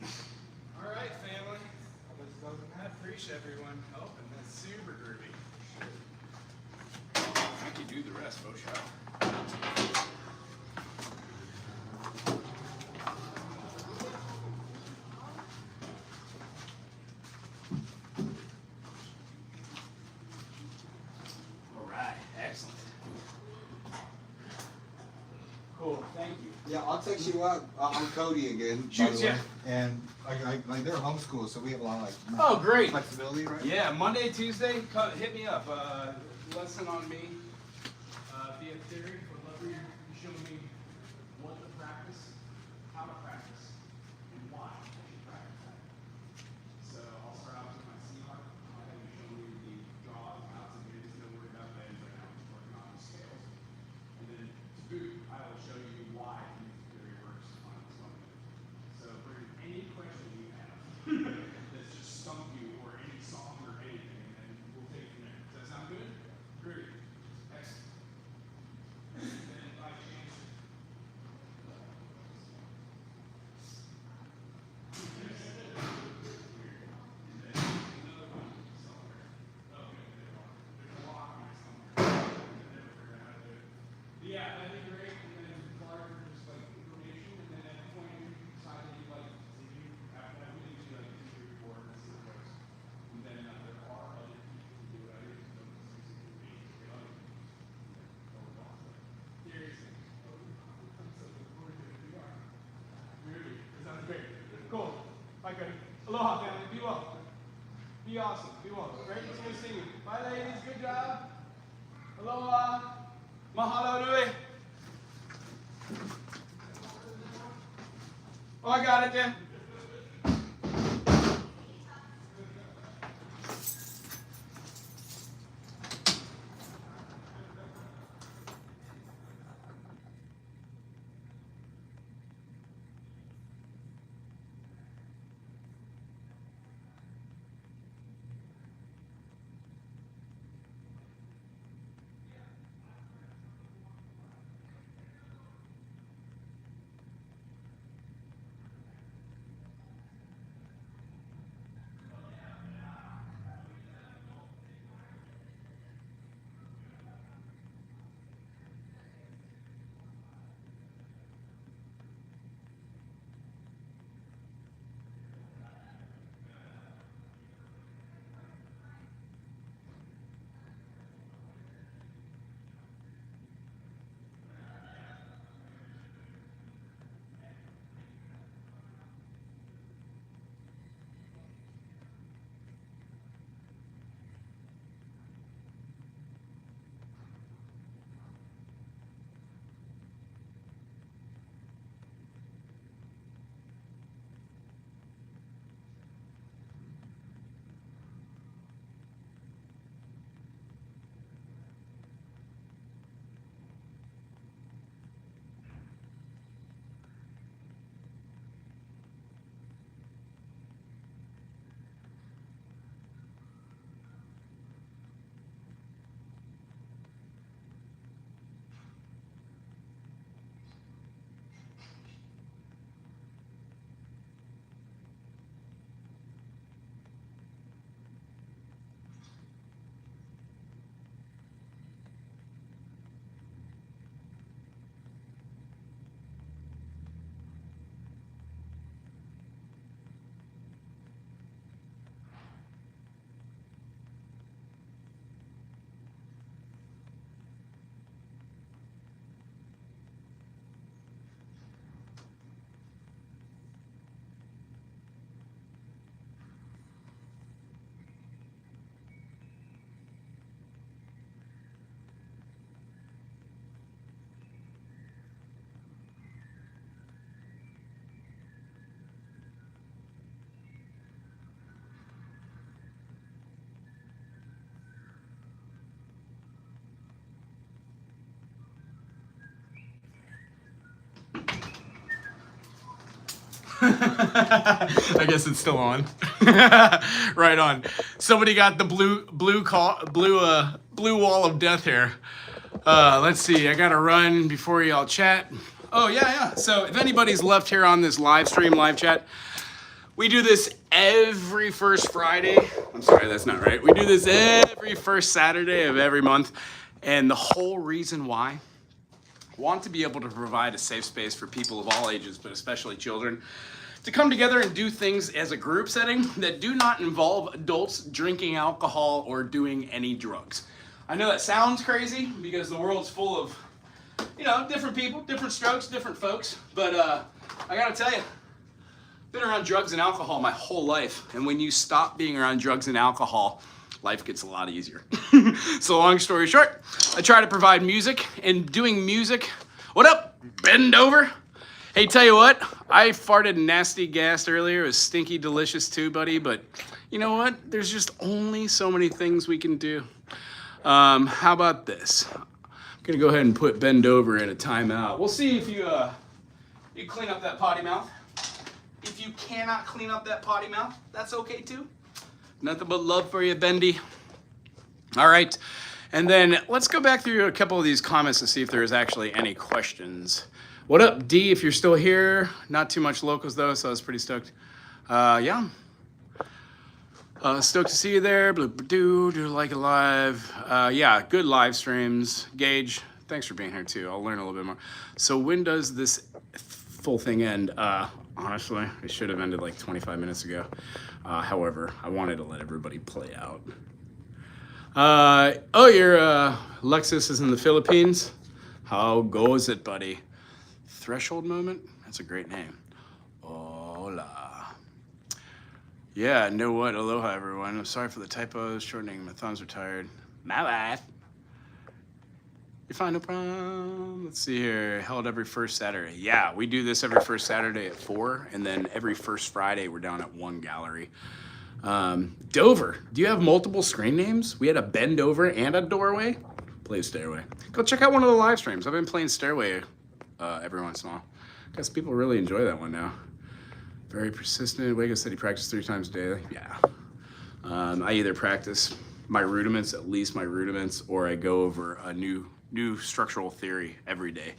[SPEAKER 1] All right, family. I appreciate everyone helping. That's super groovy. I could do the rest, Bo Show. All right, excellent. Cool, thank you.
[SPEAKER 5] Yeah, I'll text you up. I'm Cody again. by
[SPEAKER 1] Shoot,
[SPEAKER 5] the way.
[SPEAKER 1] yeah.
[SPEAKER 5] And like they're homeschooled, so we have a lot of like
[SPEAKER 1] Oh, great.
[SPEAKER 5] flexibility, right?
[SPEAKER 1] Yeah, Monday, Tuesday, hit me up. Lesson on me via theory. Would love for you to show me what to practice, how to practice, and why I should practice that. So I'll start out with my C harp. I'll have you show me the draws, outs, and mids. Don't worry about bends right now. I'm just working on the scales. And then to boot, I will show you why music theory works on its own. So bring any question you have that's just stumped you, or any song or anything, and we'll take it from there. Does that sound good? Great. Excellent. Then by chance. Yeah, that'd be great, and then Clark, just like information, and then at the point you decide that you like, if you, after that, we usually like 2, 3, 4, and see what goes. And then there are other people who do it, I just don't see some information, get other people. Seriously. I'm so looking forward to it, we are. Really, that sounds great. Cool. Bye, Cody. Aloha, family, be well. Be awesome, be well. Great to see you. Bye, ladies, good job. Aloha. Mahalo nui. Oh, I got it then. I guess it's still on. Right on. Somebody got the blue wall of death here. Let's see. I gotta run before y'all chat. Oh yeah. So if anybody's left here on this live chat, we do this every first Friday. I'm sorry, that's not right. We do this every first Saturday of every month, and the whole reason why. Want to be able to provide a safe space for people of all ages, but especially children, to come together and do things as a group setting that do not involve adults drinking alcohol or doing any drugs. I know that sounds crazy because the world's full of, different people, different strokes, different folks, but I gotta tell you, been around drugs and alcohol my whole life, and when you stop being around drugs and alcohol, life gets a lot easier. So long story short, I try to provide music, and doing music. What up? Bend over. Hey, tell you what, I farted nasty gas earlier. It was stinky delicious too, buddy, but you know what? There's just only so many things we can do. How about this? I'm gonna go ahead and put bend over in a timeout. We'll see if you clean up that potty mouth. If you cannot clean up that potty mouth, that's okay too. Nothing but love for you, Bendy. All right, and then let's go back through a couple of these comments to see if there's actually any questions. What up, D, if you're still here? Not too much locals though, so I was pretty stoked. Yeah. Stoked to see you there. Do like it live. Yeah, good live streams. Gage, thanks for being here too. I'll learn a little bit more. So when does this full thing end? Honestly, it should have ended like 25 minutes ago. However, I wanted to let everybody play out. Your Lexus is in the Philippines. How goes it, buddy? Threshold Moment? That's a great name. Hola. Yeah, know what? Aloha, everyone. I'm sorry for the typos, shortening. My thumbs are tired. My bad. You're fine, no problem. Let's see here. Held every first Saturday. Yeah, we do this every first Saturday at 4, and then every first Friday we're down at 1 gallery. Dover, do you have multiple screen names? We had a bend over and a doorway. Play Stairway. Go check out one of the live streams. I've been playing Stairway every once in a while. I guess people really enjoy that one now. Very persistent. Waco said he practiced 3 times daily. Yeah. I either practice my rudiments, at least my rudiments, or I go over a new structural theory every day.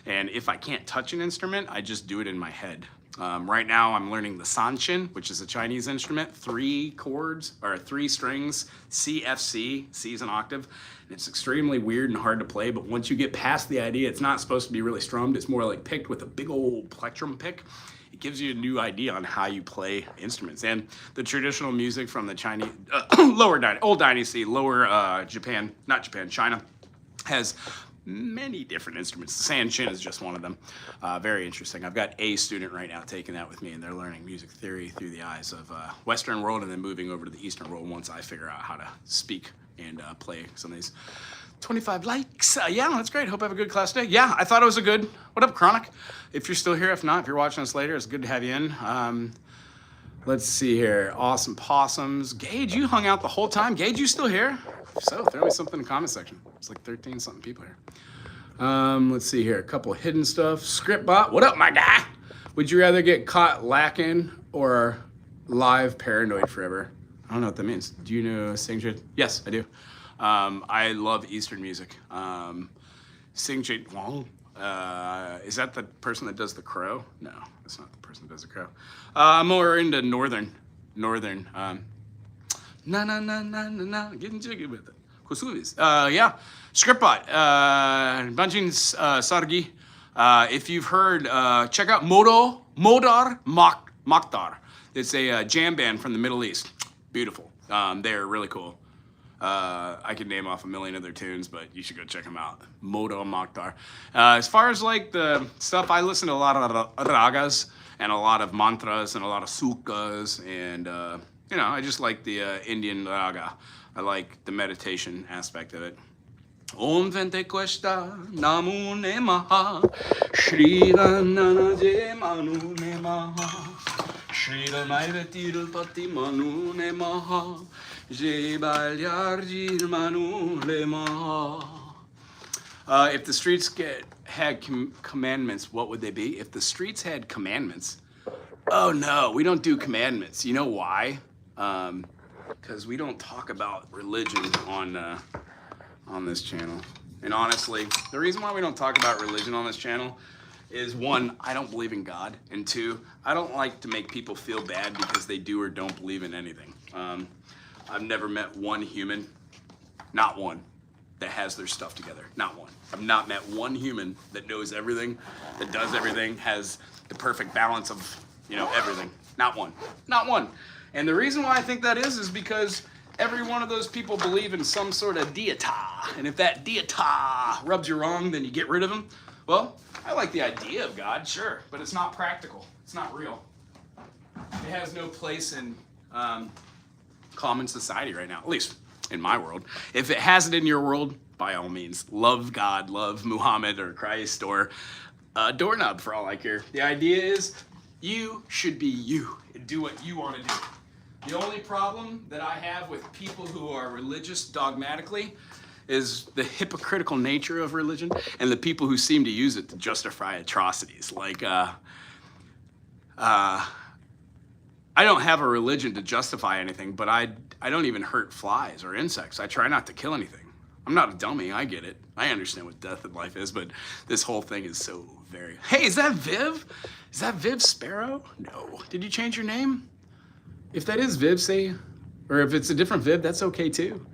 [SPEAKER 1] And if I can't touch an instrument, I just do it in my head. Right now I'm learning the sanshin, which is a Chinese instrument, 3 chords, or 3 strings, C, F, C, C is an octave. And it's extremely weird and hard to play, but once you get past the idea, it's not supposed to be really strummed, it's more like picked with a big old plectrum pick. It gives you a new idea on how you play instruments. And the traditional music from the Chinese, old dynasty, China, has many different instruments. The sanshin is just one of them. Very interesting. I've got a student right now taking that with me, and they're learning music theory through the eyes of Western world, and then moving over to the Eastern world once I figure out how to speak and play some of these. 25 likes. Yeah, that's great. Hope I have a good class today. Yeah, I thought it was a good. What up, Chronic? If you're still here, if not, if you're watching us later, it's good to have you in. Let's see here. Awesome possums. Gage, you hung out the whole time. Gage, you still here? If so, throw me something in the comment section. It's like 13 something people here. Let's see here. A couple hidden stuff. Scriptbot. What up, my guy? Would you rather get caught lacking or live paranoid forever? I don't know what that means. Do you know Singjit? Yes, I do. I love Eastern music. Singjit Wong. Is that the person that does the crow? No, that's not the person that does the crow. I'm more into northern. Na na na na na na. Getting jiggy with it. Kusuvis. Yeah. Scriptbot. Banjin Sargi. If you've heard, check out Modar Maktar. It's a jam band from the Middle East. Beautiful. They're really cool. I could name off a million other tunes, but you should go check them out. Modo Maktar. As far as like the stuff, I listen to a lot of ragas and a lot of mantras and a lot of sukkas, and I just like the Indian raga. I like the meditation aspect of it. Om Vente Questa Namu Nemaha Shri Nanaje Manu Nemaha Shri Maivetir Pati Manu Nemaha Je Balyarjir Manu Nemaha. If the streets had commandments, what would they be? If the streets had commandments, Oh no, we don't do commandments. You know why? Because we don't talk about religion on this channel. And honestly, the reason why we don't talk about religion on this channel is one, I don't believe in God, and two, I don't like to make people feel bad because they do or don't believe in anything. I've never met one human, not one, that has their stuff together. Not one. I've not met one human that knows everything, that does everything, has the perfect balance of, everything. Not one. Not one. And the reason why I think that is because every one of those people believe in some sort of deity. And if that deity rubs you wrong, then you get rid of him. Well, I like the idea of God, sure, but it's not practical. It's not real. It has no place in common society right now, at least in my world. If it has it in your world, by all means, love God, love Muhammad or Christ or a doorknob for all I care. The idea is you should be you and do what you want to do. The only problem that I have with people who are religious dogmatically is the hypocritical nature of religion and the people who seem to use it to justify atrocities. Like, I don't have a religion to justify anything, but I don't even hurt flies or insects. I try not to kill anything. I'm not a dummy, I get it. I understand what death in life is, but this whole thing is so very... Hey, is that Viv? Is that Viv Sparrow? No. Did you change your name? If that is Viv, say... Or if it's a different Viv, that's okay too.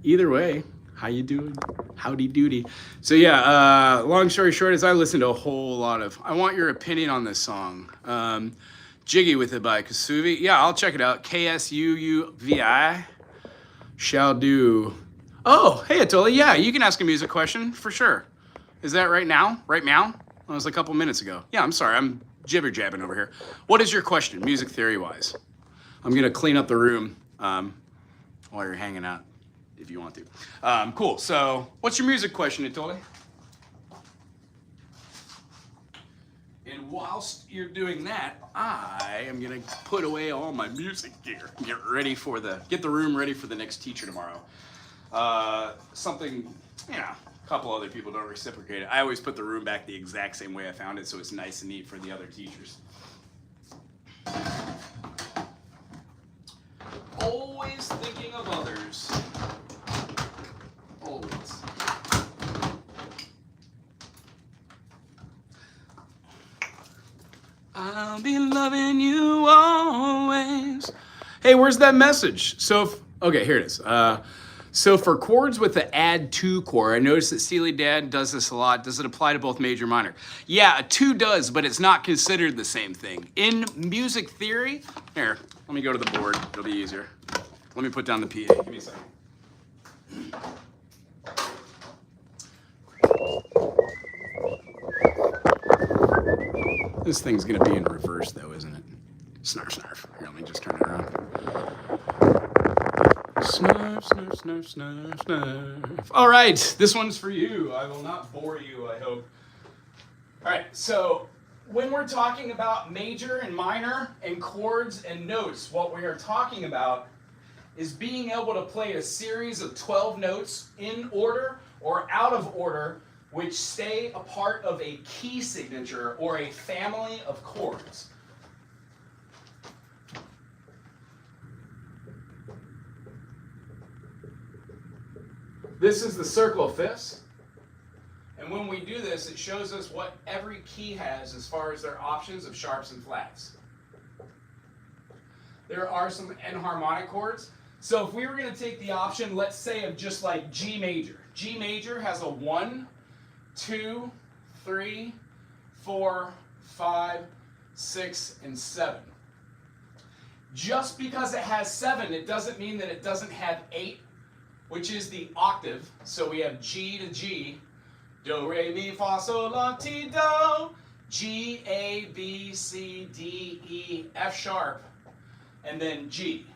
[SPEAKER 1] Either way, how you doing? Howdy doody. So yeah, long story short is I listened to a whole lot of... I want your opinion on this song. Jiggy with it by Kasuvi. Yeah, I'll check it out. K-S-U-U-V-I. Shall do. Oh, hey, Atoli. Yeah, you can ask a music question for sure. Is that right now? Right now? That was a couple minutes ago. Yeah, I'm sorry. I'm jibber-jabbing over here. What is your question, music theory-wise? I'm going to clean up the room while you're hanging out, if you want to. Cool. So what's your music question, Atoli? And whilst you're doing that, I am gonna put away all my music gear. Get the room ready for the next teacher tomorrow. Something, a couple other people don't reciprocate it. I always put the room back the exact same way I found it, so it's nice and neat for the other teachers. Always thinking of others. Always. I'll be loving you always. Hey, where's that message? Okay, here it is. So for chords with the add to chord, I noticed that Steely Dan does this a lot. Does it apply to both major and minor? Yeah, a two does, but it's not considered the same thing. In music theory, here, let me go to the board. It'll be easier. Let me put down the PA. Give me a second. This thing's gonna be in reverse though, isn't it? Snarf, snarf. Here, let me just turn it around. Snarf, snarf, snarf, snarf, snarf. All right, this one's for you. I will not bore you, I hope. All right, so when we're talking about major and minor and chords and notes, what we are talking about is being able to play a series of 12 notes in order or out of order which stay a part of a key signature or a family of chords. This is the circle of fifths. And when we do this, it shows us what every key has as far as their options of sharps and flats. There are some enharmonic chords. So if we were going to take the option, let's say, of just like G major. G major has a 1, 2, 3, 4, 5, 6, and 7. Just because it has 7, it doesn't mean that it doesn't have 8, which is the octave. So we have G to G, Do, Re, Mi, Fa, Sol, La, Ti, Do, G, A, B, C, D, E, F sharp, and then G.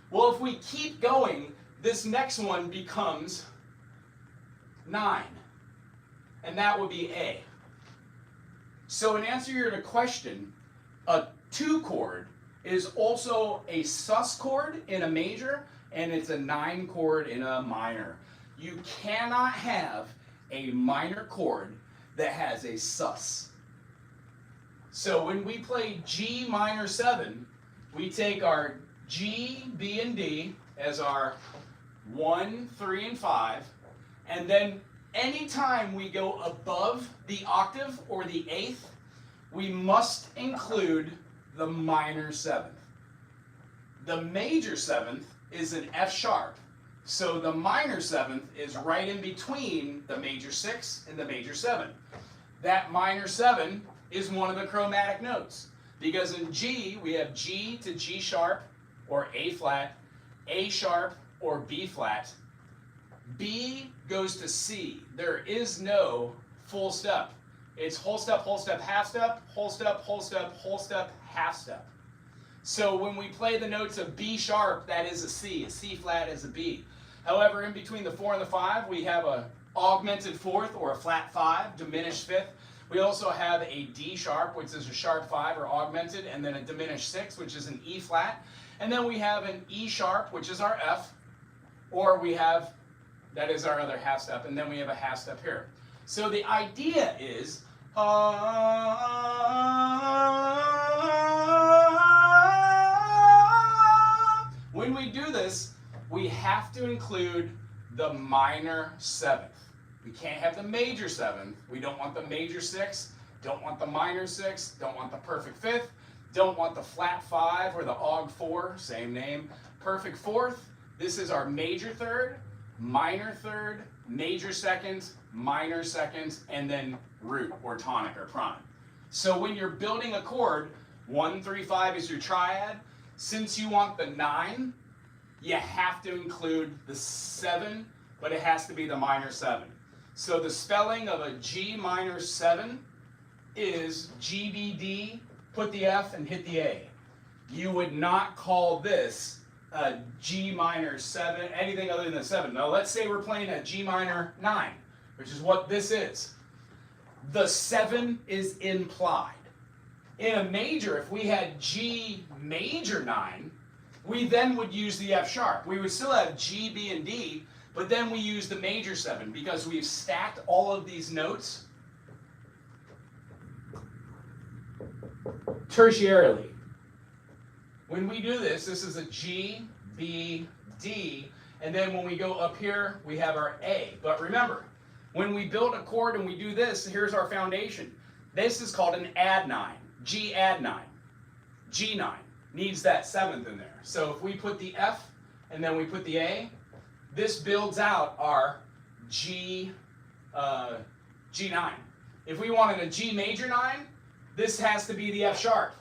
[SPEAKER 1] Well, if we keep going, this next one becomes 9. And that would be A. So in answer to your question, a 2 chord is also a sus chord in a major, and it's a 9 chord in a minor. You cannot have a minor chord that has a sus. So when we play G minor 7, we take our G, B, and D as our 1, 3, and 5, and then anytime we go above the octave or the eighth, we must include the minor 7th. The major 7th is an F sharp, so the minor 7th is right in between the major 6 and the major 7. That minor 7 is one of the chromatic notes, because in G we have G to G sharp or A flat, A sharp or B flat. B goes to C. There is no full step. It's whole step, half step, whole step, whole step, whole step, half step. So when we play the notes of B sharp, that is a C flat is a B. However, in between the 4 and the 5, we have a augmented 4th or a flat 5, diminished 5th. We also have a D sharp, which is a sharp 5 or augmented, and then a diminished 6, which is an E flat. And then we have an E sharp, which is our F, or we have, that is our other half step, and then we have a half step here. So the idea is, when we do this, we have to include the minor 7th. We can't have the major 7th. We don't want the major 6, don't want the minor 6, don't want the perfect 5th, don't want the flat 5 or the aug 4, same name. Perfect 4th, this is our major 3rd, minor 3rd, major 2nd, minor 2nd, and then root or tonic or prime. So when you're building a chord, 1, 3, 5 is your triad. Since you want the 9, you have to include the 7, but it has to be the minor 7. So the spelling of a G minor 7 is GBD, put the F and hit the A. You would not call this a G minor 7, anything other than a 7. Now let's say we're playing a G minor 9, which is what this is. The 7 is implied. In a major, if we had G major 9, we then would use the F sharp. We would still have G, B, and D, but then we use the major 7 because we've stacked all of these notes tertiarily. When we do this, this is a G, B, D, and then when we go up here, we have our A. But remember, when we build a chord and we do this, here's our foundation. This is called an add 9, G add 9, G9. Needs that 7th in there. So if we put the F and then we put the A, this builds out our G, G9. If we wanted a G major 9, this has to be the F sharp.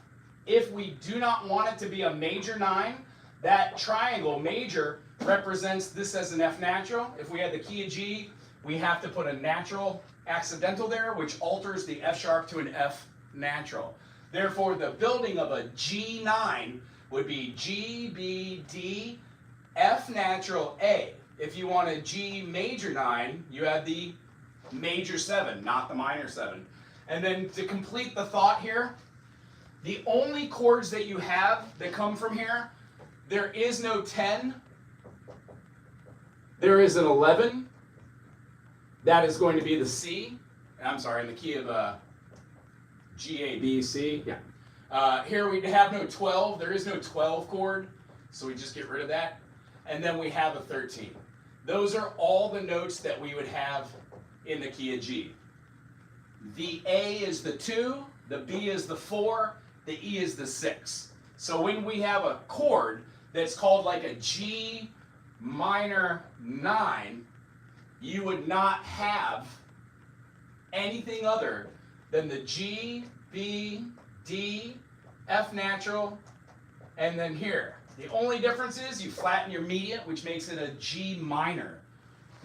[SPEAKER 1] If we do not want it to be a major 9, that triangle major represents this as an F natural. If we had the key of G, we have to put a natural accidental there, which alters the F sharp to an F natural. Therefore, the building of a G9 would be G, B, D, F natural, A. If you want a G major 9, you have the major 7, not the minor 7. And then to complete the thought here, the only chords that you have that come from here, there is no 10. There is an 11. That is going to be the C. I'm sorry, in the key of G, A, B, C. Yeah. Here we have no 12. There is no 12 chord, so we just get rid of that. And then we have a 13. Those are all the notes that we would have in the key of G. The A is the 2, the B is the 4, the E is the 6. So when we have a chord that's called like a G minor 9, you would not have anything other than the G, B, D, F natural, and then here. The only difference is you flatten your mediant, which makes it a G minor.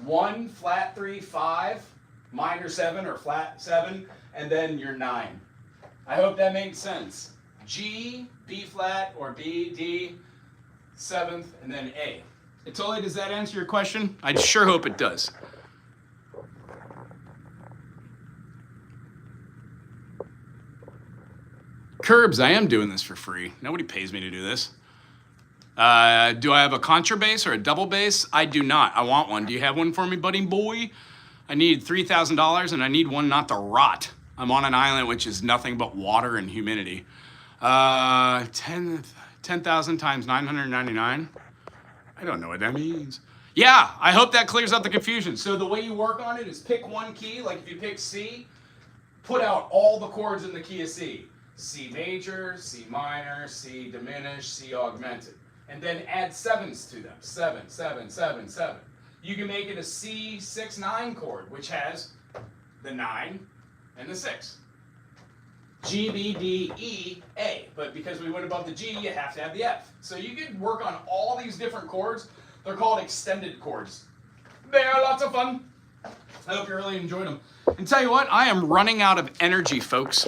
[SPEAKER 1] 1, flat 3, 5, minor 7 or flat 7, and then your 9. I hope that makes sense. G, B flat or B, D, 7th, and then A. Itola, does that answer your question? I sure hope it does. Curbs, I am doing this for free. Nobody pays me to do this. Do I have a contrabass or a double bass? I do not. I want one. Do you have one for me, buddy boy? I need $3,000 and I need one not to rot. I'm on an island which is nothing but water and humidity. 10,000 times 999. I don't know what that means. Yeah, I hope that clears up the confusion. So the way you work on it is pick one key, like if you pick C, put out all the chords in the key of C. C major, C minor, C diminished, C augmented. And then add sevens to them. 7, 7, 7, 7. You can make it a C6-9 chord, which has the 9 and the 6. G, B, D, E, A. But because we went above the G, you have to have the F. So you can work on all these different chords. They're called extended chords. They are lots of fun. I hope you really enjoyed them. And tell you what, I am running out of energy, folks.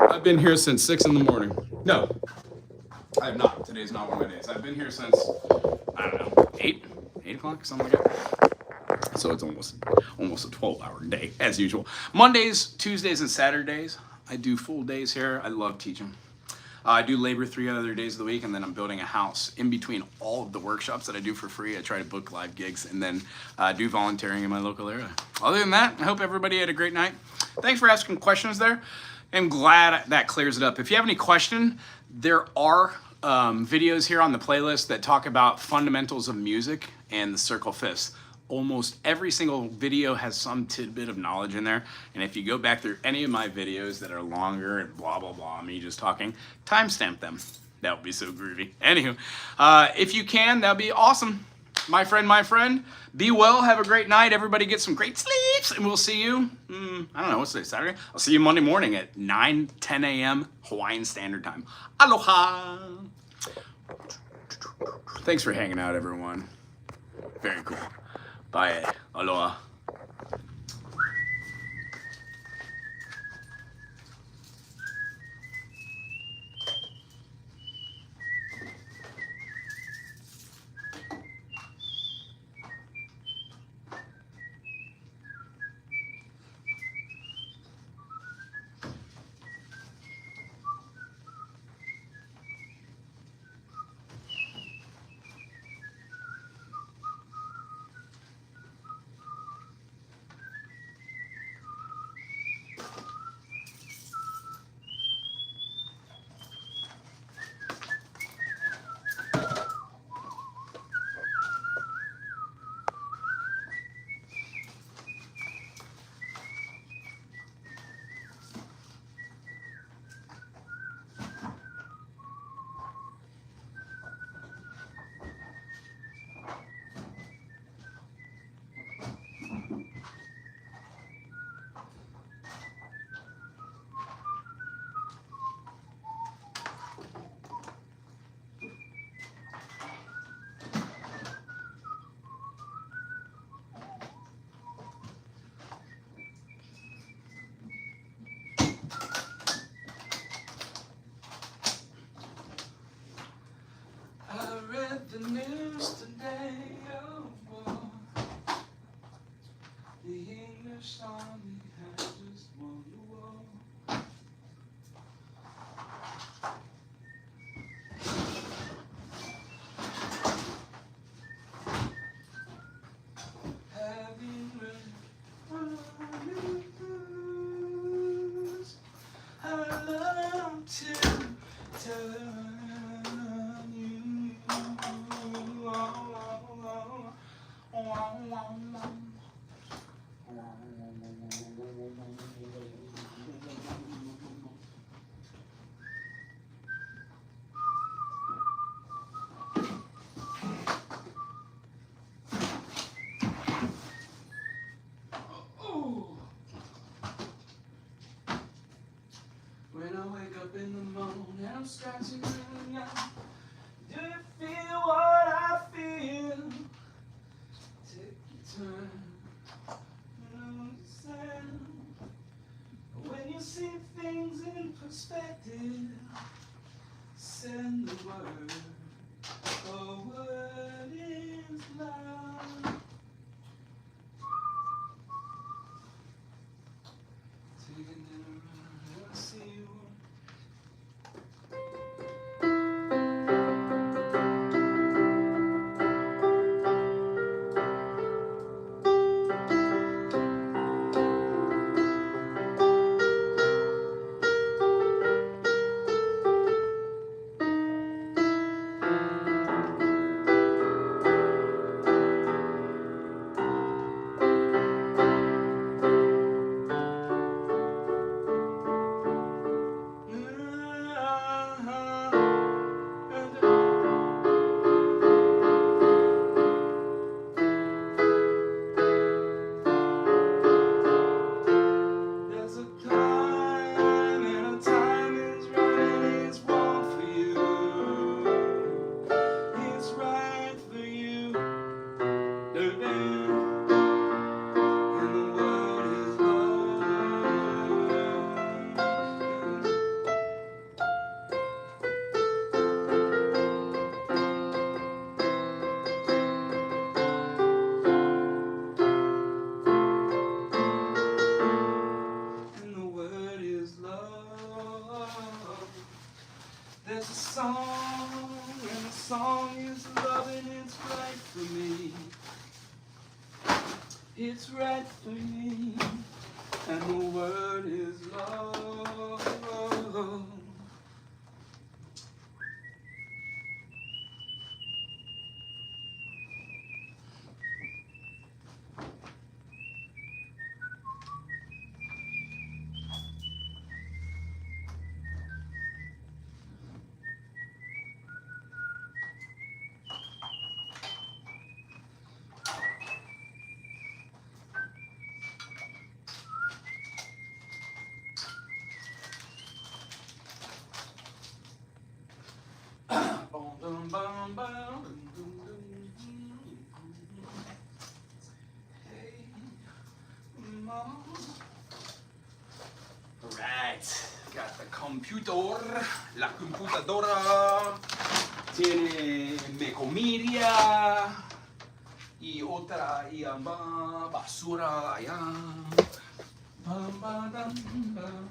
[SPEAKER 1] I've been here since 6 in the morning. No, I have not. Today's not one of my days. I've been here since, I don't know, 8 o'clock, something like that. So it's almost a 12-hour day, as usual. Mondays, Tuesdays, and Saturdays, I do full days here. I love teaching. I do labor 3 other days of the week, and then I'm building a house. In between all of the workshops that I do for free, I try to book live gigs and then do volunteering in my local area. Other than that, I hope everybody had a great night. Thanks for asking questions there. I'm glad that clears it up. If you have any question, there are videos here on the playlist that talk about fundamentals of music and the circle fifths. Almost every single video has some tidbit of knowledge in there. And if you go back through any of my videos that are longer and blah, blah, blah, me just talking, timestamp them. That would be so groovy. Anywho, if you can, that'd be awesome. My friend, be well, have a great night. Everybody get some great sleeps, and we'll see you, I don't know, what's today, Saturday? I'll see you Monday morning at 9, 10 a.m. Hawaiian Standard Time. Aloha. Thanks for hanging out, everyone. Very cool. Bye. Aloha. The news today, oh boy, the English army has just won the war. Having read news, I love to turn. When I wake up in the morning, I'm scratching really young. Do you feel what I feel? Take your time and understand. When you see things in perspective, send the word. A word is love. Taking it around and see you. it's right for me, and the word is love. Alright, got the computer. La computadora tiene mecomedia y otra y basura allá. Bam, bam, bam, bam.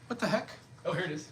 [SPEAKER 1] What the heck? Oh, here it is.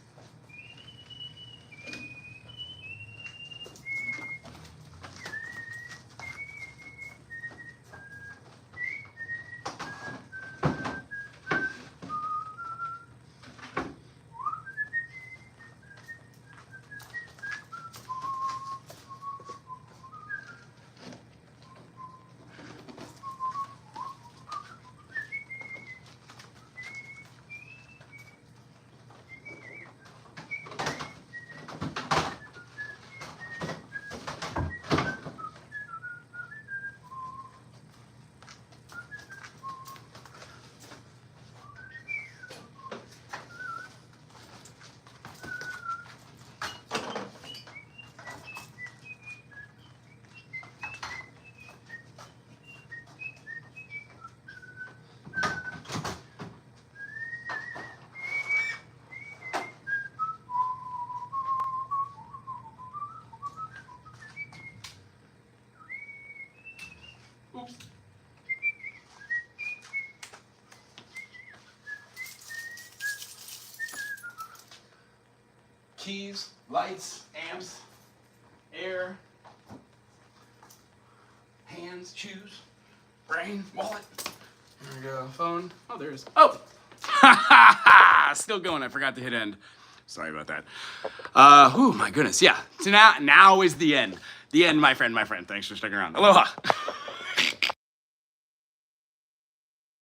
[SPEAKER 1] Oops. Keys, lights, amps, air, hands, shoes, brain, wallet. There we go, phone. Oh, there's, oh! Still going, I forgot to hit end. Sorry about that. Oh my goodness, yeah. So now is the end. The end, my friend. Thanks for sticking around. Aloha.